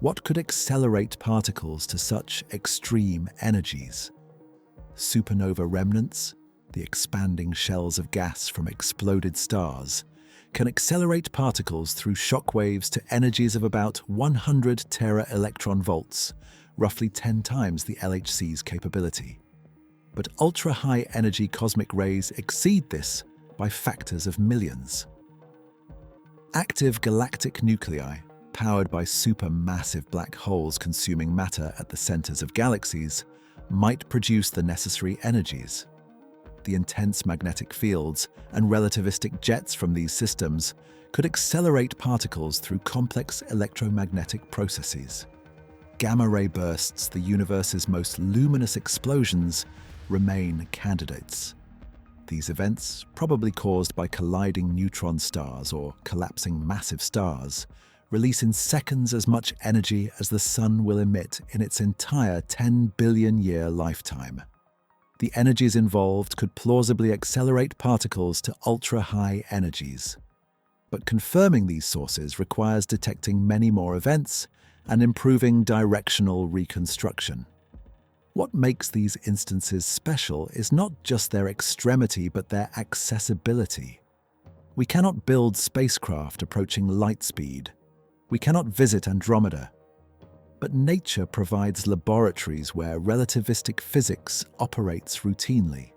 What could accelerate particles to such extreme energies? Supernova remnants, the expanding shells of gas from exploded stars, can accelerate particles through shock waves to energies of about 100 tera-electron volts, roughly 10 times the LHC's capability. But ultra-high energy cosmic rays exceed this by factors of millions. Active galactic nuclei, powered by supermassive black holes consuming matter at the centers of galaxies, might produce the necessary energies. The intense magnetic fields and relativistic jets from these systems could accelerate particles through complex electromagnetic processes. Gamma-ray bursts, the universe's most luminous explosions, remain candidates. These events, probably caused by colliding neutron stars or collapsing massive stars, release in seconds as much energy as the Sun will emit in its entire 10 billion-year lifetime. The energies involved could plausibly accelerate particles to ultra-high energies. But confirming these sources requires detecting many more events and improving directional reconstruction. What makes these instances special is not just their extremity but their accessibility. We cannot build spacecraft approaching light speed. We cannot visit Andromeda. But nature provides laboratories where relativistic physics operates routinely.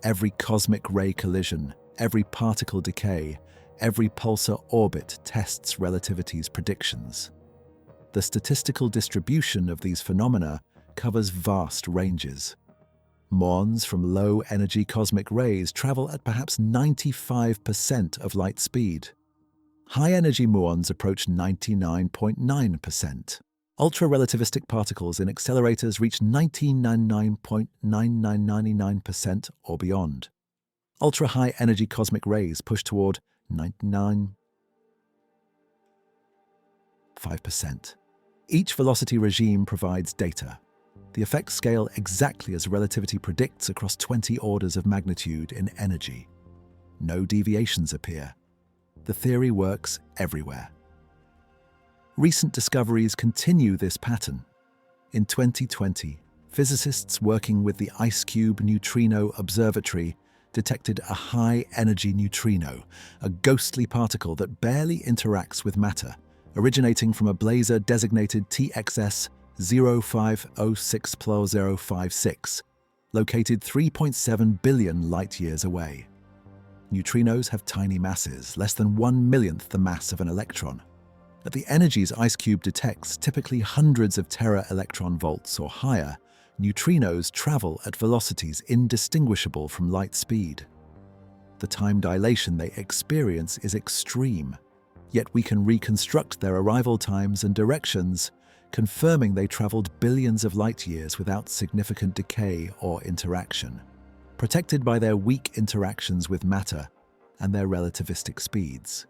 Every cosmic ray collision, every particle decay, every pulsar orbit tests relativity's predictions. The statistical distribution of these phenomena covers vast ranges. Muons from low-energy cosmic rays travel at perhaps 95% of light speed. High-energy muons approach 99.9%. Ultra-relativistic particles in accelerators reach 99.9999% or beyond. Ultra-high-energy cosmic rays push toward 99.5%. Each velocity regime provides data. The effects scale exactly as relativity predicts across 20 orders of magnitude in energy. No deviations appear. The theory works everywhere. Recent discoveries continue this pattern. In 2020, physicists working with the IceCube Neutrino Observatory detected a high-energy neutrino, a ghostly particle that barely interacts with matter, originating from a blazar designated TXS 0506P056, located 3.7 billion light-years away. Neutrinos have tiny masses, less than 1/1,000,000th the mass of an electron. At the energies IceCube detects, typically hundreds of tera-electron volts or higher, neutrinos travel at velocities indistinguishable from light speed. The time dilation they experience is extreme, yet we can reconstruct their arrival times and directions, confirming they traveled billions of light-years without significant decay or interaction, protected by their weak interactions with matter and their relativistic speeds.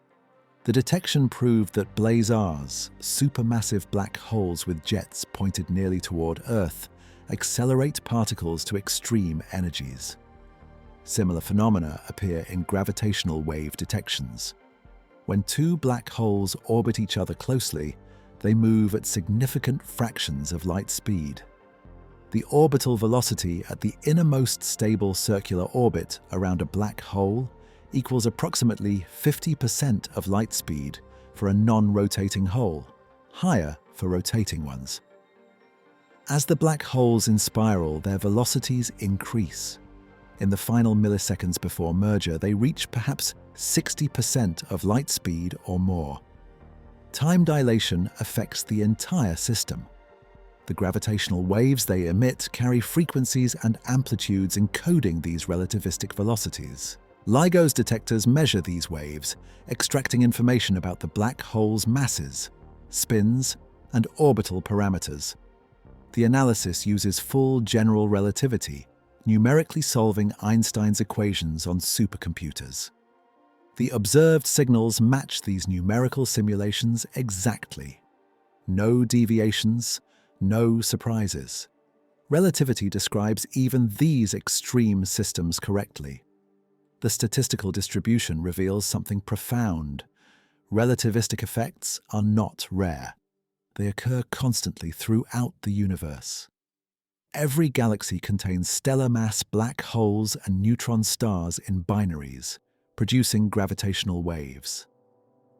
The detection proved that blazars, supermassive black holes with jets pointed nearly toward Earth, accelerate particles to extreme energies. Similar phenomena appear in gravitational wave detections. When two black holes orbit each other closely, they move at significant fractions of light speed. The orbital velocity at the innermost stable circular orbit around a black hole equals approximately 50% of light speed for a non-rotating hole, higher for rotating ones. As the black holes inspiral, their velocities increase. In the final milliseconds before merger, they reach perhaps 60% of light speed or more. Time dilation affects the entire system. The gravitational waves they emit carry frequencies and amplitudes encoding these relativistic velocities. LIGO's detectors measure these waves, extracting information about the black hole's masses, spins, and orbital parameters. The analysis uses full general relativity, numerically solving Einstein's equations on supercomputers. The observed signals match these numerical simulations exactly. No deviations, no surprises. Relativity describes even these extreme systems correctly. The statistical distribution reveals something profound. Relativistic effects are not rare. They occur constantly throughout the universe. Every galaxy contains stellar mass black holes and neutron stars in binaries, producing gravitational waves.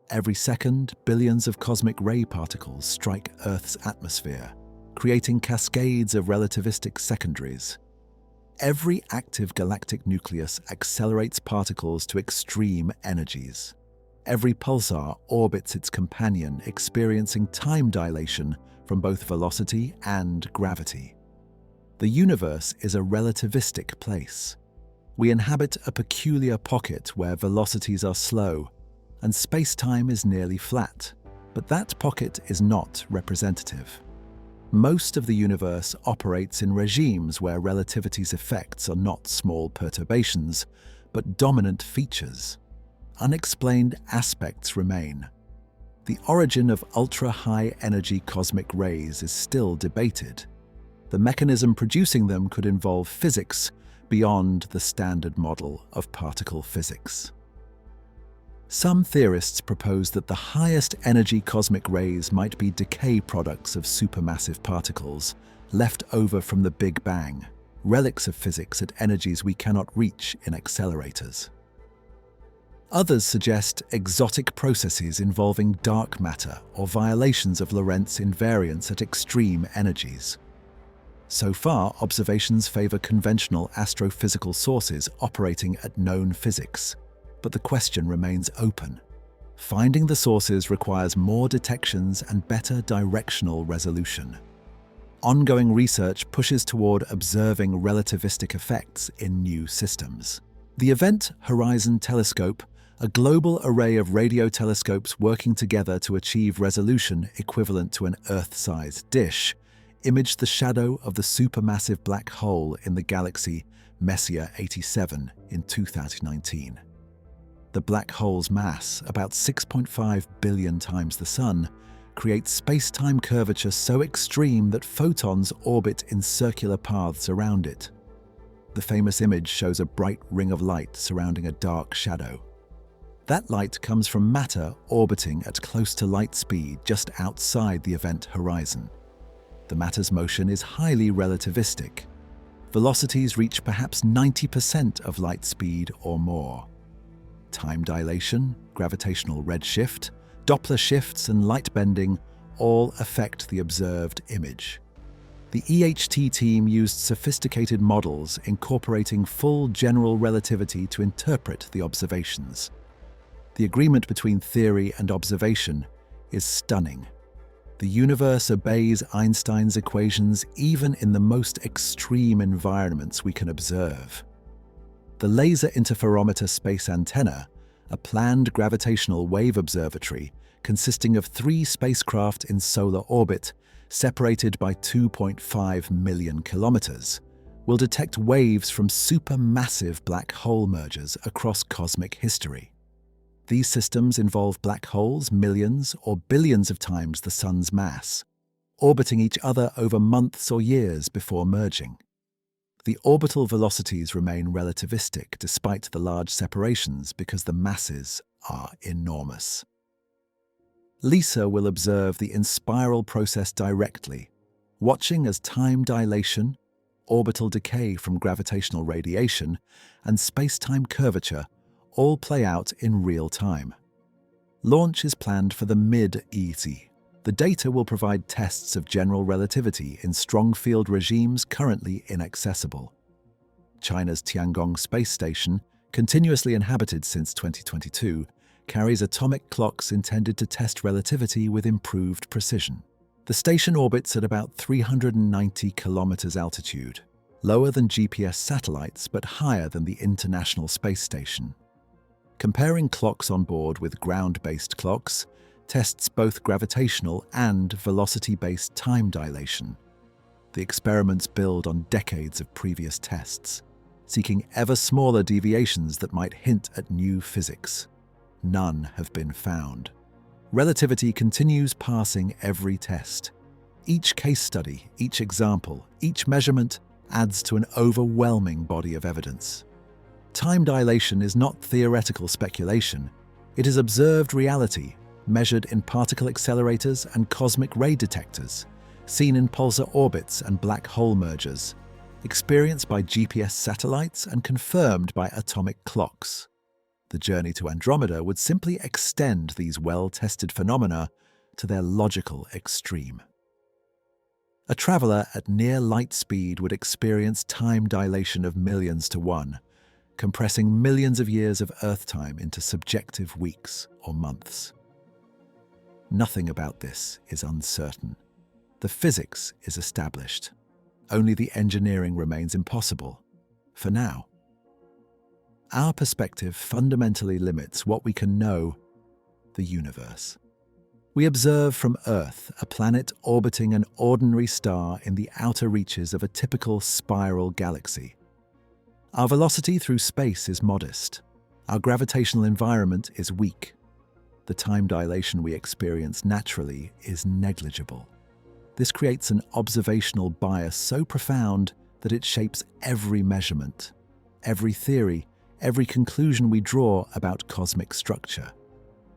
Every second, billions of cosmic ray particles strike Earth's atmosphere, creating cascades of relativistic secondaries. Every active galactic nucleus accelerates particles to extreme energies. Every pulsar orbits its companion, experiencing time dilation from both velocity and gravity. The universe is a relativistic place. We inhabit a peculiar pocket where velocities are slow and space-time is nearly flat, but that pocket is not representative. Most of the universe operates in regimes where relativity's effects are not small perturbations, but dominant features. Unexplained aspects remain. The origin of ultra-high energy cosmic rays is still debated. The mechanism producing them could involve physics beyond the standard model of particle physics. Some theorists propose that the highest energy cosmic rays might be decay products of supermassive particles left over from the Big Bang, relics of physics at energies we cannot reach in accelerators. Others suggest exotic processes involving dark matter or violations of Lorentz invariance at extreme energies. So far, observations favor conventional astrophysical sources operating at known physics, but the question remains open. Finding the sources requires more detections and better directional resolution. Ongoing research pushes toward observing relativistic effects in new systems. The Event Horizon Telescope, a global array of radio telescopes working together to achieve resolution equivalent to an Earth-sized dish, imaged the shadow of the supermassive black hole in the galaxy Messier 87 in 2019. The black hole's mass, about 6.5 billion times the Sun, creates space-time curvature so extreme that photons orbit in circular paths around it. The famous image shows a bright ring of light surrounding a dark shadow. That light comes from matter orbiting at close to light speed just outside the event horizon. The matter's motion is highly relativistic. Velocities reach perhaps 90% of light speed or more. Time dilation, gravitational redshift, Doppler shifts, and light bending all affect the observed image. The EHT team used sophisticated models incorporating full general relativity to interpret the observations. The agreement between theory and observation is stunning. The universe obeys Einstein's equations even in the most extreme environments we can observe. The Laser Interferometer Space Antenna, a planned gravitational wave observatory consisting of 3 spacecraft in solar orbit, separated by 2.5 million kilometers, will detect waves from supermassive black hole mergers across cosmic history. These systems involve black holes millions or billions of times the Sun's mass, orbiting each other over months or years before merging. The orbital velocities remain relativistic despite the large separations because the masses are enormous. LISA will observe the in-spiral process directly, watching as time dilation, orbital decay from gravitational radiation, and space-time curvature all play out in real time. Launch is planned for the mid-ET. The data will provide tests of general relativity in strong field regimes currently inaccessible. China's Tiangong space station, continuously inhabited since 2022, carries atomic clocks intended to test relativity with improved precision. The station orbits at about 390 kilometers altitude, lower than GPS satellites but higher than the International Space Station. Comparing clocks on board with ground-based clocks tests both gravitational and velocity-based time dilation. The experiments build on decades of previous tests, seeking ever smaller deviations that might hint at new physics. None have been found. Relativity continues passing every test. Each case study, each example, each measurement adds to an overwhelming body of evidence. Time dilation is not theoretical speculation. It is observed reality, measured in particle accelerators and cosmic ray detectors, seen in pulsar orbits and black hole mergers, experienced by GPS satellites and confirmed by atomic clocks. The journey to Andromeda would simply extend these well-tested phenomena to their logical extreme. A traveler at near light speed would experience time dilation of millions to one, compressing millions of years of Earth time into subjective weeks or months. Nothing about this is uncertain. The physics is established. Only the engineering remains impossible, for now. Our perspective fundamentally limits what we can know: the universe. We observe from Earth a planet orbiting an ordinary star in the outer reaches of a typical spiral galaxy. Our velocity through space is modest. Our gravitational environment is weak. The time dilation we experience naturally is negligible. This creates an observational bias so profound that it shapes every measurement, every theory, every conclusion we draw about cosmic structure.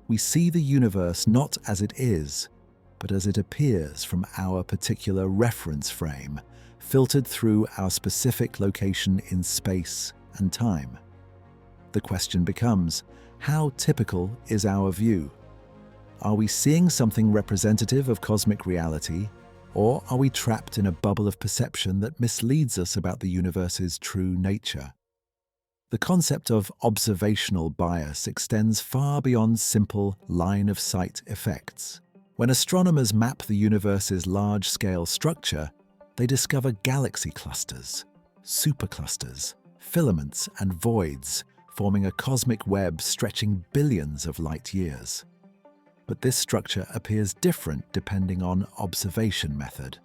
We see the universe not as it is, but as it appears from our particular reference frame, filtered through our specific location in space and time. The question becomes, how typical is our view? Are we seeing something representative of cosmic reality, or are we trapped in a bubble of perception that misleads us about the universe's true nature? The concept of observational bias extends far beyond simple line-of-sight effects. When astronomers map the universe's large-scale structure, they discover galaxy clusters, superclusters, filaments, and voids, forming a cosmic web stretching billions of light years. But this structure appears different depending on observation method.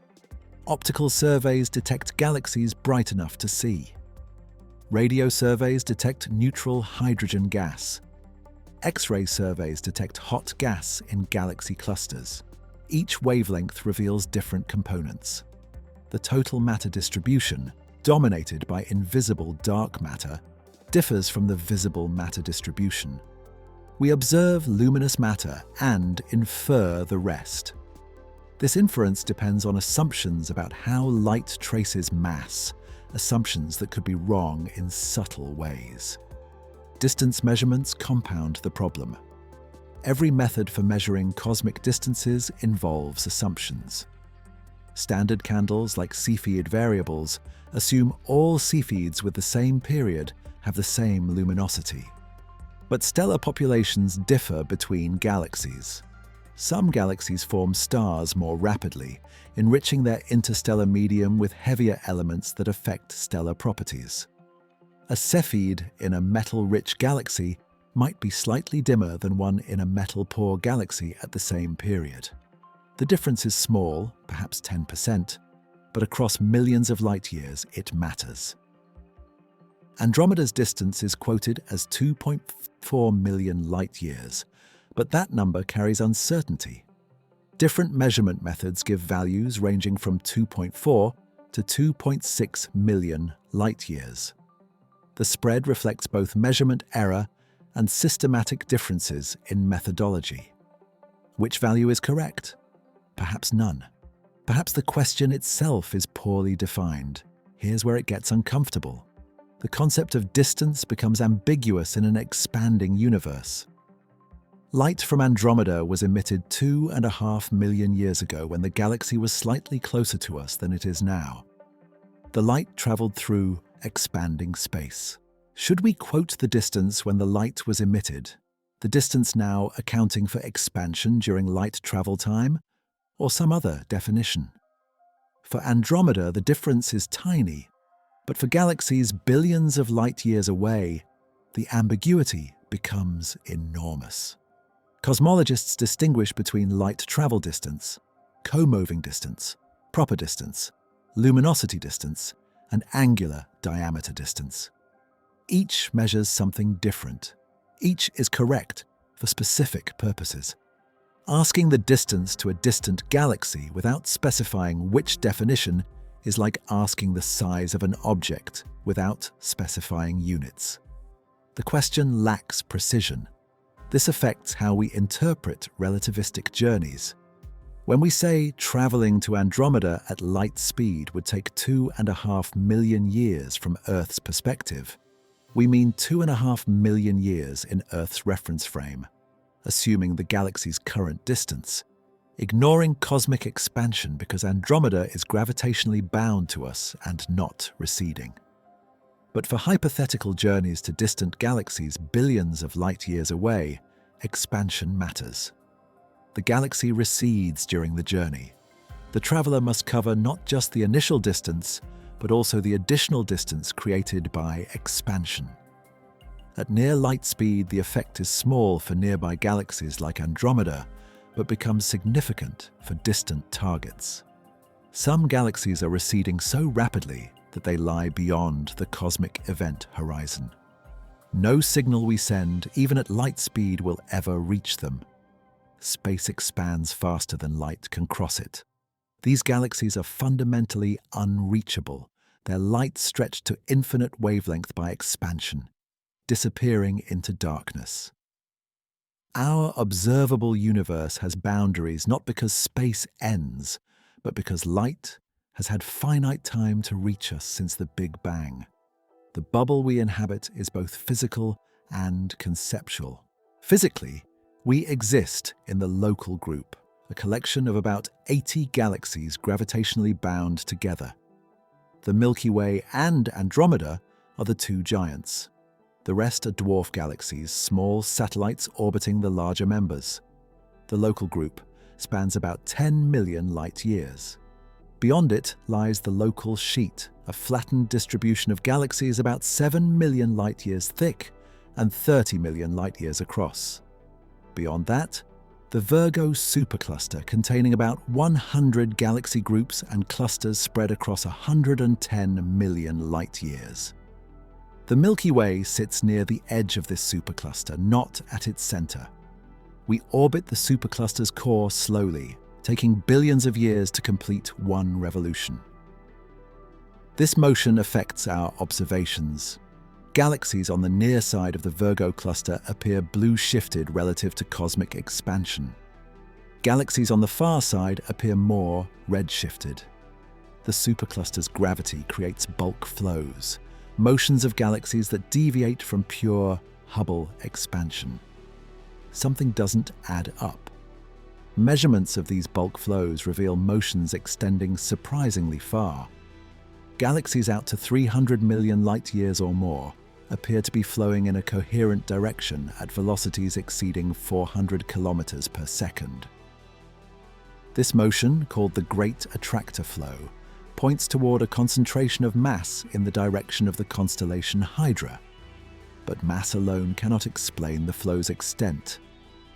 Optical surveys detect galaxies bright enough to see. Radio surveys detect neutral hydrogen gas. X-ray surveys detect hot gas in galaxy clusters. Each wavelength reveals different components. The total matter distribution, dominated by invisible dark matter, differs from the visible matter distribution. We observe luminous matter and infer the rest. This inference depends on assumptions about how light traces mass, assumptions that could be wrong in subtle ways. Distance measurements compound the problem. Every method for measuring cosmic distances involves assumptions. Standard candles like Cepheid variables assume all Cepheids with the same period have the same luminosity. But stellar populations differ between galaxies. Some galaxies form stars more rapidly, enriching their interstellar medium with heavier elements that affect stellar properties. A Cepheid in a metal-rich galaxy might be slightly dimmer than one in a metal-poor galaxy at the same period. The difference is small, perhaps 10%, but across millions of light-years it matters. Andromeda's distance is quoted as 2.4 million light-years, but that number carries uncertainty. Different measurement methods give values ranging from 2.4 to 2.6 million light-years. The spread reflects both measurement error and systematic differences in methodology. Which value is correct? Perhaps none. Perhaps the question itself is poorly defined. Here's where it gets uncomfortable. The concept of distance becomes ambiguous in an expanding universe. Light from Andromeda was emitted 2.5 million years ago when the galaxy was slightly closer to us than it is now. The light traveled through expanding space. Should we quote the distance when the light was emitted, the distance now accounting for expansion during light travel time, or some other definition? For Andromeda, the difference is tiny, but for galaxies billions of light-years away, the ambiguity becomes enormous. Cosmologists distinguish between light travel distance, co-moving distance, proper distance, luminosity distance, and angular diameter distance. Each measures something different. Each is correct for specific purposes. Asking the distance to a distant galaxy without specifying which definition is like asking the size of an object without specifying units. The question lacks precision. This affects how we interpret relativistic journeys. When we say traveling to Andromeda at light speed would take 2.5 million years from Earth's perspective, we mean 2.5 million years in Earth's reference frame, assuming the galaxy's current distance, ignoring cosmic expansion because Andromeda is gravitationally bound to us and not receding. But for hypothetical journeys to distant galaxies billions of light-years away, expansion matters. The galaxy recedes during the journey. The traveler must cover not just the initial distance, but also the additional distance created by expansion. At near light speed, the effect is small for nearby galaxies like Andromeda, but becomes significant for distant targets. Some galaxies are receding so rapidly that they lie beyond the cosmic event horizon. No signal we send, even at light speed, will ever reach them. Space expands faster than light can cross it. These galaxies are fundamentally unreachable, their light stretched to infinite wavelength by expansion, disappearing into darkness. Our observable universe has boundaries not because space ends, but because light has had finite time to reach us since the Big Bang. The bubble we inhabit is both physical and conceptual. Physically, we exist in the local group, a collection of about 80 galaxies gravitationally bound together. The Milky Way and Andromeda are the two giants. The rest are dwarf galaxies, small satellites orbiting the larger members. The local group spans about 10 million light-years. Beyond it lies the local sheet, a flattened distribution of galaxies about 7 million light-years thick and 30 million light-years across. Beyond that, the Virgo supercluster containing about 100 galaxy groups and clusters spread across 110 million light-years. The Milky Way sits near the edge of this supercluster, not at its center. We orbit the supercluster's core slowly, taking billions of years to complete one revolution. This motion affects our observations. Galaxies on the near side of the Virgo cluster appear blue-shifted relative to cosmic expansion. Galaxies on the far side appear more red-shifted. The supercluster's gravity creates bulk flows, motions of galaxies that deviate from pure Hubble expansion. Something doesn't add up. Measurements of these bulk flows reveal motions extending surprisingly far. Galaxies out to 300 million light-years or more appear to be flowing in a coherent direction at velocities exceeding 400 kilometers per second. This motion, called the Great Attractor Flow, points toward a concentration of mass in the direction of the constellation Hydra. But mass alone cannot explain the flow's extent.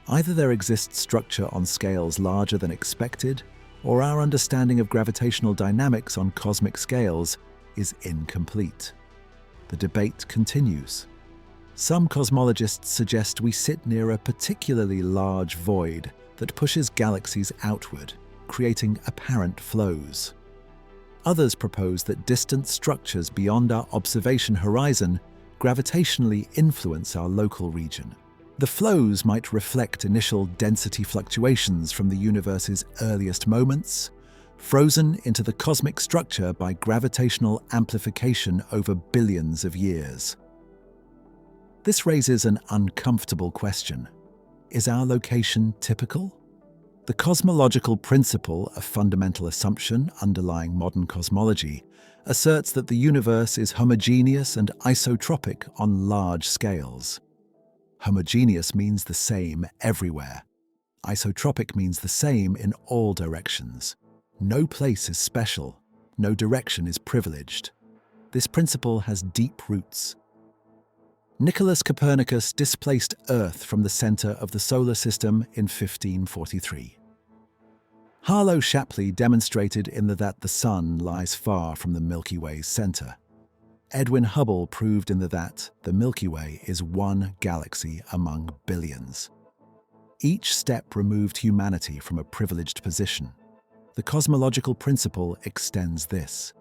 Either there exists structure on scales larger than expected, or our understanding of gravitational dynamics on cosmic scales is incomplete. The debate continues. Some cosmologists suggest we sit near a particularly large void that pushes galaxies outward, creating apparent flows. Others propose that distant structures beyond our observation horizon gravitationally influence our local region. The flows might reflect initial density fluctuations from the universe's earliest moments, frozen into the cosmic structure by gravitational amplification over billions of years. This raises an uncomfortable question. Is our location typical? The cosmological principle, a fundamental assumption underlying modern cosmology, asserts that the universe is homogeneous and isotropic on large scales. Homogeneous means the same everywhere. Isotropic means the same in all directions. No place is special. No direction is privileged. This principle has deep roots. Nicholas Copernicus displaced Earth from the center of the solar system in 1543. Harlow Shapley demonstrated in that the Sun lies far from the Milky Way's center. Edwin Hubble proved in that the Milky Way is one galaxy among billions. Each step removed humanity from a privileged position. The cosmological principle extends this.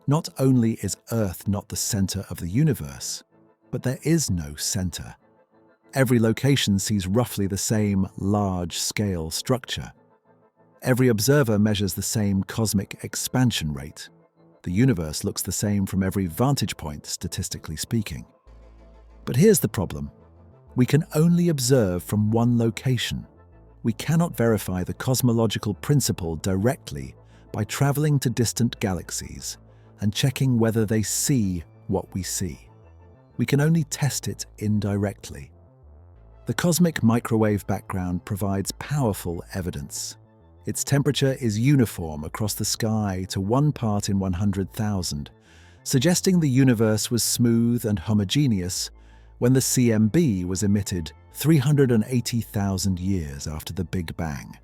Not only is Earth not the center of the universe, but there is no center. Every location sees roughly the same large-scale structure. Every observer measures the same cosmic expansion rate. The universe looks the same from every vantage point, statistically speaking. But here's the problem. We can only observe from one location. We cannot verify the cosmological principle directly by traveling to distant galaxies and checking whether they see what we see. We can only test it indirectly. The cosmic microwave background provides powerful evidence. Its temperature is uniform across the sky to 1 part in 100,000, suggesting the universe was smooth and homogeneous when the CMB was emitted 380,000 years after the Big Bang.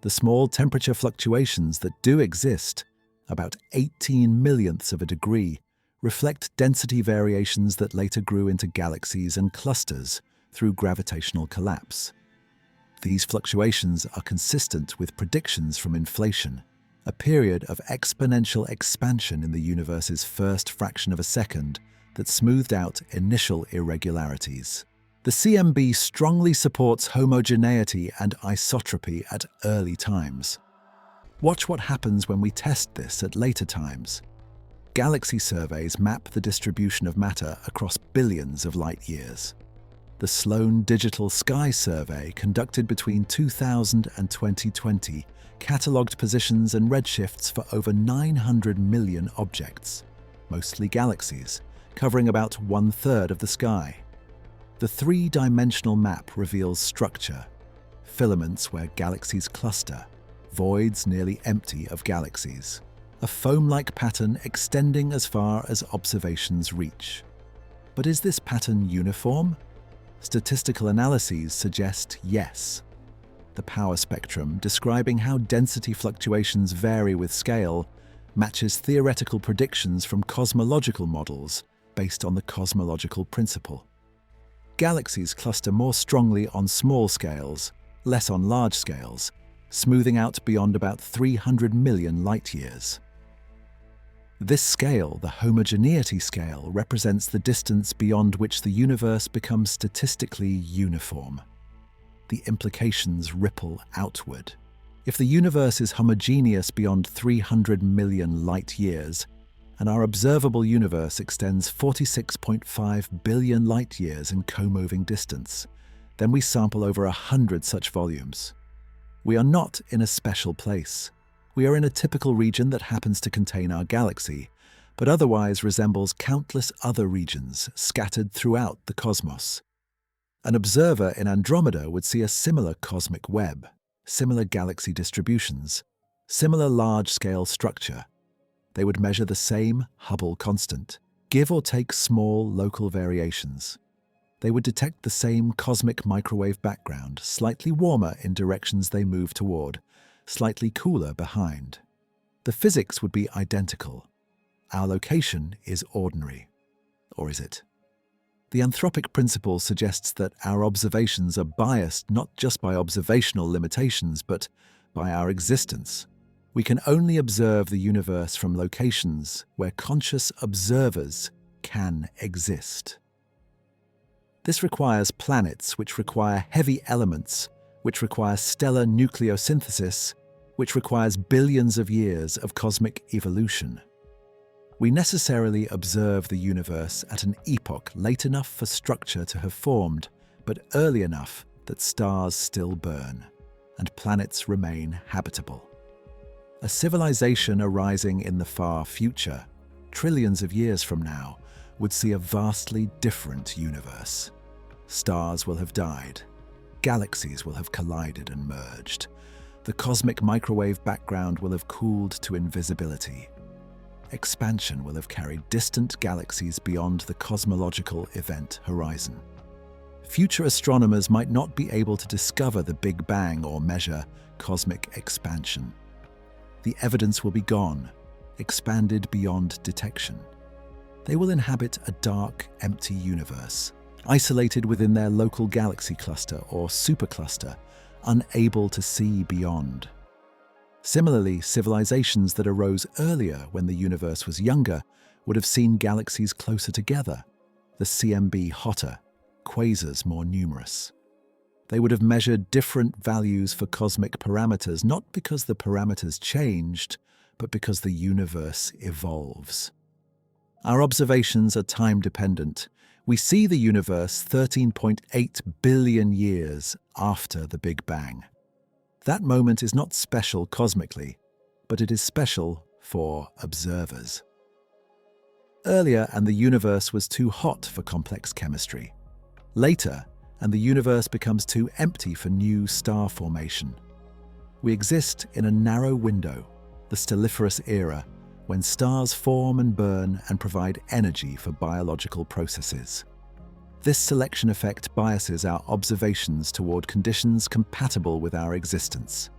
The small temperature fluctuations that do exist, about 18 millionths of a degree, reflect density variations that later grew into galaxies and clusters through gravitational collapse. These fluctuations are consistent with predictions from inflation, a period of exponential expansion in the universe's first fraction of a second that smoothed out initial irregularities. The CMB strongly supports homogeneity and isotropy at early times. Watch what happens when we test this at later times. Galaxy surveys map the distribution of matter across billions of light-years. The Sloan Digital Sky Survey, conducted between 2000 and 2020, catalogued positions and redshifts for over 900 million objects, mostly galaxies, covering about 1/3 of the sky. The three-dimensional map reveals structure, filaments where galaxies cluster, voids nearly empty of galaxies, a foam-like pattern extending as far as observations reach. But is this pattern uniform? Statistical analyses suggest yes. The power spectrum, describing how density fluctuations vary with scale, matches theoretical predictions from cosmological models based on the cosmological principle. Galaxies cluster more strongly on small scales, less on large scales, smoothing out beyond about 300 million light-years. This scale, the homogeneity scale, represents the distance beyond which the universe becomes statistically uniform. The implications ripple outward. If the universe is homogeneous beyond 300 million light-years, and our observable universe extends 46.5 billion light-years in co-moving distance, then we sample over 100 such volumes. We are not in a special place. We are in a typical region that happens to contain our galaxy, but otherwise resembles countless other regions scattered throughout the cosmos. An observer in Andromeda would see a similar cosmic web, similar galaxy distributions, similar large-scale structure. They would measure the same Hubble constant, give or take small local variations. They would detect the same cosmic microwave background, slightly warmer in directions they move toward, slightly cooler behind. The physics would be identical. Our location is ordinary. Or is it? The anthropic principle suggests that our observations are biased not just by observational limitations, but by our existence. We can only observe the universe from locations where conscious observers can exist. This requires planets which require heavy elements, which require stellar nucleosynthesis, which requires billions of years of cosmic evolution. We necessarily observe the universe at an epoch late enough for structure to have formed, but early enough that stars still burn and planets remain habitable. A civilization arising in the far future, trillions of years from now, would see a vastly different universe. Stars will have died. Galaxies will have collided and merged. The cosmic microwave background will have cooled to invisibility. Expansion will have carried distant galaxies beyond the cosmological event horizon. Future astronomers might not be able to discover the Big Bang or measure cosmic expansion. The evidence will be gone, expanded beyond detection. They will inhabit a dark, empty universe, isolated within their local galaxy cluster or supercluster, unable to see beyond. Similarly, civilizations that arose earlier when the universe was younger would have seen galaxies closer together, the CMB hotter, quasars more numerous. They would have measured different values for cosmic parameters, not because the parameters changed, but because the universe evolves. Our observations are time-dependent. We see the universe 13.8 billion years after the Big Bang. That moment is not special cosmically, but it is special for observers. Earlier, and the universe was too hot for complex chemistry. Later, and the universe becomes too empty for new star formation. We exist in a narrow window, the stelliferous era, when stars form and burn and provide energy for biological processes. This selection effect biases our observations toward conditions compatible with our existence.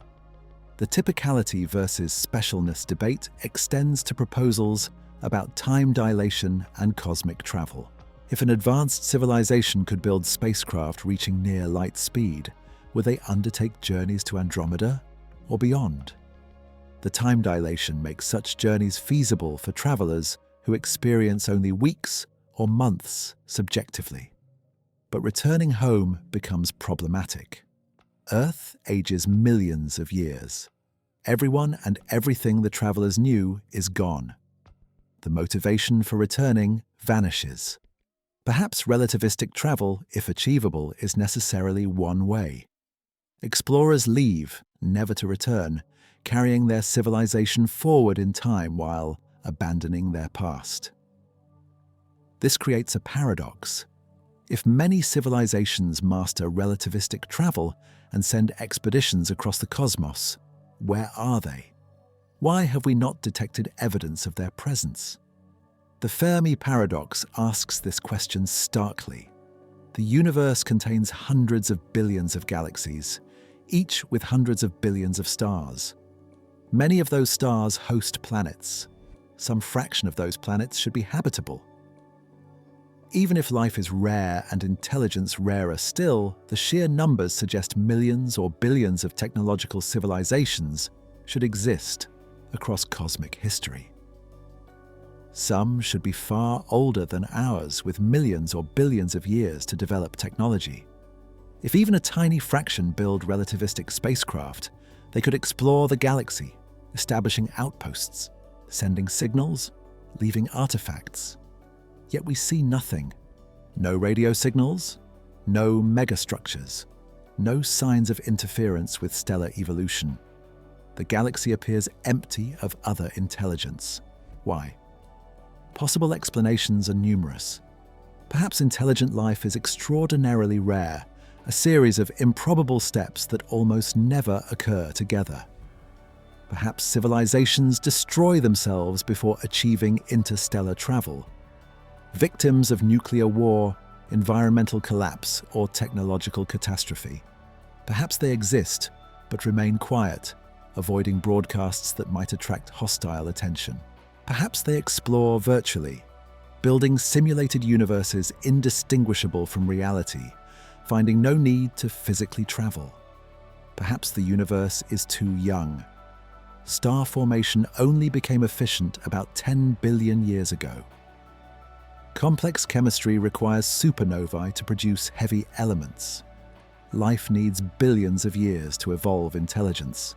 The typicality versus specialness debate extends to proposals about time dilation and cosmic travel. If an advanced civilization could build spacecraft reaching near light speed, would they undertake journeys to Andromeda or beyond? The time dilation makes such journeys feasible for travelers who experience only weeks or months subjectively. But returning home becomes problematic. Earth ages millions of years. Everyone and everything the travelers knew is gone. The motivation for returning vanishes. Perhaps relativistic travel, if achievable, is necessarily one way. Explorers leave, never to return, carrying their civilization forward in time while abandoning their past. This creates a paradox. If many civilizations master relativistic travel and send expeditions across the cosmos, where are they? Why have we not detected evidence of their presence? The Fermi paradox asks this question starkly. The universe contains hundreds of billions of galaxies, each with hundreds of billions of stars. Many of those stars host planets. Some fraction of those planets should be habitable. Even if life is rare and intelligence rarer still, the sheer numbers suggest millions or billions of technological civilizations should exist across cosmic history. Some should be far older than ours, with millions or billions of years to develop technology. If even a tiny fraction build relativistic spacecraft, they could explore the galaxy, establishing outposts, sending signals, leaving artifacts. Yet we see nothing. No radio signals, no megastructures, no signs of interference with stellar evolution. The galaxy appears empty of other intelligence. Why? Possible explanations are numerous. Perhaps intelligent life is extraordinarily rare, a series of improbable steps that almost never occur together. Perhaps civilizations destroy themselves before achieving interstellar travel. Victims of nuclear war, environmental collapse, or technological catastrophe. Perhaps they exist, but remain quiet, avoiding broadcasts that might attract hostile attention. Perhaps they explore virtually, building simulated universes indistinguishable from reality, finding no need to physically travel. Perhaps the universe is too young. Star formation only became efficient about 10 billion years ago. Complex chemistry requires supernovae to produce heavy elements. Life needs billions of years to evolve intelligence.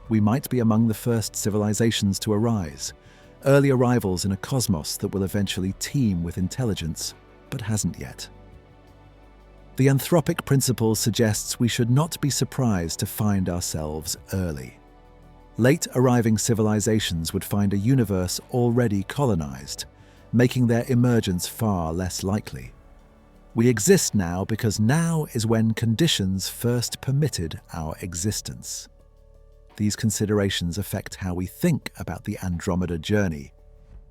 We might be among the first civilizations to arise, early arrivals in a cosmos that will eventually teem with intelligence, but hasn't yet. The anthropic principle suggests we should not be surprised to find ourselves early. Late arriving civilizations would find a universe already colonized, making their emergence far less likely. We exist now because now is when conditions first permitted our existence. These considerations affect how we think about the Andromeda journey.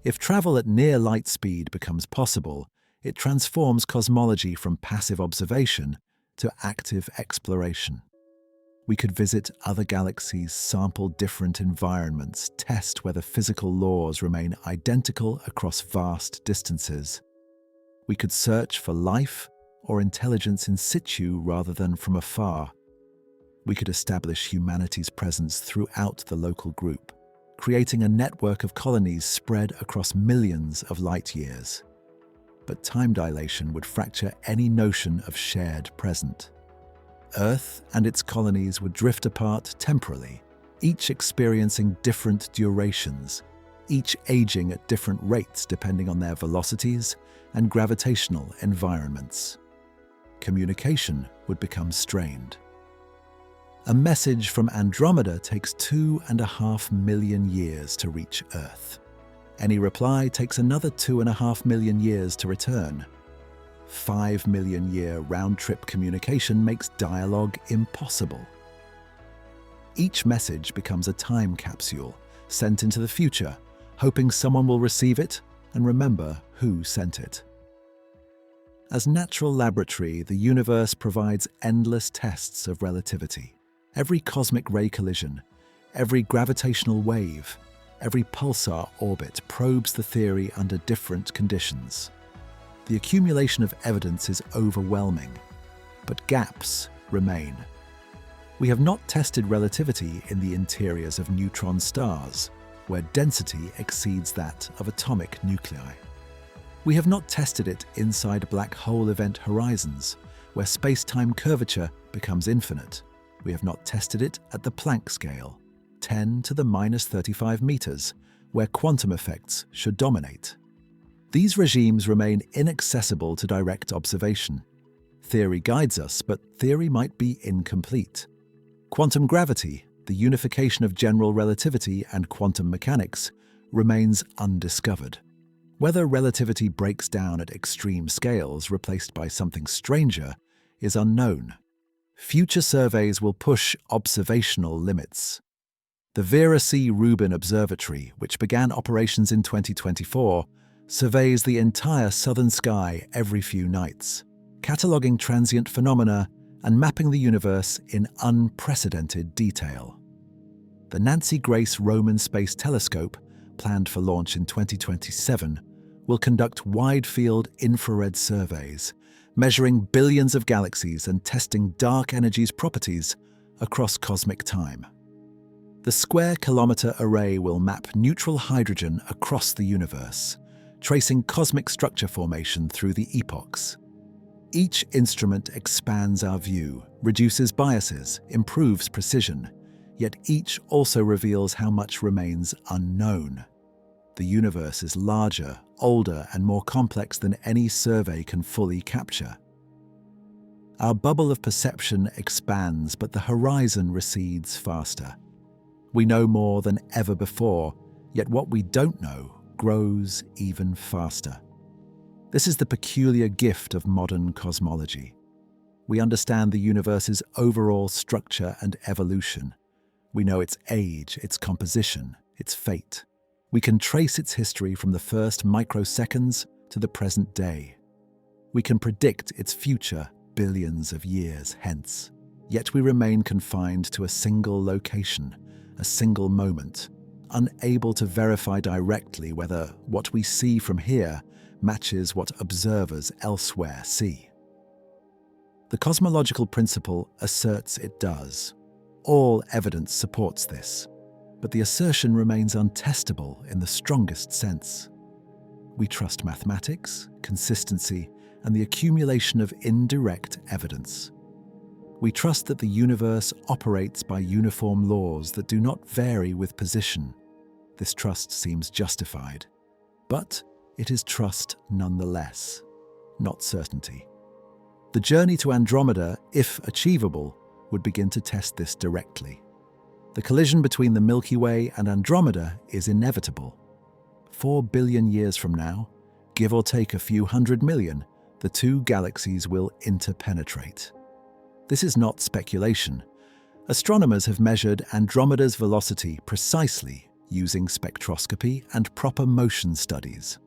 If travel at near light speed becomes possible, it transforms cosmology from passive observation to active exploration. We could visit other galaxies, sample different environments, test whether physical laws remain identical across vast distances. We could search for life or intelligence in situ rather than from afar. We could establish humanity's presence throughout the local group, creating a network of colonies spread across millions of light years. But time dilation would fracture any notion of shared present. Earth and its colonies would drift apart temporally, each experiencing different durations, each aging at different rates depending on their velocities and gravitational environments. Communication would become strained. A message from Andromeda takes 2.5 million years to reach Earth. Any reply takes another 2.5 million years to return. 5 million year round-trip communication makes dialogue impossible. Each message becomes a time capsule sent into the future, hoping someone will receive it and remember who sent it. As natural laboratory, the universe provides endless tests of relativity. Every cosmic ray collision, every gravitational wave, every pulsar orbit probes the theory under different conditions. The accumulation of evidence is overwhelming, but gaps remain. We have not tested relativity in the interiors of neutron stars, where density exceeds that of atomic nuclei. We have not tested it inside black hole event horizons, where space-time curvature becomes infinite. We have not tested it at the Planck scale, 10 to the minus 35 meters, where quantum effects should dominate. These regimes remain inaccessible to direct observation. Theory guides us, but theory might be incomplete. Quantum gravity, the unification of general relativity and quantum mechanics, remains undiscovered. Whether relativity breaks down at extreme scales replaced by something stranger is unknown. Future surveys will push observational limits. The Vera C. Rubin Observatory, which began operations in 2024, surveys the entire southern sky every few nights, cataloguing transient phenomena and mapping the universe in unprecedented detail. The Nancy Grace Roman Space Telescope, planned for launch in 2027, will conduct wide-field infrared surveys, measuring billions of galaxies and testing dark energy's properties across cosmic time. The Square Kilometre Array will map neutral hydrogen across the universe, tracing cosmic structure formation through the epochs. Each instrument expands our view, reduces biases, improves precision, yet each also reveals how much remains unknown. The universe is larger, older, and more complex than any survey can fully capture. Our bubble of perception expands, but the horizon recedes faster. We know more than ever before, yet what we don't know grows even faster. This is the peculiar gift of modern cosmology. We understand the universe's overall structure and evolution. We know its age, its composition, its fate. We can trace its history from the first microseconds to the present day. We can predict its future billions of years hence. Yet we remain confined to a single location, a single moment, unable to verify directly whether what we see from here matches what observers elsewhere see. The cosmological principle asserts it does. All evidence supports this, but the assertion remains untestable in the strongest sense. We trust mathematics, consistency, and the accumulation of indirect evidence. We trust that the universe operates by uniform laws that do not vary with position. This trust seems justified, but it is trust nonetheless, not certainty. The journey to Andromeda, if achievable, would begin to test this directly. The collision between the Milky Way and Andromeda is inevitable. 4 billion years from now, give or take a few hundred million, the two galaxies will interpenetrate. This is not speculation. Astronomers have measured Andromeda's velocity precisely using spectroscopy and proper motion studies.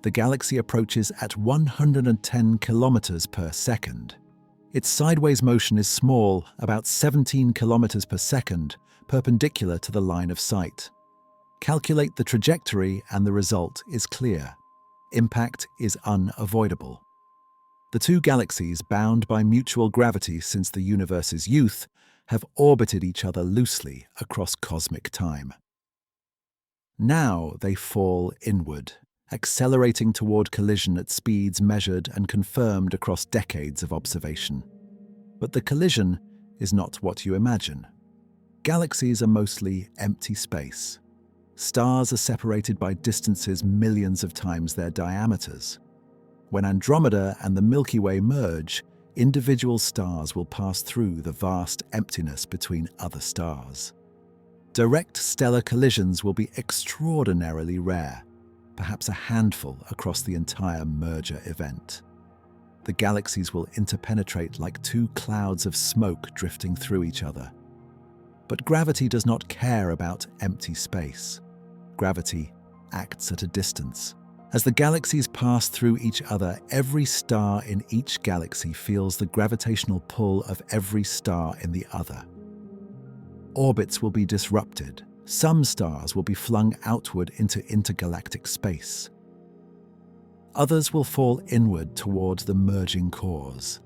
The galaxy approaches at 110 kilometers per second. Its sideways motion is small, about 17 kilometers per second, perpendicular to the line of sight. Calculate the trajectory and the result is clear. Impact is unavoidable. The two galaxies, bound by mutual gravity since the universe's youth, have orbited each other loosely across cosmic time. Now they fall inward, accelerating toward collision at speeds measured and confirmed across decades of observation. But the collision is not what you imagine. Galaxies are mostly empty space. Stars are separated by distances millions of times their diameters. When Andromeda and the Milky Way merge, individual stars will pass through the vast emptiness between other stars. Direct stellar collisions will be extraordinarily rare, perhaps a handful across the entire merger event. The galaxies will interpenetrate like two clouds of smoke drifting through each other. But gravity does not care about empty space. Gravity acts at a distance. As the galaxies pass through each other, every star in each galaxy feels the gravitational pull of every star in the other. Orbits will be disrupted. Some stars will be flung outward into intergalactic space. Others will fall inward toward the merging cores.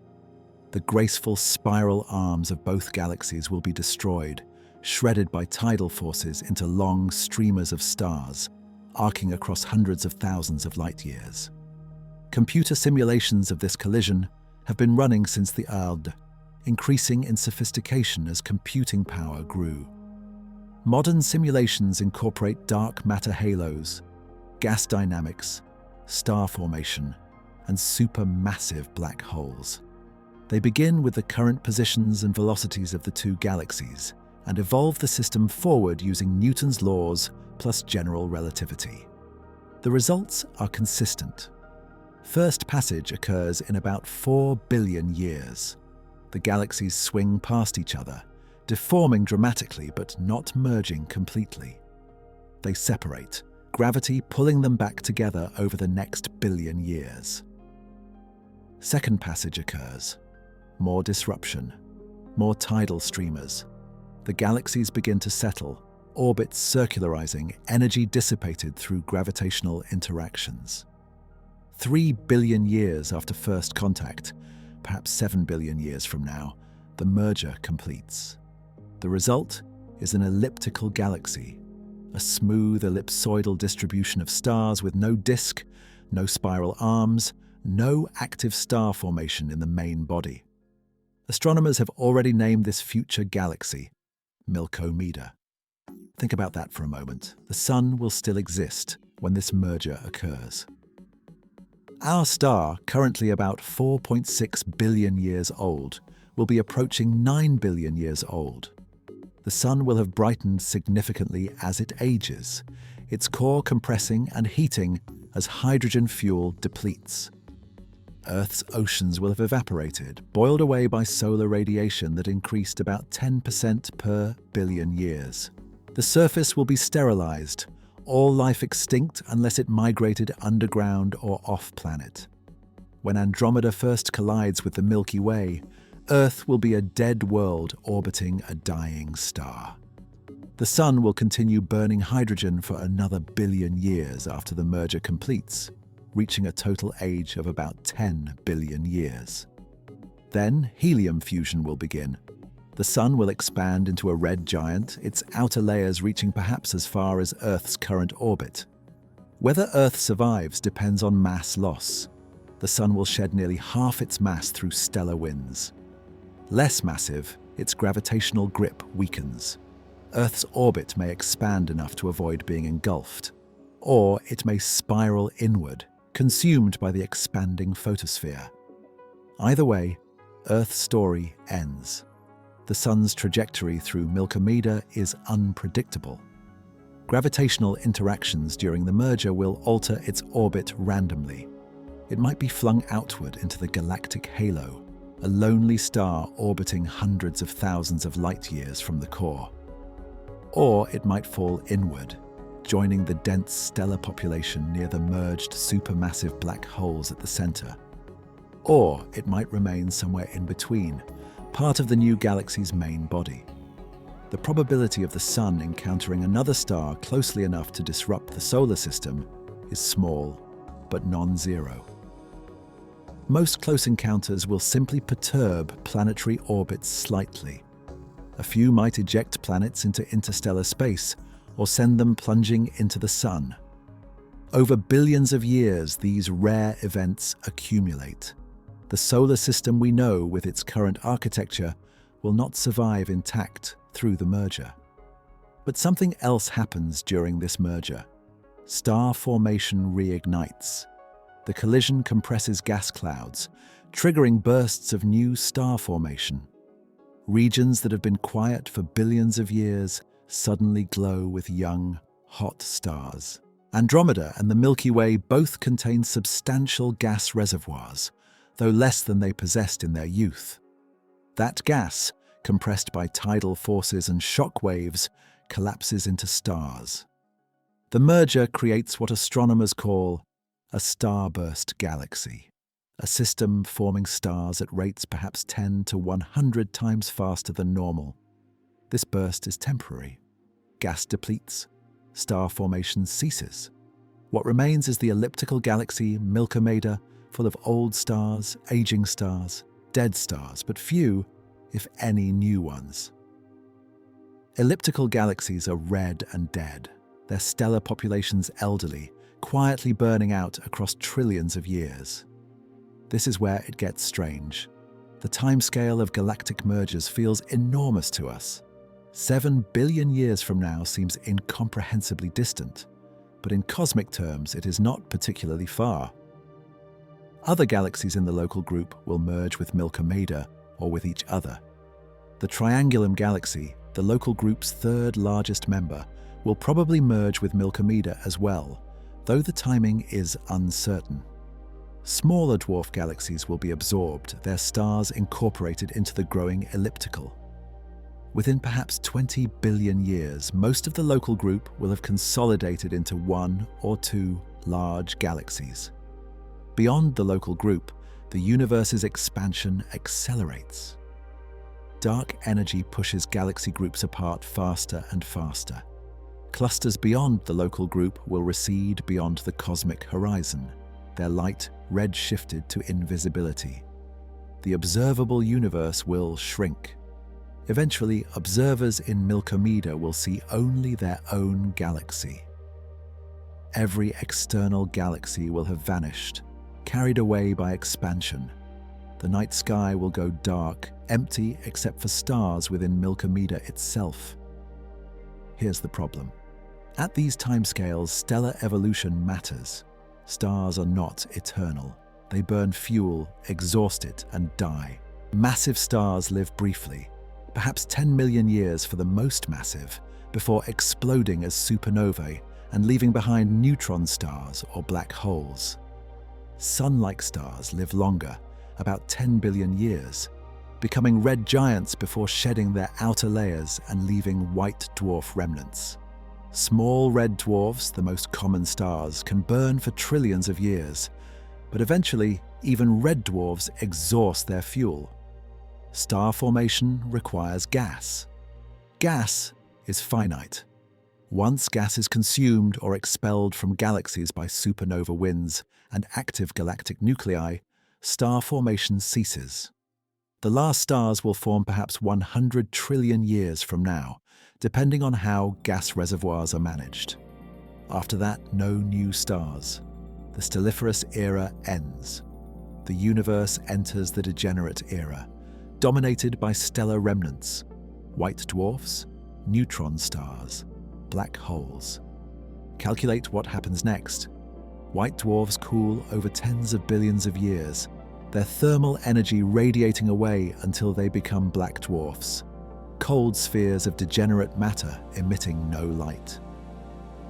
The graceful spiral arms of both galaxies will be destroyed, shredded by tidal forces into long streamers of stars, arcing across hundreds of thousands of light years. Computer simulations of this collision have been running since the Erde, increasing in sophistication as computing power grew. Modern simulations incorporate dark matter halos, gas dynamics, star formation, and supermassive black holes. They begin with the current positions and velocities of the two galaxies and evolve the system forward using Newton's laws plus general relativity. The results are consistent. First passage occurs in about 4 billion years. The galaxies swing past each other, deforming dramatically but not merging completely. They separate, gravity pulling them back together over the next billion years. Second passage occurs. More disruption, more tidal streamers. The galaxies begin to settle, orbits circularizing, energy dissipated through gravitational interactions. 3 billion years after first contact, perhaps 7 billion years from now, the merger completes. The result is an elliptical galaxy, a smooth ellipsoidal distribution of stars with no disk, no spiral arms, no active star formation in the main body. Astronomers have already named this future galaxy Milkomeda. Think about that for a moment. The Sun will still exist when this merger occurs. Our star, currently about 4.6 billion years old, will be approaching 9 billion years old. The Sun will have brightened significantly as it ages, its core compressing and heating as hydrogen fuel depletes. Earth's oceans will have evaporated, boiled away by solar radiation that increased about 10% per billion years. The surface will be sterilized, all life extinct unless it migrated underground or off-planet. When Andromeda first collides with the Milky Way, Earth will be a dead world orbiting a dying star. The Sun will continue burning hydrogen for another billion years after the merger completes, reaching a total age of about 10 billion years. Then helium fusion will begin. The Sun will expand into a red giant, its outer layers reaching perhaps as far as Earth's current orbit. Whether Earth survives depends on mass loss. The Sun will shed nearly half its mass through stellar winds. Less massive, its gravitational grip weakens. Earth's orbit may expand enough to avoid being engulfed, or it may spiral inward, consumed by the expanding photosphere. Either way, Earth's story ends. The Sun's trajectory through Milkomeda is unpredictable. Gravitational interactions during the merger will alter its orbit randomly. It might be flung outward into the galactic halo, a lonely star orbiting hundreds of thousands of light-years from the core. Or it might fall inward, joining the dense stellar population near the merged supermassive black holes at the center. Or it might remain somewhere in between, part of the new galaxy's main body. The probability of the Sun encountering another star closely enough to disrupt the solar system is small, but non-zero. Most close encounters will simply perturb planetary orbits slightly. A few might eject planets into interstellar space or send them plunging into the Sun. Over billions of years, these rare events accumulate. The solar system we know with its current architecture will not survive intact through the merger. But something else happens during this merger. Star formation reignites. The collision compresses gas clouds, triggering bursts of new star formation. Regions that have been quiet for billions of years suddenly glow with young, hot stars. Andromeda and the Milky Way both contain substantial gas reservoirs, though less than they possessed in their youth. That gas, compressed by tidal forces and shock waves, collapses into stars. The merger creates what astronomers call a starburst galaxy, a system forming stars at rates perhaps 10 to 100 times faster than normal. This burst is temporary. Gas depletes, star formation ceases. What remains is the elliptical galaxy Milkomeda, full of old stars, aging stars, dead stars, but few, if any, new ones. Elliptical galaxies are red and dead, their stellar populations elderly, quietly burning out across trillions of years. This is where it gets strange. The timescale of galactic mergers feels enormous to us. 7 billion years from now seems incomprehensibly distant, but in cosmic terms it is not particularly far. Other galaxies in the local group will merge with Milkomeda or with each other. The Triangulum galaxy, the local group's third largest member, will probably merge with Milkomeda as well, though the timing is uncertain. Smaller dwarf galaxies will be absorbed, their stars incorporated into the growing elliptical. Within perhaps 20 billion years, most of the local group will have consolidated into one or two large galaxies. Beyond the local group, the universe's expansion accelerates. Dark energy pushes galaxy groups apart faster and faster. Clusters beyond the local group will recede beyond the cosmic horizon, their light red-shifted to invisibility. The observable universe will shrink. Eventually, observers in Milkomeda will see only their own galaxy. Every external galaxy will have vanished, carried away by expansion. The night sky will go dark, empty except for stars within Milkomeda itself. Here's the problem. At these timescales, stellar evolution matters. Stars are not eternal. They burn fuel, exhaust it, and die. Massive stars live briefly, perhaps 10 million years for the most massive, before exploding as supernovae and leaving behind neutron stars or black holes. sun-like stars live longer, about 10 billion years, becoming red giants before shedding their outer layers and leaving white dwarf remnants. Small red dwarfs, the most common stars, can burn for trillions of years, but eventually even red dwarfs exhaust their fuel. Star formation requires gas. Gas is finite. Once gas is consumed or expelled from galaxies by supernova winds and active galactic nuclei, star formation ceases. The last stars will form perhaps 100 trillion years from now, depending on how gas reservoirs are managed. After that, no new stars. The stelliferous era ends. The universe enters the degenerate era, dominated by stellar remnants, white dwarfs, neutron stars, black holes. Calculate what happens next. White dwarfs cool over tens of billions of years, their thermal energy radiating away until they become black dwarfs, cold spheres of degenerate matter emitting no light.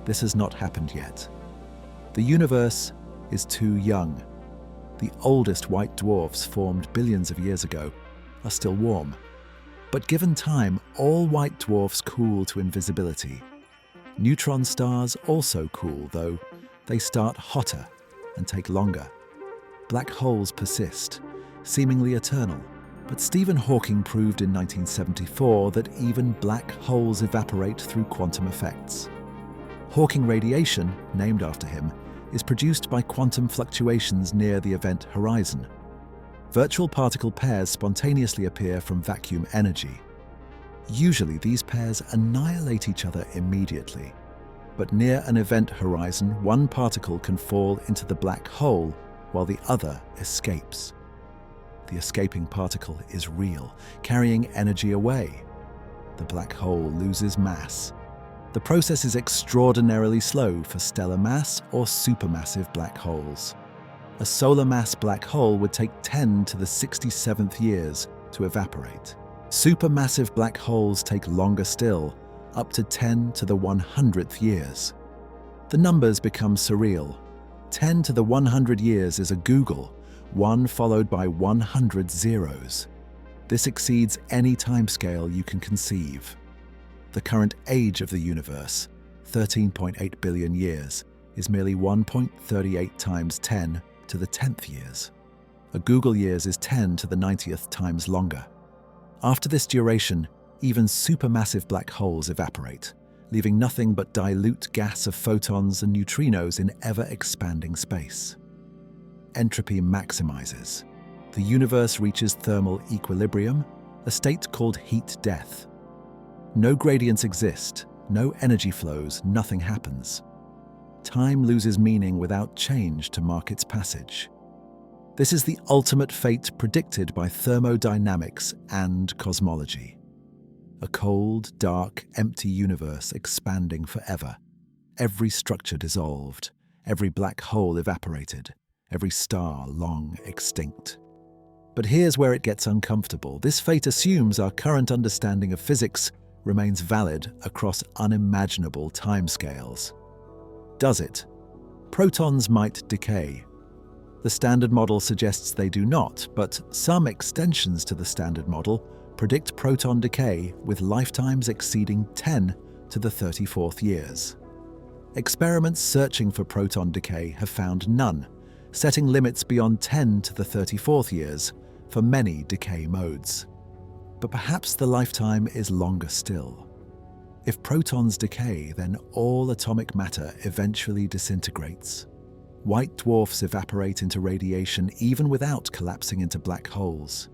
This has not happened yet. The universe is too young. The oldest white dwarfs formed billions of years ago are still warm. But given time, all white dwarfs cool to invisibility. Neutron stars also cool, though they start hotter and take longer. Black holes persist, seemingly eternal, but Stephen Hawking proved in 1974 that even black holes evaporate through quantum effects. Hawking radiation, named after him, is produced by quantum fluctuations near the event horizon. Virtual particle pairs spontaneously appear from vacuum energy. Usually these pairs annihilate each other immediately, but near an event horizon, one particle can fall into the black hole while the other escapes. The escaping particle is real, carrying energy away. The black hole loses mass. The process is extraordinarily slow for stellar mass or supermassive black holes. A solar mass black hole would take 10 to the 67th years to evaporate. Supermassive black holes take longer still, up to 10 to the 100th years. The numbers become surreal. 10 to the 100 years is a Google, 1 followed by 100 zeros. This exceeds any timescale you can conceive. The current age of the universe, 13.8 billion years, is merely 1.38 times 10 to the 10th years. A Google years is 10 to the 90th times longer. After this duration, even supermassive black holes evaporate, leaving nothing but dilute gas of photons and neutrinos in ever-expanding space. Entropy maximizes. The universe reaches thermal equilibrium, a state called heat death. No gradients exist, no energy flows, nothing happens. Time loses meaning without change to mark its passage. This is the ultimate fate predicted by thermodynamics and cosmology. A cold, dark, empty universe expanding forever. Every structure dissolved, every black hole evaporated, every star long extinct. But here's where it gets uncomfortable. This fate assumes our current understanding of physics remains valid across unimaginable timescales. Does it? Protons might decay. The Standard Model suggests they do not, but some extensions to the Standard Model predict proton decay with lifetimes exceeding 10 to the 34th years. Experiments searching for proton decay have found none, setting limits beyond 10 to the 34th years for many decay modes. But perhaps the lifetime is longer still. If protons decay, then all atomic matter eventually disintegrates. White dwarfs evaporate into radiation even without collapsing into black holes.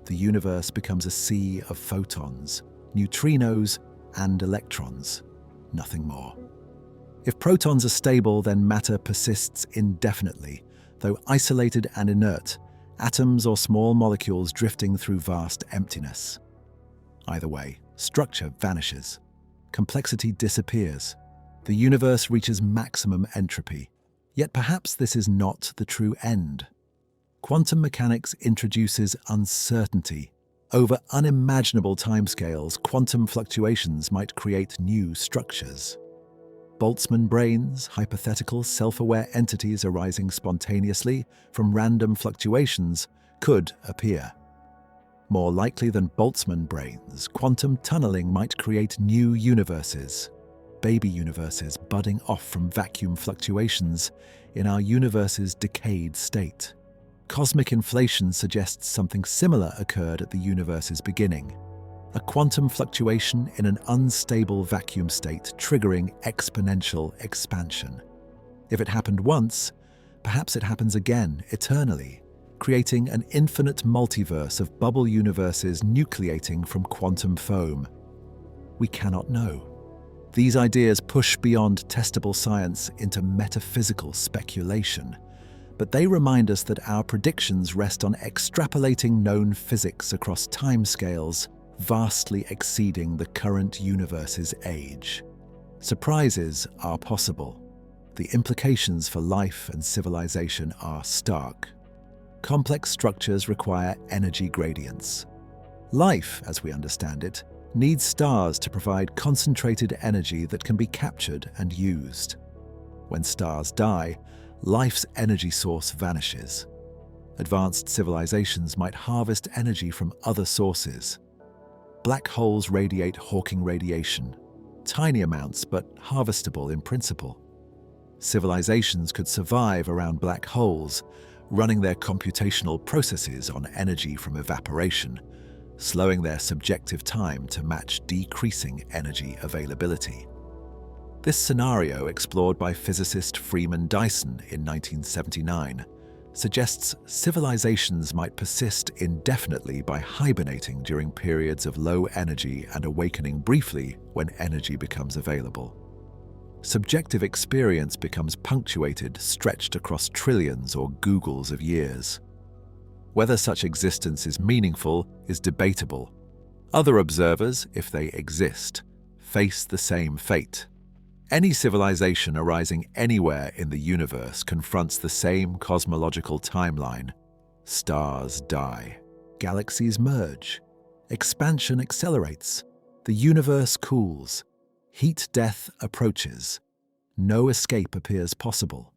The universe becomes a sea of photons, neutrinos, and electrons, nothing more. If protons are stable, then matter persists indefinitely, though isolated and inert, atoms or small molecules drifting through vast emptiness. Either way, structure vanishes. Complexity disappears. The universe reaches maximum entropy. Yet perhaps this is not the true end. Quantum mechanics introduces uncertainty. Over unimaginable timescales, quantum fluctuations might create new structures. Boltzmann brains, hypothetical self-aware entities arising spontaneously from random fluctuations, could appear. More likely than Boltzmann brains, quantum tunneling might create new universes, baby universes budding off from vacuum fluctuations in our universe's decayed state. Cosmic inflation suggests something similar occurred at the universe's beginning, a quantum fluctuation in an unstable vacuum state triggering exponential expansion. If it happened once, perhaps it happens again eternally, creating an infinite multiverse of bubble universes nucleating from quantum foam. We cannot know. These ideas push beyond testable science into metaphysical speculation, but they remind us that our predictions rest on extrapolating known physics across timescales vastly exceeding the current universe's age. Surprises are possible. The implications for life and civilization are stark. Complex structures require energy gradients. Life, as we understand it, needs stars to provide concentrated energy that can be captured and used. When stars die, life's energy source vanishes. Advanced civilizations might harvest energy from other sources. Black holes radiate Hawking radiation, tiny amounts but harvestable in principle. Civilizations could survive around black holes, running their computational processes on energy from evaporation, slowing their subjective time to match decreasing energy availability. This scenario, explored by physicist Freeman Dyson in 1979, suggests civilizations might persist indefinitely by hibernating during periods of low energy and awakening briefly when energy becomes available. Subjective experience becomes punctuated, stretched across trillions or googles of years. Whether such existence is meaningful is debatable. Other observers, if they exist, face the same fate. Any civilization arising anywhere in the universe confronts the same cosmological timeline. Stars die. Galaxies merge. Expansion accelerates. The universe cools. Heat death approaches. No escape appears possible.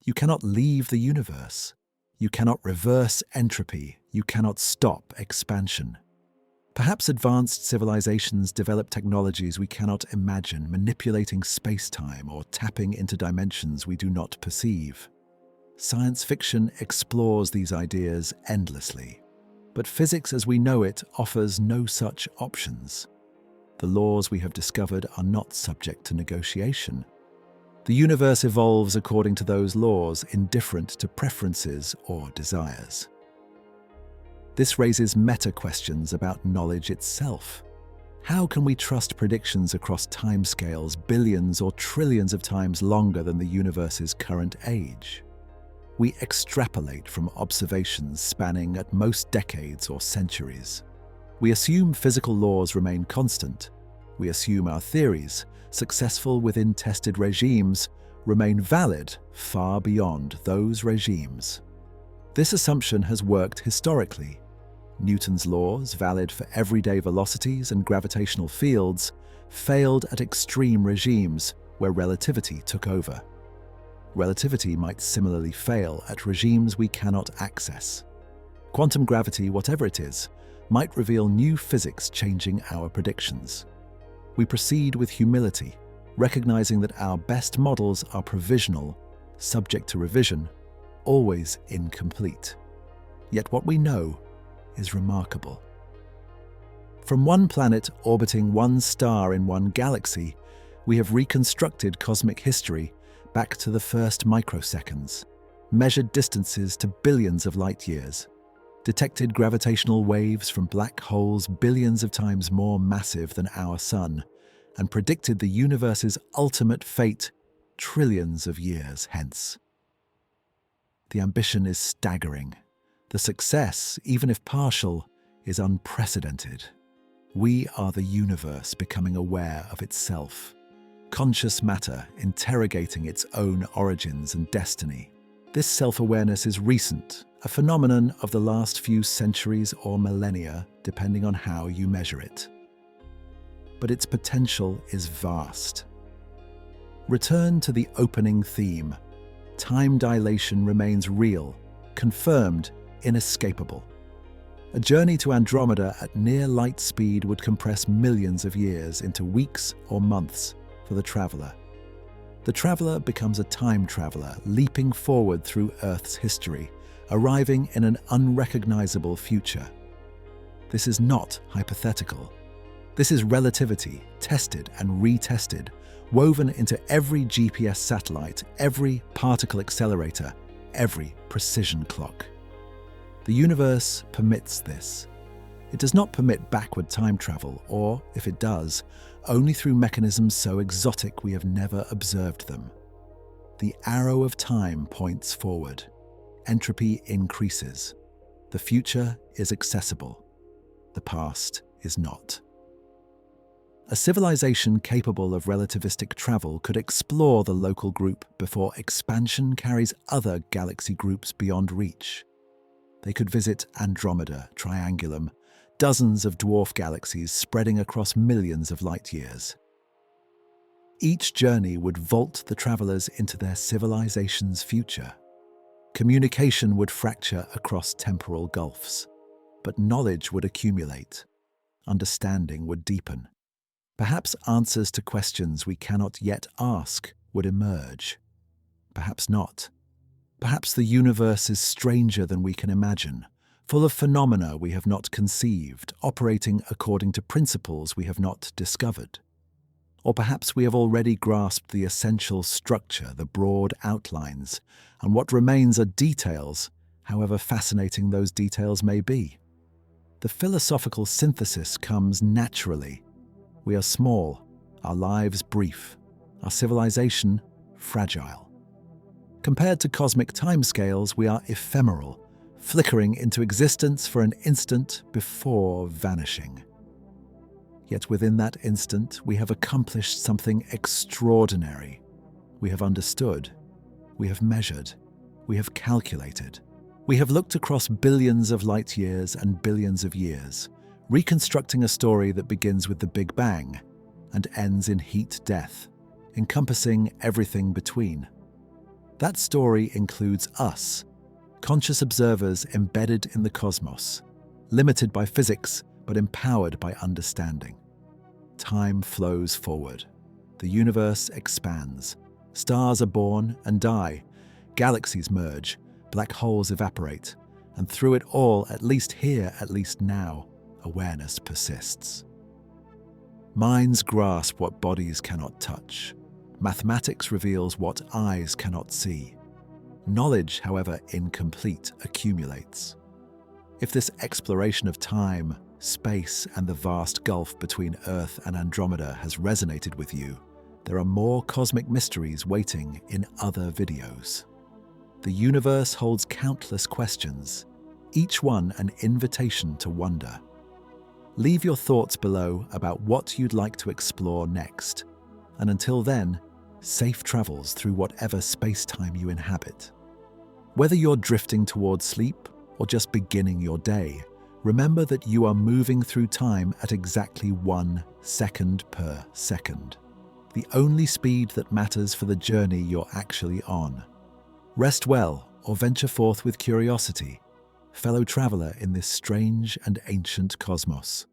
You cannot leave the universe. You cannot reverse entropy. You cannot stop expansion. Perhaps advanced civilizations develop technologies we cannot imagine, manipulating space-time or tapping into dimensions we do not perceive. Science fiction explores these ideas endlessly, but physics as we know it offers no such options. The laws we have discovered are not subject to negotiation. The universe evolves according to those laws, indifferent to preferences or desires. This raises meta-questions about knowledge itself. How can we trust predictions across timescales billions or trillions of times longer than the universe's current age? We extrapolate from observations spanning at most decades or centuries. We assume physical laws remain constant. We assume our theories, successful within tested regimes, remain valid far beyond those regimes. This assumption has worked historically. Newton's laws, valid for everyday velocities and gravitational fields, failed at extreme regimes where relativity took over. Relativity might similarly fail at regimes we cannot access. Quantum gravity, whatever it is, might reveal new physics changing our predictions. We proceed with humility, recognizing that our best models are provisional, subject to revision, always incomplete. Yet what we know is remarkable. From one planet orbiting one star in one galaxy, we have reconstructed cosmic history back to the first microseconds, measured distances to billions of light years, detected gravitational waves from black holes billions of times more massive than our Sun, and predicted the universe's ultimate fate trillions of years hence. The ambition is staggering. The success, even if partial, is unprecedented. We are the universe becoming aware of itself. Conscious matter interrogating its own origins and destiny. This self-awareness is recent, a phenomenon of the last few centuries or millennia, depending on how you measure it. But its potential is vast. Return to the opening theme. Time dilation remains real, confirmed, inescapable. A journey to Andromeda at near light speed would compress millions of years into weeks or months for the traveler. The traveler becomes a time traveler, leaping forward through Earth's history, arriving in an unrecognizable future. This is not hypothetical. This is relativity, tested and retested, woven into every GPS satellite, every particle accelerator, every precision clock. The universe permits this. It does not permit backward time travel, or, if it does, only through mechanisms so exotic we have never observed them. The arrow of time points forward. Entropy increases. The future is accessible. The past is not. A civilization capable of relativistic travel could explore the local group before expansion carries other galaxy groups beyond reach. They could visit Andromeda, Triangulum, dozens of dwarf galaxies spreading across millions of light years. Each journey would vault the travelers into their civilization's future. Communication would fracture across temporal gulfs, but knowledge would accumulate. Understanding would deepen. Perhaps answers to questions we cannot yet ask would emerge. Perhaps not. Perhaps the universe is stranger than we can imagine, full of phenomena we have not conceived, operating according to principles we have not discovered. Or perhaps we have already grasped the essential structure, the broad outlines, and what remains are details, however fascinating those details may be. The philosophical synthesis comes naturally. We are small, our lives brief, our civilization fragile. Compared to cosmic timescales, we are ephemeral, flickering into existence for an instant before vanishing. Yet within that instant, we have accomplished something extraordinary. We have understood, we have measured, we have calculated. We have looked across billions of light years and billions of years, reconstructing a story that begins with the Big Bang and ends in heat death, encompassing everything between. That story includes us, conscious observers embedded in the cosmos, limited by physics but empowered by understanding. Time flows forward. The universe expands. Stars are born and die. Galaxies merge. Black holes evaporate. And through it all, at least here, at least now, awareness persists. Minds grasp what bodies cannot touch. Mathematics reveals what eyes cannot see. Knowledge, however incomplete, accumulates. If this exploration of time, space, and the vast gulf between Earth and Andromeda has resonated with you, there are more cosmic mysteries waiting in other videos. The universe holds countless questions, each one an invitation to wonder. Leave your thoughts below about what you'd like to explore next, and until then, safe travels through whatever space-time you inhabit. Whether you're drifting towards sleep or just beginning your day, remember that you are moving through time at exactly 1 second per second, the only speed that matters for the journey you're actually on. Rest well or venture forth with curiosity, fellow traveler in this strange and ancient cosmos.